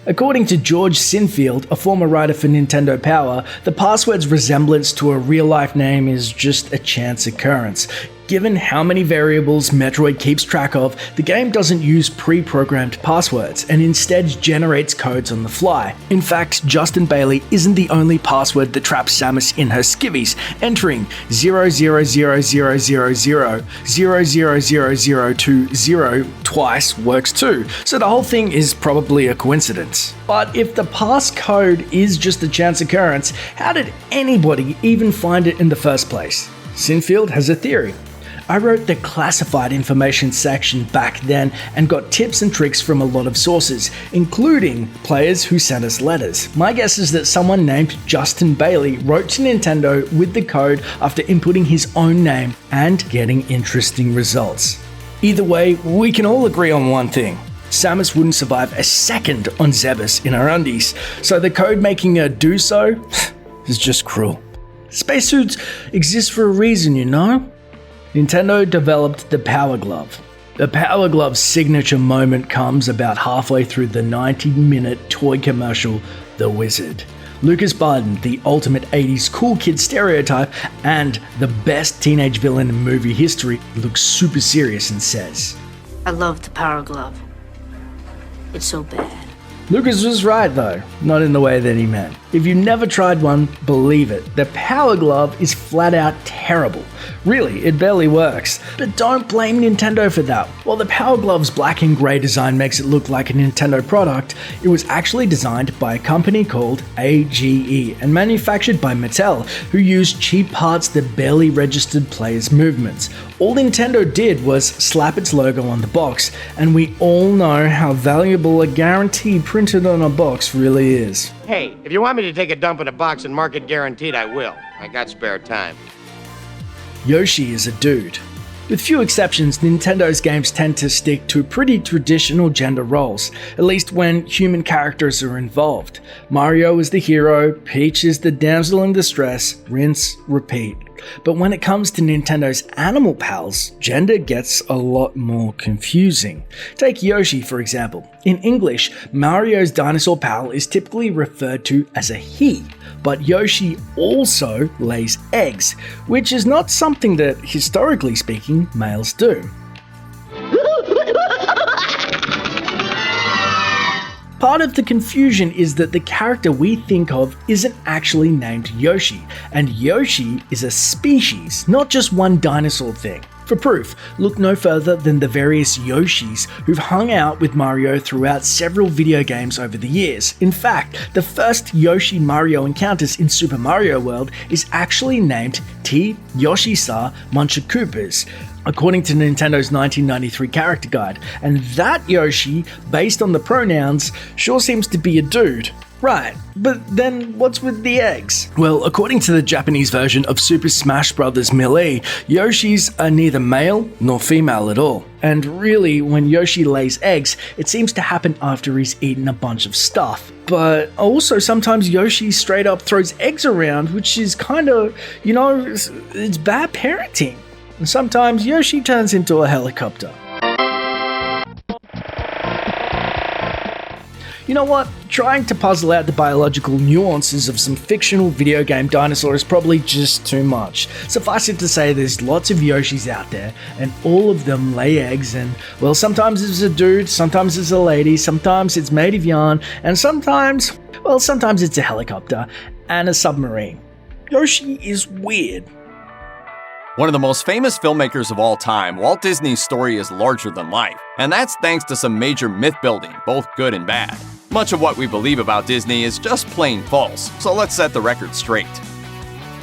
According to George Sinfield, a former writer for Nintendo Power, the password's resemblance to a real-life name is just a chance occurrence. Given how many variables Metroid keeps track of, the game doesn't use pre-programmed passwords and instead generates codes on the fly. In fact, Justin Bailey isn't the only password that traps Samus in her skivvies. Entering 00000000020 twice works too, so the whole thing is probably a coincidence. But if the passcode is just a chance occurrence, how did anybody even find it in the first place? Sinfield has a theory. I wrote the classified information section back then and got tips and tricks from a lot of sources, including players who sent us letters. My guess is that someone named Justin Bailey wrote to Nintendo with the code after inputting his own name and getting interesting results. Either way, we can all agree on one thing. Samus wouldn't survive a second on Zebus in her undies, so the code making her do so is just cruel. Spacesuits exist for a reason, you know? Nintendo developed the Power Glove. The Power Glove's signature moment comes about halfway through the 90-minute toy commercial, The Wizard. Lucas Barton, the ultimate 80s cool kid stereotype and the best teenage villain in movie history, looks super serious and says, I love the Power Glove. It's so bad. Lucas was right though, not in the way that he meant. If you never tried one, believe it. The Power Glove is flat out terrible. Really, it barely works. But don't blame Nintendo for that. While the Power Glove's black and grey design makes it look like a Nintendo product, it was actually designed by a company called AGE and manufactured by Mattel, who used cheap parts that barely registered players' movements. All Nintendo did was slap its logo on the box, and we all know how valuable a guarantee printed on a box really is. Hey, if you want me to take a dump in a box and mark it guaranteed, I will. I got spare time. Yoshi is a dude. With few exceptions, Nintendo's games tend to stick to pretty traditional gender roles, at least when human characters are involved. Mario is the hero, Peach is the damsel in distress, rinse, repeat. But when it comes to Nintendo's animal pals, gender gets a lot more confusing. Take Yoshi, for example. In English, Mario's dinosaur pal is typically referred to as a he, but Yoshi also lays eggs, which is not something that, historically speaking, males do. Part of the confusion is that the character we think of isn't actually named Yoshi, and Yoshi is a species, not just one dinosaur thing. For proof, look no further than the various Yoshis who've hung out with Mario throughout several video games over the years. In fact, the first Yoshi Mario encounters in Super Mario World is actually named T. Yoshisa Munchakoopas, according to Nintendo's 1993 character guide, and that Yoshi, based on the pronouns, sure seems to be a dude. Right, but then what's with the eggs? Well, according to the Japanese version of Super Smash Bros. Melee, Yoshis are neither male nor female at all. And really, when Yoshi lays eggs, it seems to happen after he's eaten a bunch of stuff. But also, sometimes Yoshi straight up throws eggs around, which is kind of, it's bad parenting. And sometimes Yoshi turns into a helicopter. You know what? Trying to puzzle out the biological nuances of some fictional video game dinosaur is probably just too much. Suffice it to say, there's lots of Yoshis out there, and all of them lay eggs, and, well, sometimes it's a dude, sometimes it's a lady, sometimes it's made of yarn, and sometimes it's a helicopter and a submarine. Yoshi is weird. One of the most famous filmmakers of all time, Walt Disney's story is larger than life, and that's thanks to some major myth building, both good and bad. Much of what we believe about Disney is just plain false, so let's set the record straight.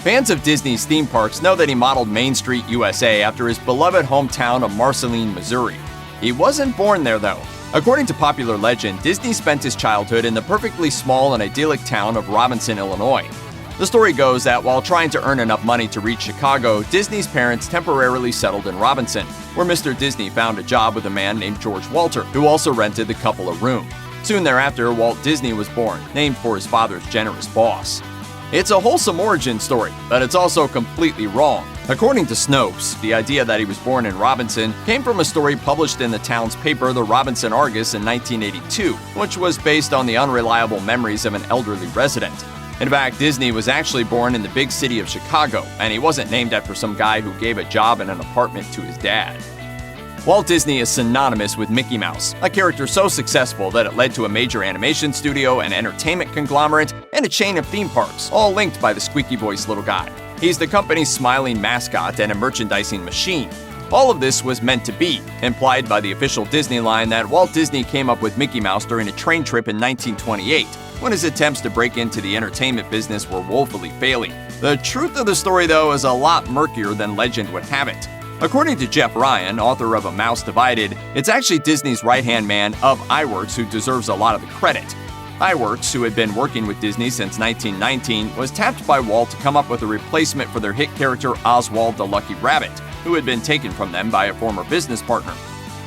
Fans of Disney's theme parks know that he modeled Main Street, USA after his beloved hometown of Marceline, Missouri. He wasn't born there though. According to popular legend, Disney spent his childhood in the perfectly small and idyllic town of Robinson, Illinois. The story goes that while trying to earn enough money to reach Chicago, Disney's parents temporarily settled in Robinson, where Mr. Disney found a job with a man named George Walter, who also rented the couple a room. Soon thereafter, Walt Disney was born, named for his father's generous boss. It's a wholesome origin story, but it's also completely wrong. According to Snopes, the idea that he was born in Robinson came from a story published in the town's paper, the Robinson Argus, in 1982, which was based on the unreliable memories of an elderly resident. In fact, Disney was actually born in the big city of Chicago, and he wasn't named after some guy who gave a job in an apartment to his dad. Walt Disney is synonymous with Mickey Mouse, a character so successful that it led to a major animation studio, an entertainment conglomerate, and a chain of theme parks, all linked by the squeaky-voiced little guy. He's the company's smiling mascot and a merchandising machine. All of this was meant to be, implied by the official Disney line that Walt Disney came up with Mickey Mouse during a train trip in 1928, when his attempts to break into the entertainment business were woefully failing. The truth of the story, though, is a lot murkier than legend would have it. According to Jeff Ryan, author of A Mouse Divided, it's actually Disney's right-hand man of iWorks who deserves a lot of the credit. iWorks, who had been working with Disney since 1919, was tapped by Walt to come up with a replacement for their hit character Oswald the Lucky Rabbit, who had been taken from them by a former business partner.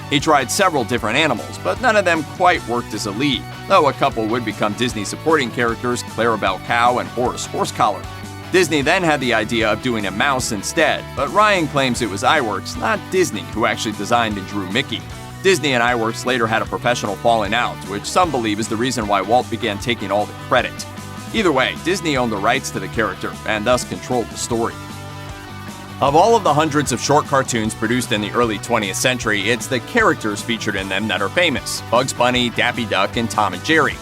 He tried several different animals, but none of them quite worked as a lead, though a couple would become Disney supporting characters, Clarabelle Cow and Horace Horsecollar. Disney then had the idea of doing a mouse instead, but Ryan claims it was iWorks, not Disney, who actually designed and drew Mickey. Disney and iWorks later had a professional falling out, which some believe is the reason why Walt began taking all the credit. Either way, Disney owned the rights to the character and thus controlled the story. Of all of the hundreds of short cartoons produced in the early 20th century, it's the characters featured in them that are famous: Bugs Bunny, Daffy Duck, and Tom and Jerry.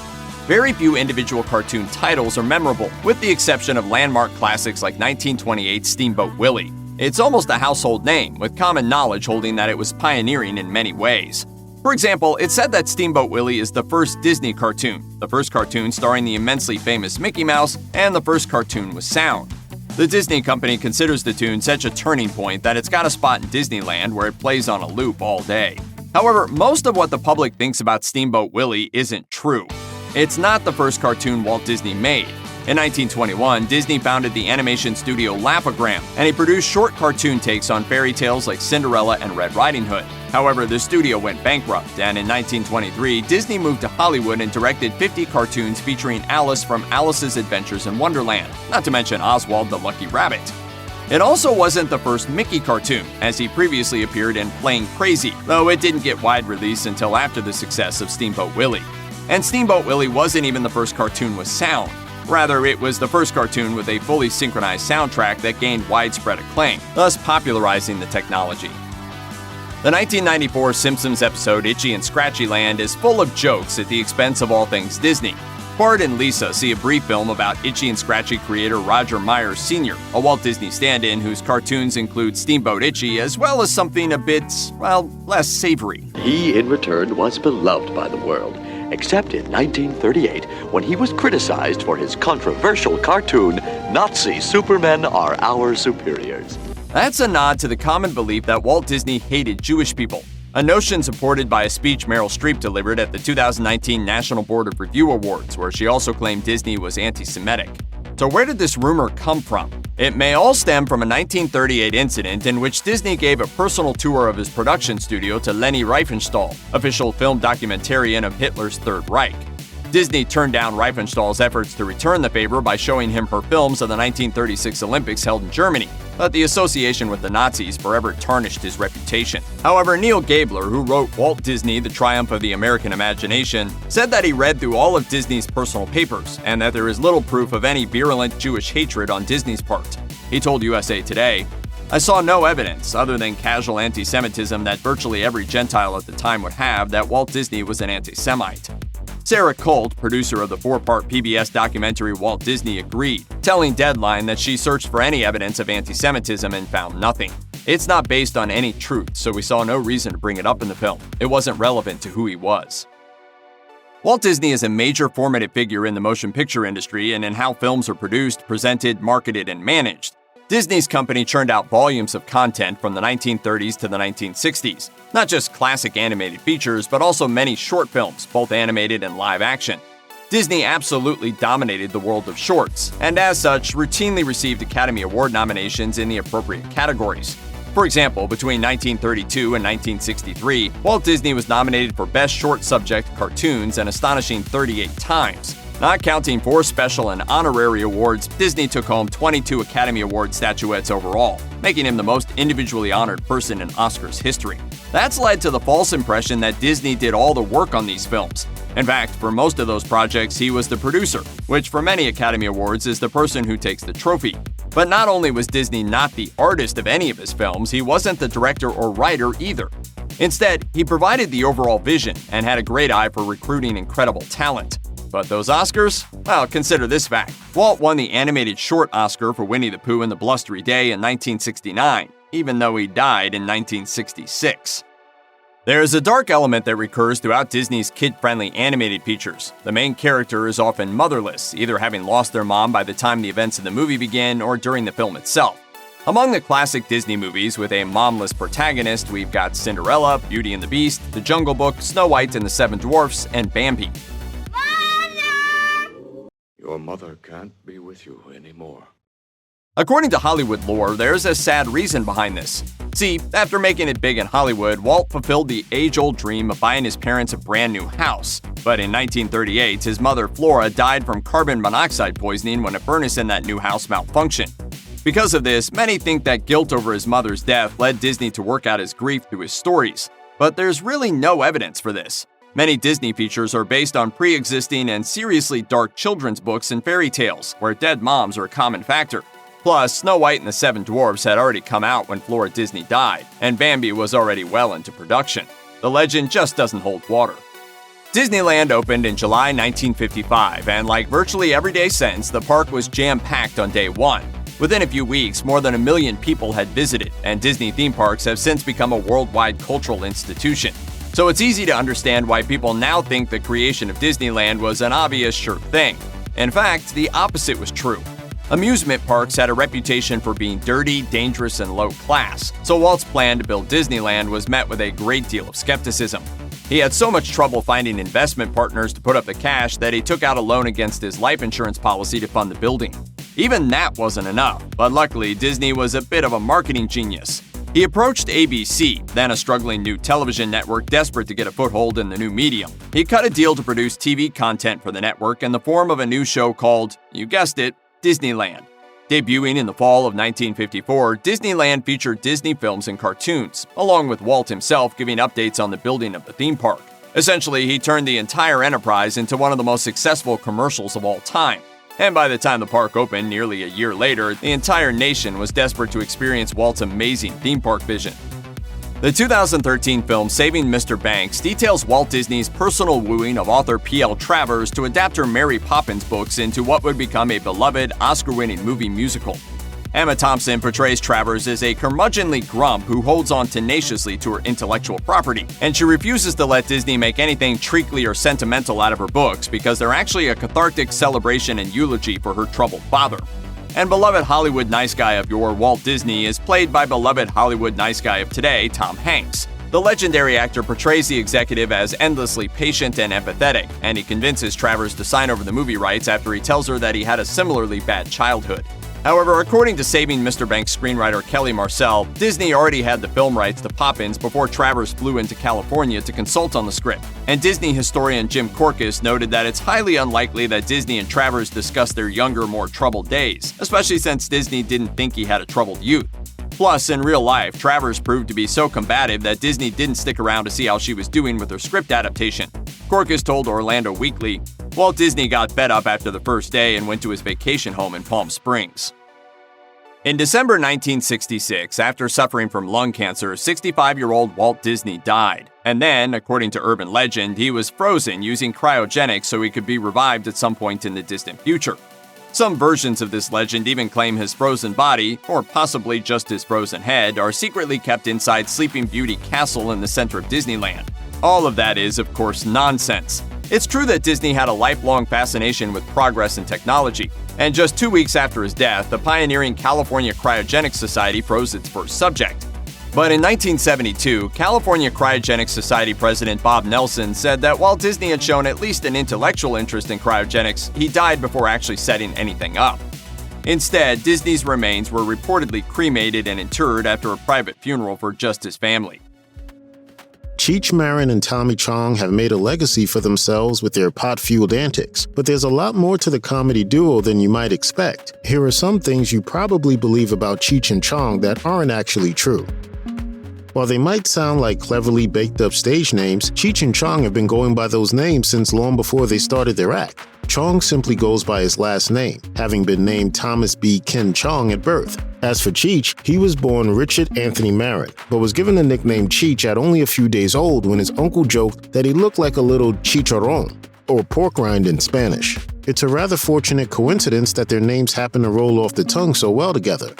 Very few individual cartoon titles are memorable, with the exception of landmark classics like 1928's Steamboat Willie. It's almost a household name, with common knowledge holding that it was pioneering in many ways. For example, it's said that Steamboat Willie is the first Disney cartoon, the first cartoon starring the immensely famous Mickey Mouse, and the first cartoon with sound. The Disney company considers the tune such a turning point that it's got a spot in Disneyland where it plays on a loop all day. However, most of what the public thinks about Steamboat Willie isn't true. It's not the first cartoon Walt Disney made. In 1921, Disney founded the animation studio Laugh-O-Gram, and he produced short cartoon takes on fairy tales like Cinderella and Red Riding Hood. However, the studio went bankrupt, and in 1923, Disney moved to Hollywood and directed 50 cartoons featuring Alice from Alice's Adventures in Wonderland, not to mention Oswald the Lucky Rabbit. It also wasn't the first Mickey cartoon, as he previously appeared in Playing Crazy, though it didn't get wide release until after the success of Steamboat Willie. And Steamboat Willie wasn't even the first cartoon with sound. Rather, it was the first cartoon with a fully synchronized soundtrack that gained widespread acclaim, thus popularizing the technology. The 1994 Simpsons episode Itchy and Scratchy Land is full of jokes at the expense of all things Disney. Bart and Lisa see a brief film about Itchy and Scratchy creator Roger Myers Sr., a Walt Disney stand-in whose cartoons include Steamboat Itchy as well as something a bit, less savory. He, in return, was beloved by the world, except in 1938 when he was criticized for his controversial cartoon, Nazi Supermen Are Our Superiors. That's a nod to the common belief that Walt Disney hated Jewish people. a notion supported by a speech Meryl Streep delivered at the 2019 National Board of Review Awards, where she also claimed Disney was anti-Semitic. So where did this rumor come from? It may all stem from a 1938 incident in which Disney gave a personal tour of his production studio to Leni Riefenstahl, official film documentarian of Hitler's Third Reich. Disney turned down Riefenstahl's efforts to return the favor by showing him her films of the 1936 Olympics held in Germany, but the association with the Nazis forever tarnished his reputation. However, Neil Gabler, who wrote Walt Disney, The Triumph of the American Imagination, said that he read through all of Disney's personal papers and that there is little proof of any virulent Jewish hatred on Disney's part. He told USA Today, "I saw no evidence, other than casual anti-Semitism that virtually every Gentile at the time would have, that Walt Disney was an anti-Semite." Sarah Colt, producer of the 4-part PBS documentary Walt Disney, agreed, telling Deadline that she searched for any evidence of anti-Semitism and found nothing. "It's not based on any truth, so we saw no reason to bring it up in the film. It wasn't relevant to who he was." Walt Disney is a major formative figure in the motion picture industry and in how films are produced, presented, marketed, and managed. Disney's company churned out volumes of content from the 1930s to the 1960s, not just classic animated features, but also many short films, both animated and live action. Disney absolutely dominated the world of shorts, and as such, routinely received Academy Award nominations in the appropriate categories. For example, between 1932 and 1963, Walt Disney was nominated for Best Short Subject Cartoons an astonishing 38 times. Not counting 4 special and honorary awards, Disney took home 22 Academy Award statuettes overall, making him the most individually honored person in Oscars history. That's led to the false impression that Disney did all the work on these films. In fact, for most of those projects, he was the producer, which for many Academy Awards is the person who takes the trophy. But not only was Disney not the artist of any of his films, he wasn't the director or writer either. Instead, he provided the overall vision and had a great eye for recruiting incredible talent. But those Oscars? Well, consider this fact. Walt won the animated short Oscar for Winnie the Pooh and the Blustery Day in 1969, even though he died in 1966. There is a dark element that recurs throughout Disney's kid-friendly animated features. The main character is often motherless, either having lost their mom by the time the events of the movie begin or during the film itself. Among the classic Disney movies with a momless protagonist, we've got Cinderella, Beauty and the Beast, The Jungle Book, Snow White and the Seven Dwarfs, and Bambi. Your mother can't be with you anymore. According to Hollywood lore, there's a sad reason behind this. See, after making it big in Hollywood, Walt fulfilled the age-old dream of buying his parents a brand new house. But in 1938, his mother Flora died from carbon monoxide poisoning when a furnace in that new house malfunctioned. Because of this, many think that guilt over his mother's death led Disney to work out his grief through his stories. But there's really no evidence for this. Many Disney features are based on pre-existing and seriously dark children's books and fairy tales, where dead moms are a common factor. Plus, Snow White and the Seven Dwarfs had already come out when Flora Disney died, and Bambi was already well into production. The legend just doesn't hold water. Disneyland opened in July 1955, and like virtually every day since, the park was jam-packed on day one. Within a few weeks, more than 1 million people had visited, and Disney theme parks have since become a worldwide cultural institution. So it's easy to understand why people now think the creation of Disneyland was an obvious sure thing. In fact, the opposite was true. Amusement parks had a reputation for being dirty, dangerous, and low class, so Walt's plan to build Disneyland was met with a great deal of skepticism. He had so much trouble finding investment partners to put up the cash that he took out a loan against his life insurance policy to fund the building. Even that wasn't enough, but luckily Disney was a bit of a marketing genius. He approached ABC, then a struggling new television network desperate to get a foothold in the new medium. He cut a deal to produce TV content for the network in the form of a new show called, you guessed it, Disneyland. Debuting in the fall of 1954, Disneyland featured Disney films and cartoons, along with Walt himself giving updates on the building of the theme park. Essentially, he turned the entire enterprise into one of the most successful commercials of all time. And by the time the park opened nearly a year later, the entire nation was desperate to experience Walt's amazing theme park vision. The 2013 film Saving Mr. Banks details Walt Disney's personal wooing of author P.L. Travers to adapt her Mary Poppins books into what would become a beloved, Oscar-winning movie musical. Emma Thompson portrays Travers as a curmudgeonly grump who holds on tenaciously to her intellectual property, and she refuses to let Disney make anything treacly or sentimental out of her books because they're actually a cathartic celebration and eulogy for her troubled father. And beloved Hollywood nice guy of yore, Walt Disney, is played by beloved Hollywood nice guy of today, Tom Hanks. The legendary actor portrays the executive as endlessly patient and empathetic, and he convinces Travers to sign over the movie rights after he tells her that he had a similarly bad childhood. However, according to Saving Mr. Banks screenwriter Kelly Marcel, Disney already had the film rights to Poppins before Travers flew into California to consult on the script. And Disney historian Jim Korkis noted that it's highly unlikely that Disney and Travers discussed their younger, more troubled days, especially since Disney didn't think he had a troubled youth. Plus, in real life, Travers proved to be so combative that Disney didn't stick around to see how she was doing with her script adaptation. Korkis told Orlando Weekly, Walt Disney got fed up after the first day and went to his vacation home in Palm Springs. In December 1966, after suffering from lung cancer, 65-year-old Walt Disney died. And then, according to urban legend, he was frozen using cryogenics so he could be revived at some point in the distant future. Some versions of this legend even claim his frozen body, or possibly just his frozen head, are secretly kept inside Sleeping Beauty Castle in the center of Disneyland. All of that is, of course, nonsense. It's true that Disney had a lifelong fascination with progress and technology, and just 2 weeks after his death, the pioneering California Cryogenics Society froze its first subject. But in 1972, California Cryogenics Society President Bob Nelson said that while Disney had shown at least an intellectual interest in cryogenics, he died before actually setting anything up. Instead, Disney's remains were reportedly cremated and interred after a private funeral for just his family. Cheech Marin and Tommy Chong have made a legacy for themselves with their pot-fueled antics, but there's a lot more to the comedy duo than you might expect. Here are some things you probably believe about Cheech and Chong that aren't actually true. While they might sound like cleverly baked-up stage names, Cheech and Chong have been going by those names since long before they started their act. Chong simply goes by his last name, having been named Thomas B. Ken Chong at birth. As for Cheech, he was born Richard Anthony Marin, but was given the nickname Cheech at only a few days old when his uncle joked that he looked like a little chicharron, or pork rind in Spanish. It's a rather fortunate coincidence that their names happen to roll off the tongue so well together.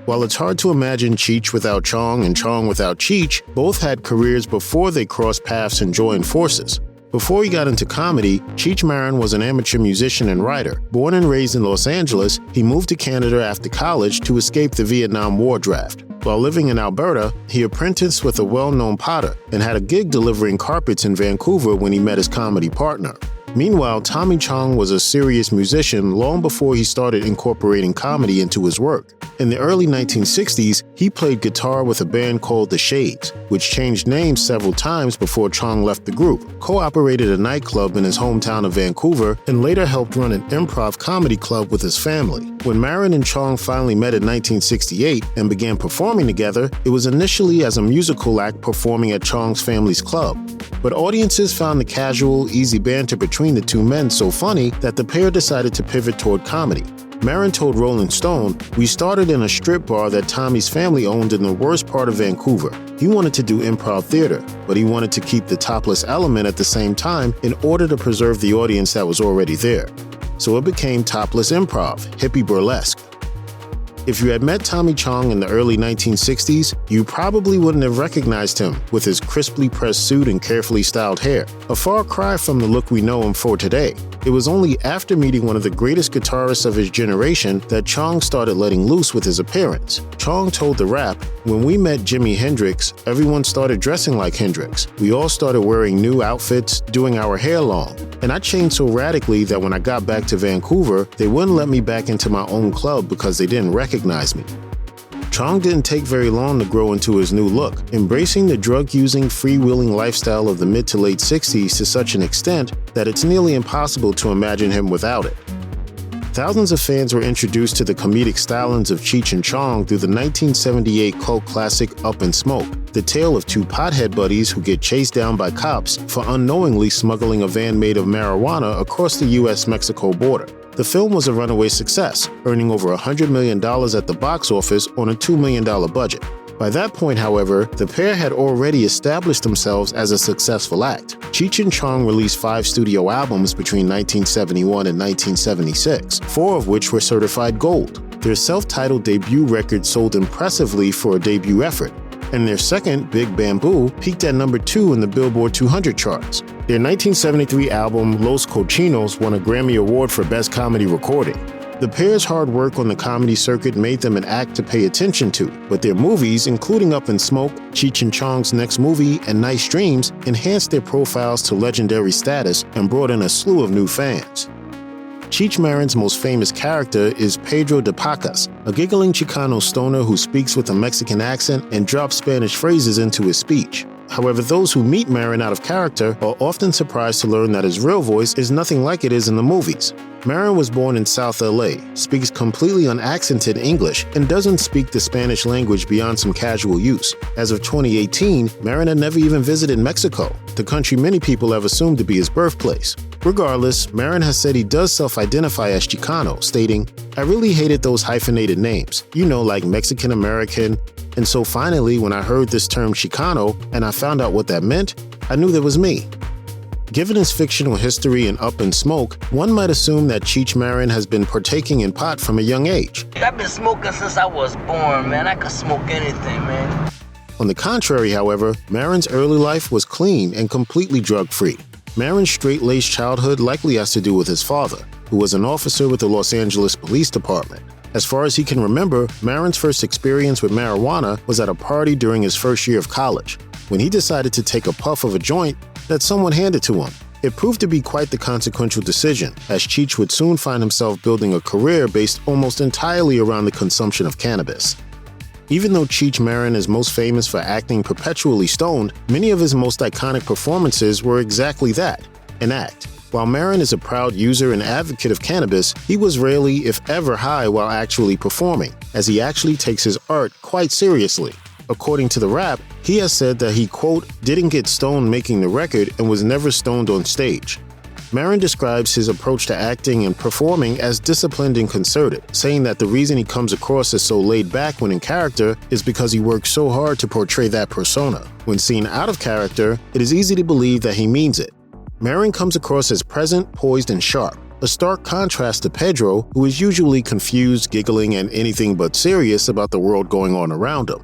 While it's hard to imagine Cheech without Chong and Chong without Cheech, both had careers before they crossed paths and joined forces. Before he got into comedy, Cheech Marin was an amateur musician and writer. Born and raised in Los Angeles, he moved to Canada after college to escape the Vietnam War draft. While living in Alberta, he apprenticed with a well-known potter and had a gig delivering carpets in Vancouver when he met his comedy partner. Meanwhile, Tommy Chong was a serious musician long before he started incorporating comedy into his work. In the early 1960s, he played guitar with a band called The Shades, which changed names several times before Chong left the group, co-operated a nightclub in his hometown of Vancouver, and later helped run an improv comedy club with his family. When Marin and Chong finally met in 1968 and began performing together, it was initially as a musical act performing at Chong's family's club. But audiences found the casual, easy banter between the two men so funny that the pair decided to pivot toward comedy. Marin told Rolling Stone, "We started in a strip bar that Tommy's family owned in the worst part of Vancouver. He wanted to do improv theater, but he wanted to keep the topless element at the same time in order to preserve the audience that was already there. So it became topless improv, hippie burlesque." If you had met Tommy Chong in the early 1960s, you probably wouldn't have recognized him with his crisply pressed suit and carefully styled hair, a far cry from the look we know him for today. It was only after meeting one of the greatest guitarists of his generation that Chong started letting loose with his appearance. Chong told The Wrap, "When we met Jimi Hendrix, everyone started dressing like Hendrix. We all started wearing new outfits, doing our hair long. And I changed so radically that when I got back to Vancouver, they wouldn't let me back into my own club because they didn't recognize me." Chong didn't take very long to grow into his new look, embracing the drug-using, freewheeling lifestyle of the mid to late 60s to such an extent that it's nearly impossible to imagine him without it. Thousands of fans were introduced to the comedic stylings of Cheech and Chong through the 1978 cult classic Up in Smoke, the tale of two pothead buddies who get chased down by cops for unknowingly smuggling a van made of marijuana across the US-Mexico border. The film was a runaway success, earning over $100 million at the box office on a $2 million budget. By that point, however, the pair had already established themselves as a successful act. Cheech and Chong released 5 studio albums between 1971 and 1976, 4 of which were certified gold. Their self-titled debut record sold impressively for a debut effort, and their second, Big Bamboo, peaked at number 2 in the Billboard 200 charts. Their 1973 album, Los Cochinos, won a Grammy Award for Best Comedy Recording. The pair's hard work on the comedy circuit made them an act to pay attention to, but their movies, including Up in Smoke, Cheech and Chong's next movie, and Nice Dreams, enhanced their profiles to legendary status and brought in a slew of new fans. Cheech Marin's most famous character is Pedro de Pacas, a giggling Chicano stoner who speaks with a Mexican accent and drops Spanish phrases into his speech. However, those who meet Marin out of character are often surprised to learn that his real voice is nothing like it is in the movies. Marin was born in South LA, speaks completely unaccented English, and doesn't speak the Spanish language beyond some casual use. As of 2018, Marin had never even visited Mexico, the country many people have assumed to be his birthplace. Regardless, Marin has said he does self-identify as Chicano, stating, "I really hated those hyphenated names, like Mexican American, and so finally when I heard this term Chicano and I found out what that meant, I knew that was me." Given his fictional history in Up in Smoke, one might assume that Cheech Marin has been partaking in pot from a young age. I've been smoking since I was born, man. I could smoke anything, man. On the contrary, however, Marin's early life was clean and completely drug-free. Marin's straight-laced childhood likely has to do with his father, who was an officer with the Los Angeles Police Department. As far as he can remember, Marin's first experience with marijuana was at a party during his first year of college. When he decided to take a puff of a joint that someone handed to him, it proved to be quite the consequential decision, as Cheech would soon find himself building a career based almost entirely around the consumption of cannabis. Even though Cheech Marin is most famous for acting perpetually stoned, many of his most iconic performances were exactly that, an act. While Marin is a proud user and advocate of cannabis, he was rarely, if ever, high while actually performing, as he actually takes his art quite seriously. According to The Rap, he has said that he, quote, didn't get stoned making the record and was never stoned on stage. Marin describes his approach to acting and performing as disciplined and concerted, saying that the reason he comes across as so laid back when in character is because he works so hard to portray that persona. When seen out of character, it is easy to believe that he means it. Marin comes across as present, poised, and sharp, a stark contrast to Pedro, who is usually confused, giggling, and anything but serious about the world going on around him.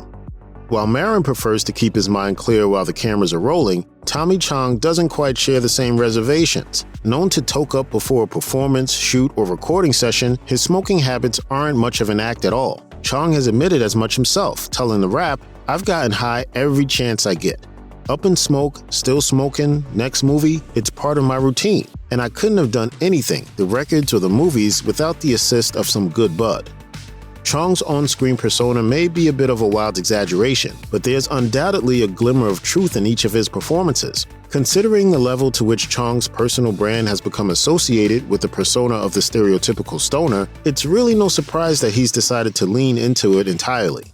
While Marin prefers to keep his mind clear while the cameras are rolling, Tommy Chong doesn't quite share the same reservations. Known to toke up before a performance, shoot, or recording session, his smoking habits aren't much of an act at all. Chong has admitted as much himself, telling The Rap, "I've gotten high every chance I get. Up in Smoke, still smoking, next movie, it's part of my routine, and I couldn't have done anything, the records or the movies, without the assist of some good bud." Chong's on-screen persona may be a bit of a wild exaggeration, but there's undoubtedly a glimmer of truth in each of his performances. Considering the level to which Chong's personal brand has become associated with the persona of the stereotypical stoner, it's really no surprise that he's decided to lean into it entirely.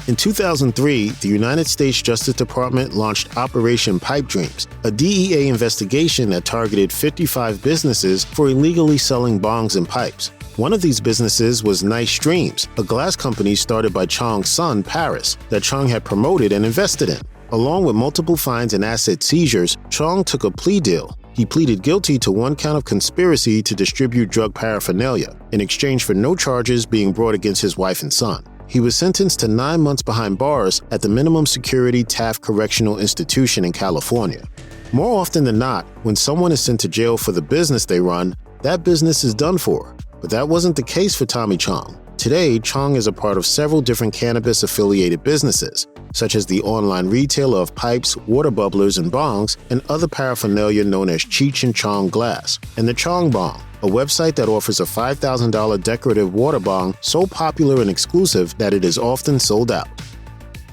In 2003, the United States Justice Department launched Operation Pipe Dreams, a DEA investigation that targeted 55 businesses for illegally selling bongs and pipes. One of these businesses was Nice Dreams, a glass company started by Chong's son, Paris, that Chong had promoted and invested in. Along with multiple fines and asset seizures, Chong took a plea deal. He pleaded guilty to one count of conspiracy to distribute drug paraphernalia, in exchange for no charges being brought against his wife and son. He was sentenced to 9 months behind bars at the minimum security Taft Correctional Institution in California. More often than not, when someone is sent to jail for the business they run, that business is done for. But that wasn't the case for Tommy Chong. Today, Chong is a part of several different cannabis-affiliated businesses, such as the online retailer of pipes, water bubblers, and bongs, and other paraphernalia known as Cheech and Chong Glass, and the Chong Bong, a website that offers a $5,000 decorative water bong so popular and exclusive that it is often sold out.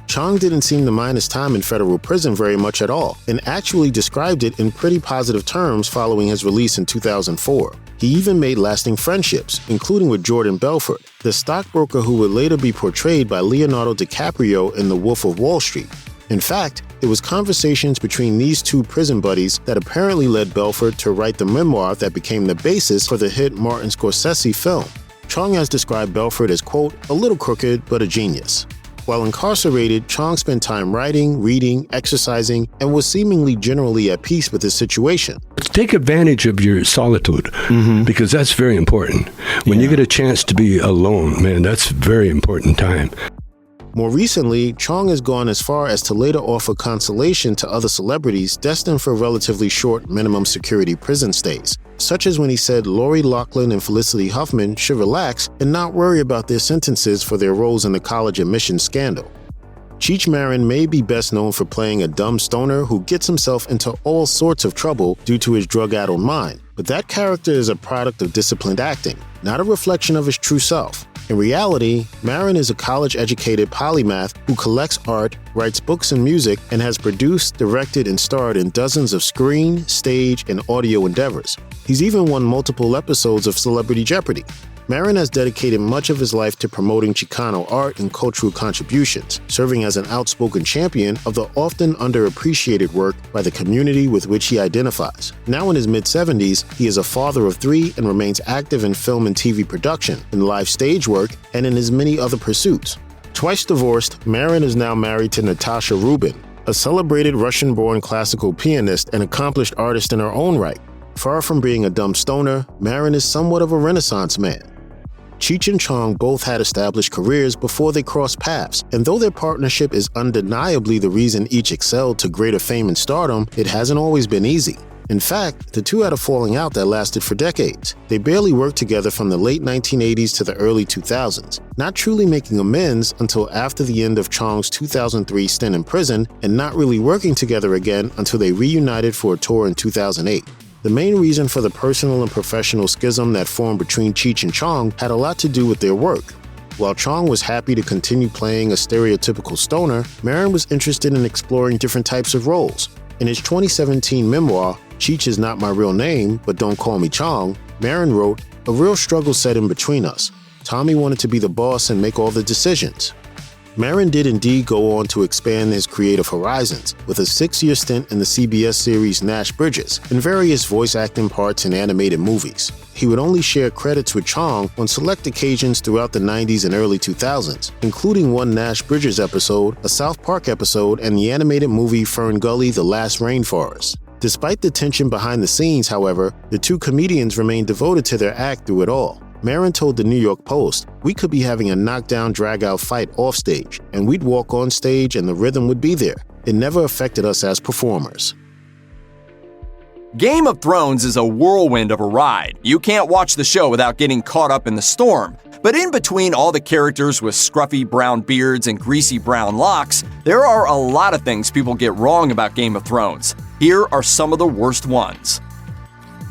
Chong didn't seem to mind his time in federal prison very much at all, and actually described it in pretty positive terms following his release in 2004. He even made lasting friendships, including with Jordan Belfort, the stockbroker who would later be portrayed by Leonardo DiCaprio in The Wolf of Wall Street. In fact, it was conversations between these two prison buddies that apparently led Belfort to write the memoir that became the basis for the hit Martin Scorsese film. Chong has described Belfort as, quote, a little crooked, but a genius. While incarcerated, Chong spent time writing, reading, exercising, and was seemingly generally at peace with his situation. Take advantage of your solitude, because that's very important. When you get a chance to be alone, man, that's a very important time. More recently, Chong has gone as far as to later offer consolation to other celebrities destined for relatively short minimum security prison stays, such as when he said Lori Loughlin and Felicity Huffman should relax and not worry about their sentences for their roles in the college admissions scandal. Cheech Marin may be best known for playing a dumb stoner who gets himself into all sorts of trouble due to his drug-addled mind, but that character is a product of disciplined acting, not a reflection of his true self. In reality, Marin is a college-educated polymath who collects art, writes books and music, and has produced, directed, and starred in dozens of screen, stage, and audio endeavors. He's even won multiple episodes of Celebrity Jeopardy! Marin has dedicated much of his life to promoting Chicano art and cultural contributions, serving as an outspoken champion of the often underappreciated work by the community with which he identifies. Now in his mid-70s, he is a father of 3 and remains active in film and TV production, in live stage work, and in his many other pursuits. Twice divorced, Marin is now married to Natasha Rubin, a celebrated Russian-born classical pianist and accomplished artist in her own right. Far from being a dumb stoner, Marin is somewhat of a Renaissance man. Cheech and Chong both had established careers before they crossed paths, and though their partnership is undeniably the reason each excelled to greater fame and stardom, it hasn't always been easy. In fact, the two had a falling out that lasted for decades. They barely worked together from the late 1980s to the early 2000s, not truly making amends until after the end of Chong's 2003 stint in prison, and not really working together again until they reunited for a tour in 2008. The main reason for the personal and professional schism that formed between Cheech and Chong had a lot to do with their work. While Chong was happy to continue playing a stereotypical stoner, Marin was interested in exploring different types of roles. In his 2017 memoir, Cheech is Not My Real Name, But Don't Call Me Chong, Marin wrote, "A real struggle set in between us. Tommy wanted to be the boss and make all the decisions." Marin did indeed go on to expand his creative horizons, with a 6-year stint in the CBS series Nash Bridges, and various voice acting parts in animated movies. He would only share credits with Chong on select occasions throughout the 90s and early 2000s, including one Nash Bridges episode, a South Park episode, and the animated movie Fern Gully: The Last Rainforest. Despite the tension behind the scenes, however, the two comedians remained devoted to their act through it all. Marin told the New York Post, "We could be having a knockdown, drag-out fight offstage, and we'd walk on stage and the rhythm would be there. It never affected us as performers." Game of Thrones is a whirlwind of a ride. You can't watch the show without getting caught up in the storm. But in between all the characters with scruffy brown beards and greasy brown locks, there are a lot of things people get wrong about Game of Thrones. Here are some of the worst ones.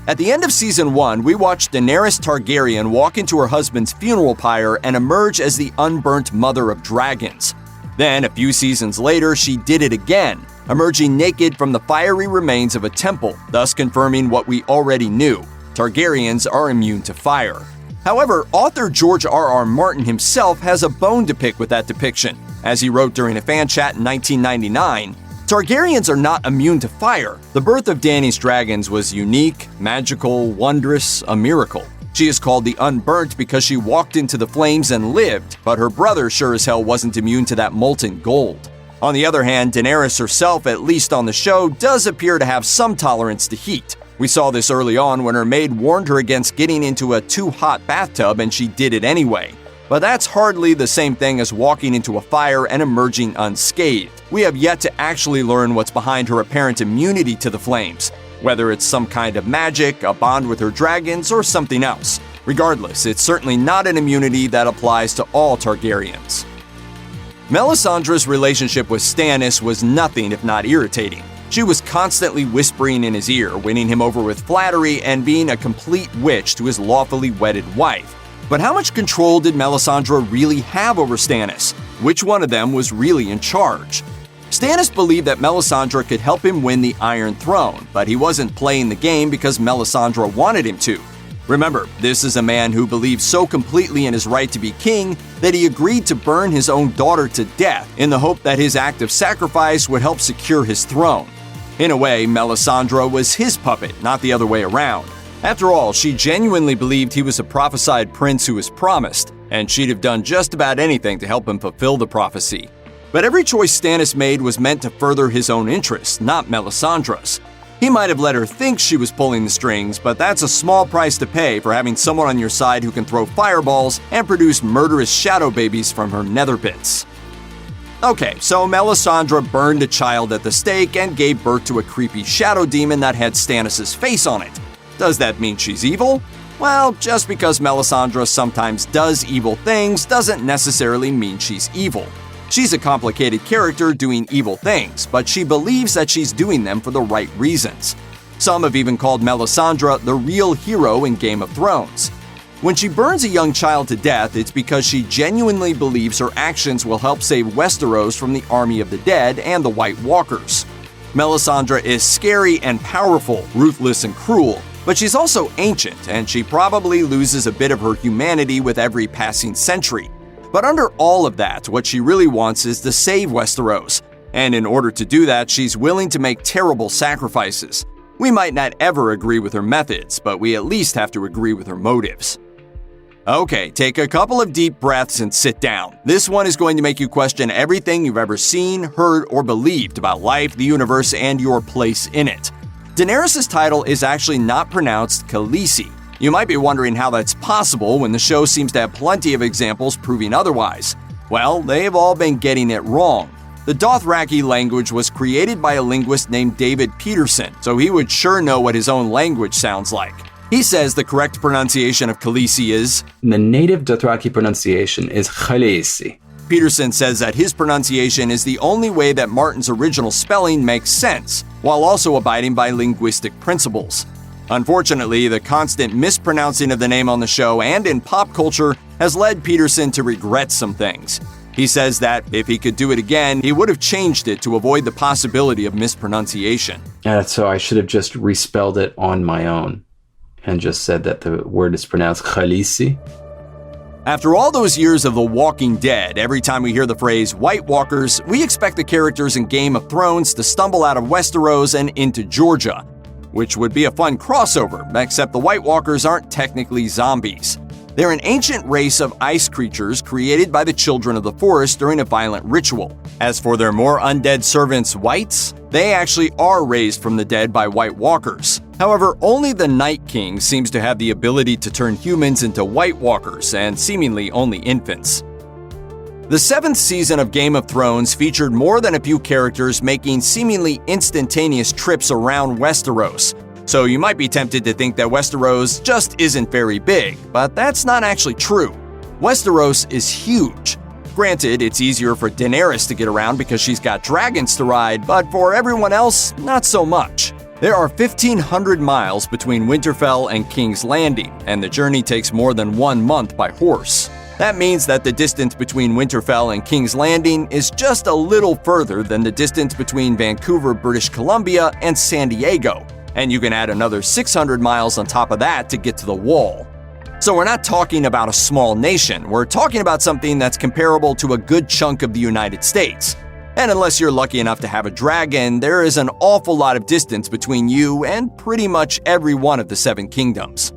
At the end of Season 1, we watched Daenerys Targaryen walk into her husband's funeral pyre and emerge as the unburnt mother of dragons. Then, a few seasons later, she did it again, emerging naked from the fiery remains of a temple, thus confirming what we already knew: Targaryens are immune to fire. However, author George R.R. Martin himself has a bone to pick with that depiction. As he wrote during a fan chat in 1999, Targaryens are not immune to fire. The birth of Dany's dragons was unique, magical, wondrous, a miracle. She is called the Unburnt because she walked into the flames and lived, but her brother sure as hell wasn't immune to that molten gold. On the other hand, Daenerys herself, at least on the show, does appear to have some tolerance to heat. We saw this early on when her maid warned her against getting into a too hot bathtub and she did it anyway. But that's hardly the same thing as walking into a fire and emerging unscathed. We have yet to actually learn what's behind her apparent immunity to the flames, whether it's some kind of magic, a bond with her dragons, or something else. Regardless, it's certainly not an immunity that applies to all Targaryens. Melisandre's relationship with Stannis was nothing if not irritating. She was constantly whispering in his ear, winning him over with flattery, and being a complete witch to his lawfully wedded wife. But how much control did Melisandre really have over Stannis? Which one of them was really in charge? Stannis believed that Melisandre could help him win the Iron Throne, but he wasn't playing the game because Melisandre wanted him to. Remember, this is a man who believed so completely in his right to be king that he agreed to burn his own daughter to death in the hope that his act of sacrifice would help secure his throne. In a way, Melisandre was his puppet, not the other way around. After all, she genuinely believed he was a prophesied prince who was promised, and she'd have done just about anything to help him fulfill the prophecy. But every choice Stannis made was meant to further his own interests, not Melisandre's. He might have let her think she was pulling the strings, but that's a small price to pay for having someone on your side who can throw fireballs and produce murderous shadow babies from her nether bits. Okay, so Melisandre burned a child at the stake and gave birth to a creepy shadow demon that had Stannis' face on it. Does that mean she's evil? Well, just because Melisandre sometimes does evil things doesn't necessarily mean she's evil. She's a complicated character doing evil things, but she believes that she's doing them for the right reasons. Some have even called Melisandre the real hero in Game of Thrones. When she burns a young child to death, it's because she genuinely believes her actions will help save Westeros from the army of the dead and the White Walkers. Melisandre is scary and powerful, ruthless and cruel, but she's also ancient, and she probably loses a bit of her humanity with every passing century. But under all of that, what she really wants is to save Westeros, and in order to do that, she's willing to make terrible sacrifices. We might not ever agree with her methods, but we at least have to agree with her motives. Okay, take a couple of deep breaths and sit down. This one is going to make you question everything you've ever seen, heard, or believed about life, the universe, and your place in it. Daenerys' title is actually not pronounced Khaleesi. You might be wondering how that's possible when the show seems to have plenty of examples proving otherwise. Well, they've all been getting it wrong. The Dothraki language was created by a linguist named David Peterson, so he would sure know what his own language sounds like. He says the correct pronunciation of Khaleesi is... The native Dothraki pronunciation is Khaleesi. Peterson says that his pronunciation is the only way that Martin's original spelling makes sense, while also abiding by linguistic principles. Unfortunately, the constant mispronouncing of the name on the show and in pop culture has led Peterson to regret some things. He says that if he could do it again, he would have changed it to avoid the possibility of mispronunciation. So I should have just respelled it on my own and just said that the word is pronounced Khaleesi. After all those years of The Walking Dead, every time we hear the phrase White Walkers, we expect the characters in Game of Thrones to stumble out of Westeros and into Georgia, which would be a fun crossover, except the White Walkers aren't technically zombies. They're an ancient race of ice creatures created by the children of the forest during a violent ritual. As for their more undead servants, Whites, they actually are raised from the dead by White Walkers. However, only the Night King seems to have the ability to turn humans into White Walkers, and seemingly only infants. The 7th season of Game of Thrones featured more than a few characters making seemingly instantaneous trips around Westeros. So you might be tempted to think that Westeros just isn't very big, but that's not actually true. Westeros is huge. Granted, it's easier for Daenerys to get around because she's got dragons to ride, but for everyone else, not so much. There are 1,500 miles between Winterfell and King's Landing, and the journey takes more than 1 month by horse. That means that the distance between Winterfell and King's Landing is just a little further than the distance between Vancouver, British Columbia, and San Diego, and you can add another 600 miles on top of that to get to the Wall. So we're not talking about a small nation, we're talking about something that's comparable to a good chunk of the United States. And unless you're lucky enough to have a dragon, there is an awful lot of distance between you and pretty much every one of the 7 kingdoms.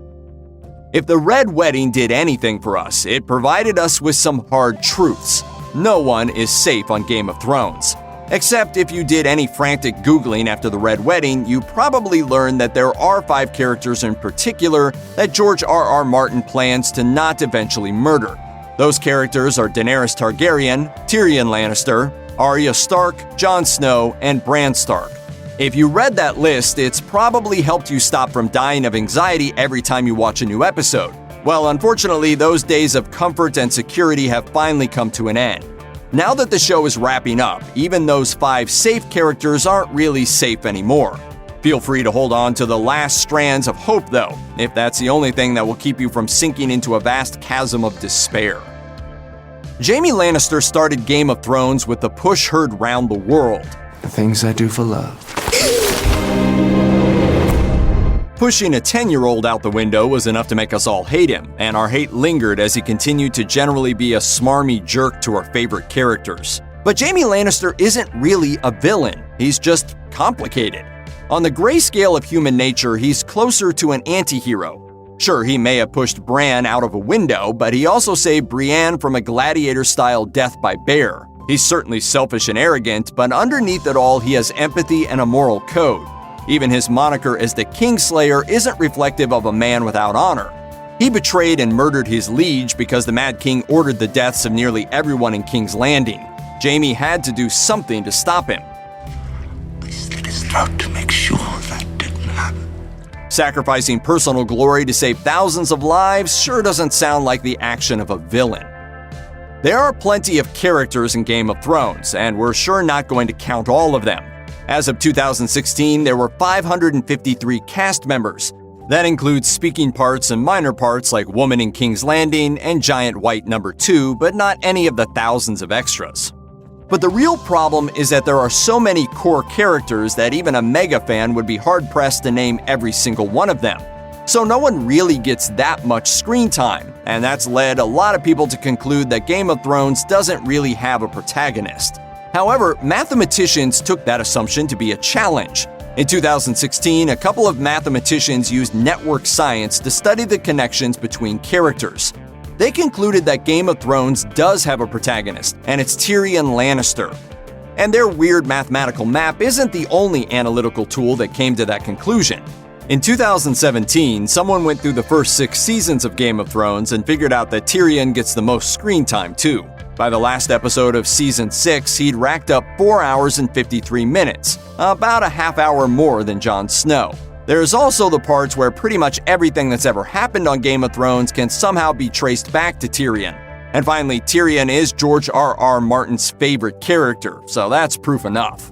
If the Red Wedding did anything for us, it provided us with some hard truths. No one is safe on Game of Thrones. Except if you did any frantic Googling after the Red Wedding, you probably learned that there are 5 characters in particular that George R.R. Martin plans to not eventually murder. Those characters are Daenerys Targaryen, Tyrion Lannister, Arya Stark, Jon Snow, and Bran Stark. If you read that list, it's probably helped you stop from dying of anxiety every time you watch a new episode. Well, unfortunately, those days of comfort and security have finally come to an end. Now that the show is wrapping up, even those 5 safe characters aren't really safe anymore. Feel free to hold on to the last strands of hope, though, if that's the only thing that will keep you from sinking into a vast chasm of despair. Jaime Lannister started Game of Thrones with the push heard round the world. The things I do for love. Pushing a 10-year-old out the window was enough to make us all hate him, and our hate lingered as he continued to generally be a smarmy jerk to our favorite characters. But Jaime Lannister isn't really a villain, he's just complicated. On the gray scale of human nature, he's closer to an anti-hero. Sure, he may have pushed Bran out of a window, but he also saved Brienne from a gladiator-style death by bear. He's certainly selfish and arrogant, but underneath it all, he has empathy and a moral code. Even his moniker as the Kingslayer isn't reflective of a man without honor. He betrayed and murdered his liege because the Mad King ordered the deaths of nearly everyone in King's Landing. Jamie had to do something to stop him. They slit his throat to make sure that didn't happen. Sacrificing personal glory to save thousands of lives sure doesn't sound like the action of a villain. There are plenty of characters in Game of Thrones, and we're sure not going to count all of them. As of 2016, there were 553 cast members. That includes speaking parts and minor parts like Woman in King's Landing and Giant White Number 2, but not any of the thousands of extras. But the real problem is that there are so many core characters that even a mega fan would be hard-pressed to name every single one of them. So no one really gets that much screen time, and that's led a lot of people to conclude that Game of Thrones doesn't really have a protagonist. However, mathematicians took that assumption to be a challenge. In 2016, a couple of mathematicians used network science to study the connections between characters. They concluded that Game of Thrones does have a protagonist, and it's Tyrion Lannister. And their weird mathematical map isn't the only analytical tool that came to that conclusion. In 2017, someone went through the first 6 seasons of Game of Thrones and figured out that Tyrion gets the most screen time too. By the last episode of Season 6, he'd racked up 4 hours and 53 minutes, about a half hour more than Jon Snow. There's also the parts where pretty much everything that's ever happened on Game of Thrones can somehow be traced back to Tyrion. And finally, Tyrion is George R.R. Martin's favorite character, so that's proof enough.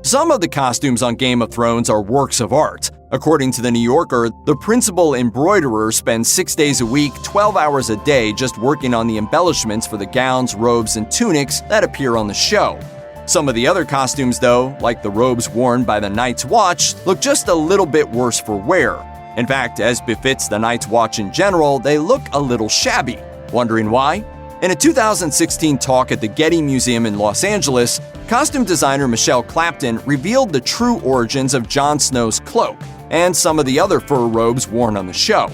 Some of the costumes on Game of Thrones are works of art. According to The New Yorker, the principal embroiderer spends 6 days a week, 12 hours a day just working on the embellishments for the gowns, robes, and tunics that appear on the show. Some of the other costumes, though, like the robes worn by the Night's Watch, look just a little bit worse for wear. In fact, as befits the Night's Watch in general, they look a little shabby. Wondering why? In a 2016 talk at the Getty Museum in Los Angeles, costume designer Michelle Clapton revealed the true origins of Jon Snow's cloak and some of the other fur robes worn on the show.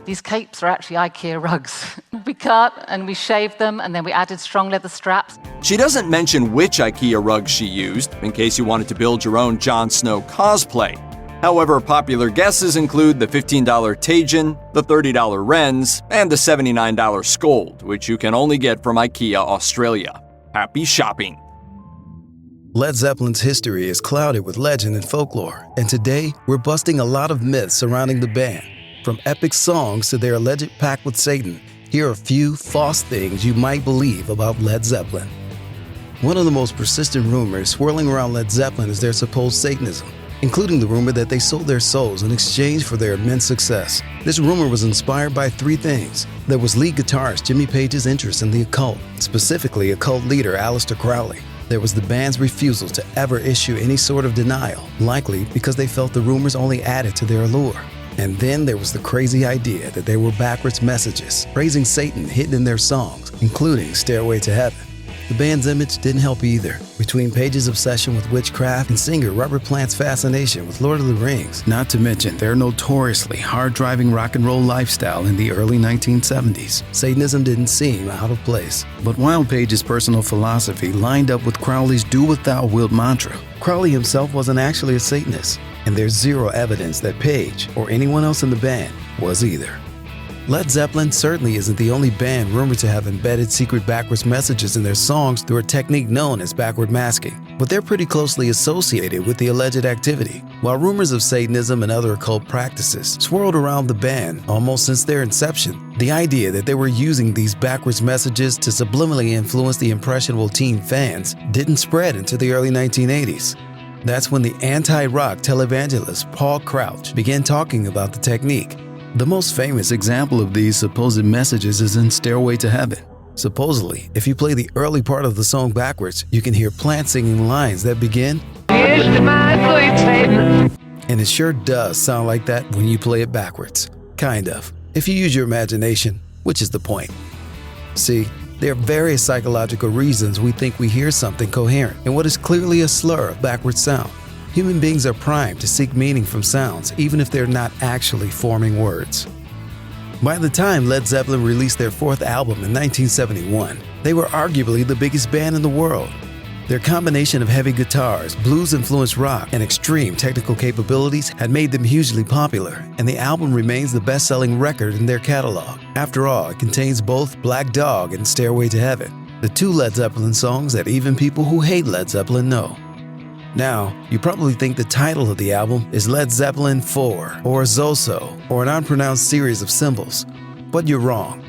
These capes are actually IKEA rugs. We cut and we shaved them, and then we added strong leather straps. She doesn't mention which IKEA rugs she used, in case you wanted to build your own Jon Snow cosplay. However, popular guesses include the $15 Tajin, the $30 Wrens, and the $79 Scold, which you can only get from IKEA Australia. Happy shopping! Led Zeppelin's history is clouded with legend and folklore, and today we're busting a lot of myths surrounding the band. From epic songs to their alleged pact with Satan, here are a few false things you might believe about Led Zeppelin. One of the most persistent rumors swirling around Led Zeppelin is their supposed Satanism, including the rumor that they sold their souls in exchange for their immense success. This rumor was inspired by 3 things. There was lead guitarist Jimmy Page's interest in the occult, specifically occult leader Aleister Crowley. There was the band's refusal to ever issue any sort of denial, likely because they felt the rumors only added to their allure. And then there was the crazy idea that there were backwards messages praising Satan hidden in their songs, including Stairway to Heaven. The band's image didn't help either. Between Page's obsession with witchcraft and singer Robert Plant's fascination with Lord of the Rings, not to mention their notoriously hard-driving rock and roll lifestyle in the early 1970s, Satanism didn't seem out of place. But while Page's personal philosophy lined up with Crowley's do what thou wilt mantra, Crowley himself wasn't actually a Satanist, and there's zero evidence that Page or anyone else in the band was either. Led Zeppelin certainly isn't the only band rumored to have embedded secret backwards messages in their songs through a technique known as backward masking, but they're pretty closely associated with the alleged activity. While rumors of Satanism and other occult practices swirled around the band almost since their inception, the idea that they were using these backwards messages to subliminally influence the impressionable teen fans didn't spread into the early 1980s. That's when the anti-rock televangelist Paul Crouch began talking about the technique. The most famous example of these supposed messages is in Stairway to Heaven. Supposedly, if you play the early part of the song backwards, you can hear Plant singing lines that begin, and it sure does sound like that when you play it backwards. Kind of, if you use your imagination, which is the point. See, there are various psychological reasons we think we hear something coherent in what is clearly a slur of backwards sound. Human beings are primed to seek meaning from sounds, even if they're not actually forming words. By the time Led Zeppelin released their 4th album in 1971, they were arguably the biggest band in the world. Their combination of heavy guitars, blues-influenced rock, and extreme technical capabilities had made them hugely popular, and the album remains the best-selling record in their catalog. After all, it contains both Black Dog and Stairway to Heaven. the two Led Zeppelin songs that even people who hate Led Zeppelin know. Now, you probably think the title of the album is Led Zeppelin 4 or Zoso or an unpronounced series of symbols, but you're wrong.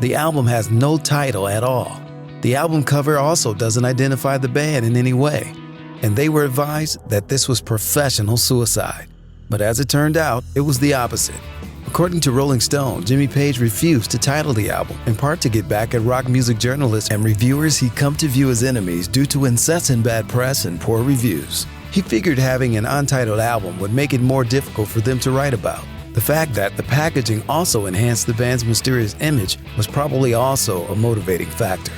The album has no title at all. The album cover also doesn't identify the band in any way, and they were advised that this was professional suicide. But as it turned out, it was the opposite. According to Rolling Stone, Jimmy Page refused to title the album, in part to get back at rock music journalists and reviewers he'd come to view as enemies due to incessant bad press and poor reviews. He figured having an untitled album would make it more difficult for them to write about. The fact that the packaging also enhanced the band's mysterious image was probably also a motivating factor.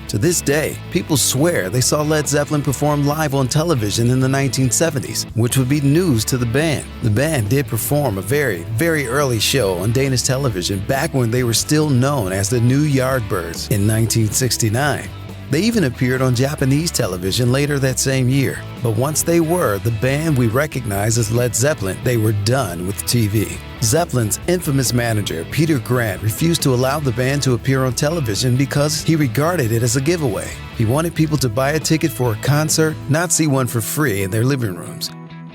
To this day, people swear they saw Led Zeppelin perform live on television in the 1970s, which would be news to the band. The band did perform a very early show on Danish television back when they were still known as the New Yardbirds in 1969. They even appeared on Japanese television later that same year. But once they were the band we recognize as Led Zeppelin, they were done with TV. Zeppelin's infamous manager, Peter Grant, refused to allow the band to appear on television because he regarded it as a giveaway. He wanted people to buy a ticket for a concert, not see one for free in their living rooms.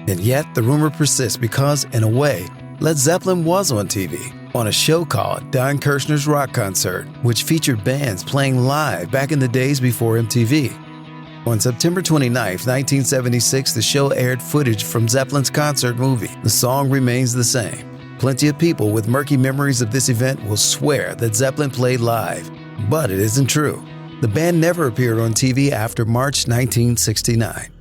And yet, the rumor persists because, in a way, Led Zeppelin was on TV, on a show called Don Kirshner's Rock Concert, which featured bands playing live back in the days before MTV. On September 29, 1976, the show aired footage from Zeppelin's concert movie. The song remains the same. Plenty of people with murky memories of this event will swear that Zeppelin played live, but it isn't true. The band never appeared on TV after March 1969.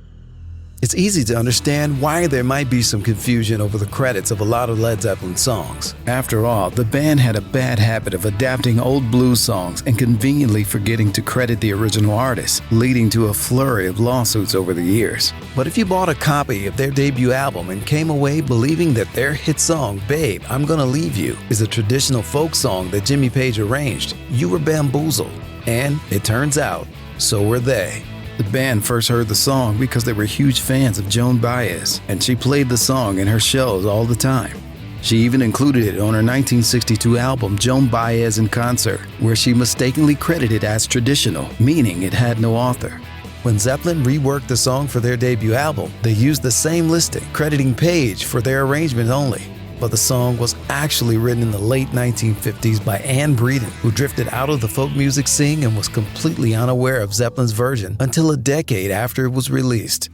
It's easy to understand why there might be some confusion over the credits of a lot of Led Zeppelin songs. After all, the band had a bad habit of adapting old blues songs and conveniently forgetting to credit the original artist, leading to a flurry of lawsuits over the years. But if you bought a copy of their debut album and came away believing that their hit song, Babe, I'm Gonna Leave You, is a traditional folk song that Jimmy Page arranged, you were bamboozled. And it turns out, so were they. The band first heard the song because they were huge fans of Joan Baez, and she played the song in her shows all the time. She even included it on her 1962 album Joan Baez in Concert, where she mistakenly credited as traditional, meaning it had no author. When Zeppelin reworked the song for their debut album, they used the same listing, crediting Page for their arrangement only. But the song was actually written in the late 1950s by Ann Breeden, who drifted out of the folk music scene and was completely unaware of Zeppelin's version until a decade after it was released.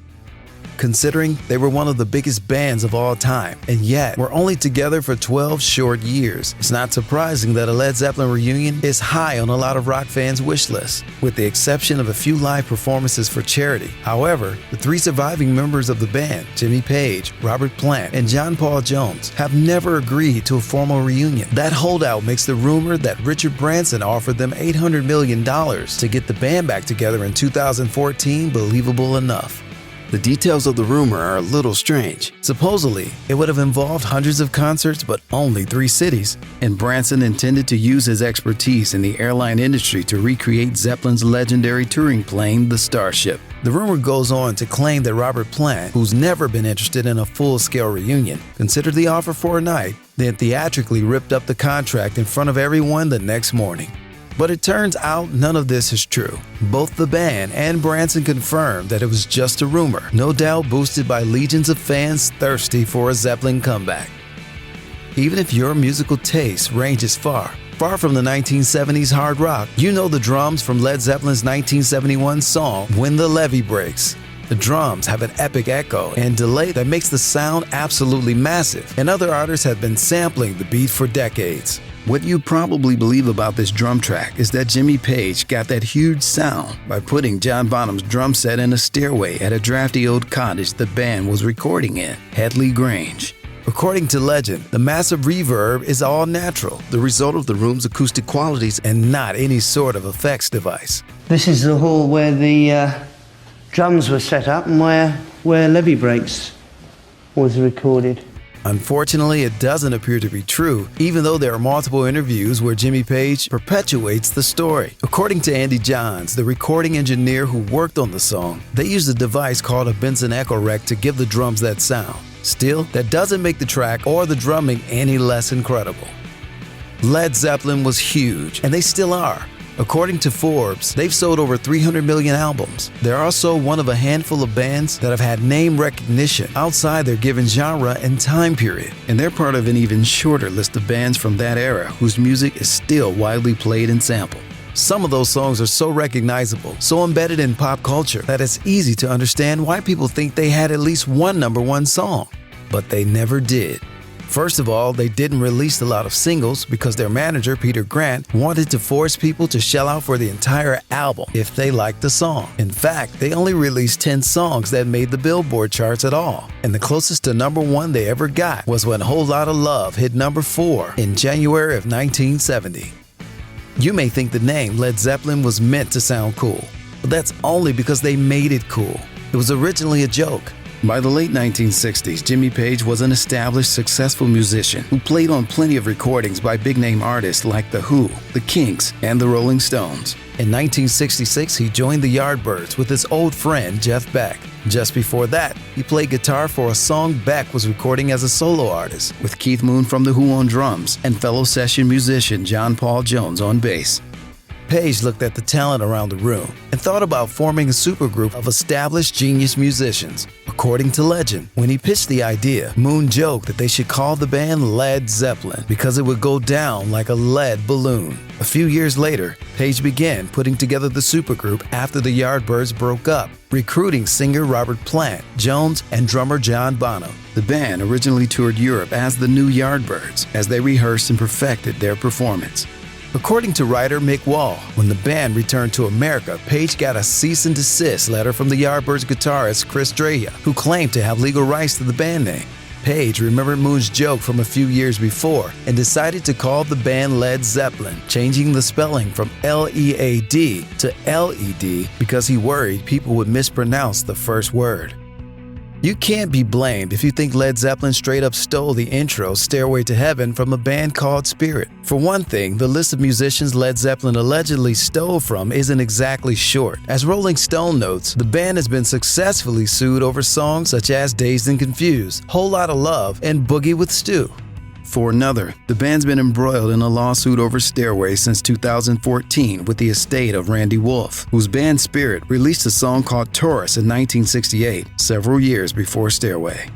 Considering they were one of the biggest bands of all time, and yet were only together for 12 short years, it's not surprising that a Led Zeppelin reunion is high on a lot of rock fans' wish lists, with the exception of a few live performances for charity. However, the three surviving members of the band, Jimmy Page, Robert Plant, and John Paul Jones, have never agreed to a formal reunion. That holdout makes the rumor that Richard Branson offered them $800 million to get the band back together in 2014 believable enough. The details of the rumor are a little strange. Supposedly, it would have involved hundreds of concerts but only 3 cities, and Branson intended to use his expertise in the airline industry to recreate Zeppelin's legendary touring plane, the Starship. The rumor goes on to claim that Robert Plant, who's never been interested in a full-scale reunion, considered the offer for a night, then theatrically ripped up the contract in front of everyone the next morning. But it turns out none of this is true. Both the band and Branson confirmed that it was just a rumor, no doubt boosted by legions of fans thirsty for a Zeppelin comeback. Even if your musical taste ranges far from the 1970s hard rock, you know the drums from Led Zeppelin's 1971 song, When the Levee Breaks. The drums have an epic echo and delay that makes the sound absolutely massive, and other artists have been sampling the beat for decades. What you probably believe about this drum track is that Jimmy Page got that huge sound by putting John Bonham's drum set in a stairway at a drafty old cottage the band was recording in, Headley Grange. According to legend, the massive reverb is all natural, the result of the room's acoustic qualities and not any sort of effects device. This is the hall where the drums were set up and where Levee Breaks was recorded. Unfortunately, it doesn't appear to be true, even though there are multiple interviews where Jimmy Page perpetuates the story. According to Andy Johns, the recording engineer who worked on the song, they used a device called a Benson Echo Rec to give the drums that sound. Still, that doesn't make the track or the drumming any less incredible. Led Zeppelin was huge, and they still are. According to Forbes, they've sold over 300 million albums. They're also one of a handful of bands that have had name recognition outside their given genre and time period, and they're part of an even shorter list of bands from that era whose music is still widely played and sampled. Some of those songs are so recognizable, so embedded in pop culture, that it's easy to understand why people think they had at least one #1 song. But they never did. First of all, they didn't release a lot of singles because their manager, Peter Grant, wanted to force people to shell out for the entire album if they liked the song. In fact, they only released 10 songs that made the Billboard charts at all. And the closest to #1 they ever got was when Whole Lotta Love hit #4 in January of 1970. You may think the name Led Zeppelin was meant to sound cool, but that's only because they made it cool. It was originally a joke. By the late 1960s, Jimmy Page was an established, successful musician who played on plenty of recordings by big-name artists like The Who, The Kinks, and The Rolling Stones. In 1966, he joined the Yardbirds with his old friend Jeff Beck. Just before that, he played guitar for a song Beck was recording as a solo artist, with Keith Moon from The Who on drums and fellow session musician John Paul Jones on bass. Page looked at the talent around the room and thought about forming a supergroup of established genius musicians. According to legend, when he pitched the idea, Moon joked that they should call the band Led Zeppelin because it would go down like a lead balloon. A few years later, Page began putting together the supergroup after the Yardbirds broke up, recruiting singer Robert Plant, Jones, and drummer John Bonham. The band originally toured Europe as the New Yardbirds as they rehearsed and perfected their performance. According to writer Mick Wall, when the band returned to America, Page got a cease and desist letter from the Yardbirds guitarist Chris Dreja, who claimed to have legal rights to the band name. Page remembered Moon's joke from a few years before and decided to call the band Led Zeppelin, changing the spelling from L-E-A-D to L-E-D because he worried people would mispronounce the first word. You can't be blamed if you think Led Zeppelin straight up stole the intro Stairway to Heaven from a band called Spirit. For one thing, the list of musicians Led Zeppelin allegedly stole from isn't exactly short. As Rolling Stone notes, the band has been successfully sued over songs such as Dazed and Confused, Whole Lotta Love, and Boogie with Stu. For another, the band's been embroiled in a lawsuit over Stairway since 2014 with the estate of Randy Wolf, whose band Spirit released a song called Taurus in 1968, several years before Stairway.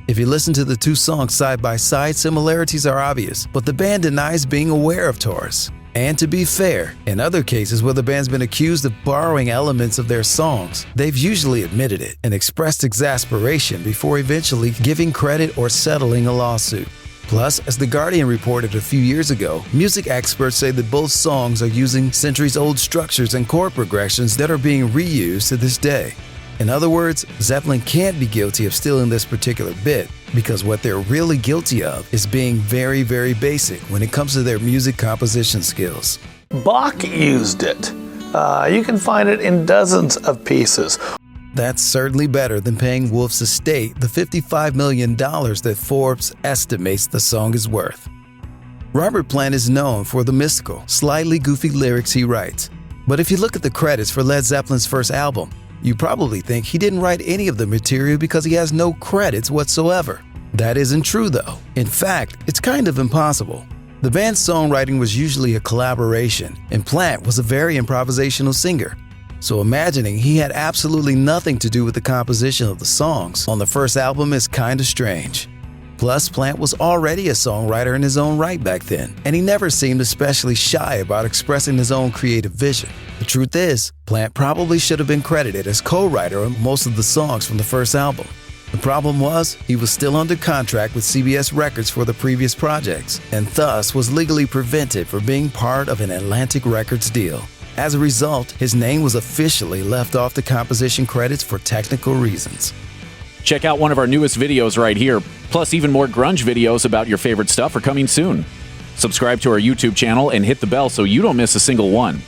If you listen to the two songs side by side, similarities are obvious, but the band denies being aware of Taurus. And to be fair, in other cases where the band's been accused of borrowing elements of their songs, they've usually admitted it and expressed exasperation before eventually giving credit or settling a lawsuit. Plus, as The Guardian reported a few years ago, music experts say that both songs are using centuries-old structures and chord progressions that are being reused to this day. In other words, Zeppelin can't be guilty of stealing this particular bit because what they're really guilty of is being very, very basic when it comes to their music composition skills. Bach used it. You can find it in dozens of pieces. That's certainly better than paying Wolf's estate the $55 million that Forbes estimates the song is worth. Robert Plant is known for the mystical, slightly goofy lyrics he writes. But if you look at the credits for Led Zeppelin's first album, you probably think he didn't write any of the material because he has no credits whatsoever. That isn't true though. In fact, it's kind of impossible. The band's songwriting was usually a collaboration, and Plant was a very improvisational singer. So imagining he had absolutely nothing to do with the composition of the songs on the first album is kinda strange. Plus, Plant was already a songwriter in his own right back then, and he never seemed especially shy about expressing his own creative vision. The truth is, Plant probably should have been credited as co-writer on most of the songs from the first album. The problem was, he was still under contract with CBS Records for the previous projects, and thus was legally prevented from being part of an Atlantic Records deal. As a result, his name was officially left off the composition credits for technical reasons. Check out one of our newest videos right here. Plus, even more grunge videos about your favorite stuff are coming soon. Subscribe to our YouTube channel and hit the bell so you don't miss a single one.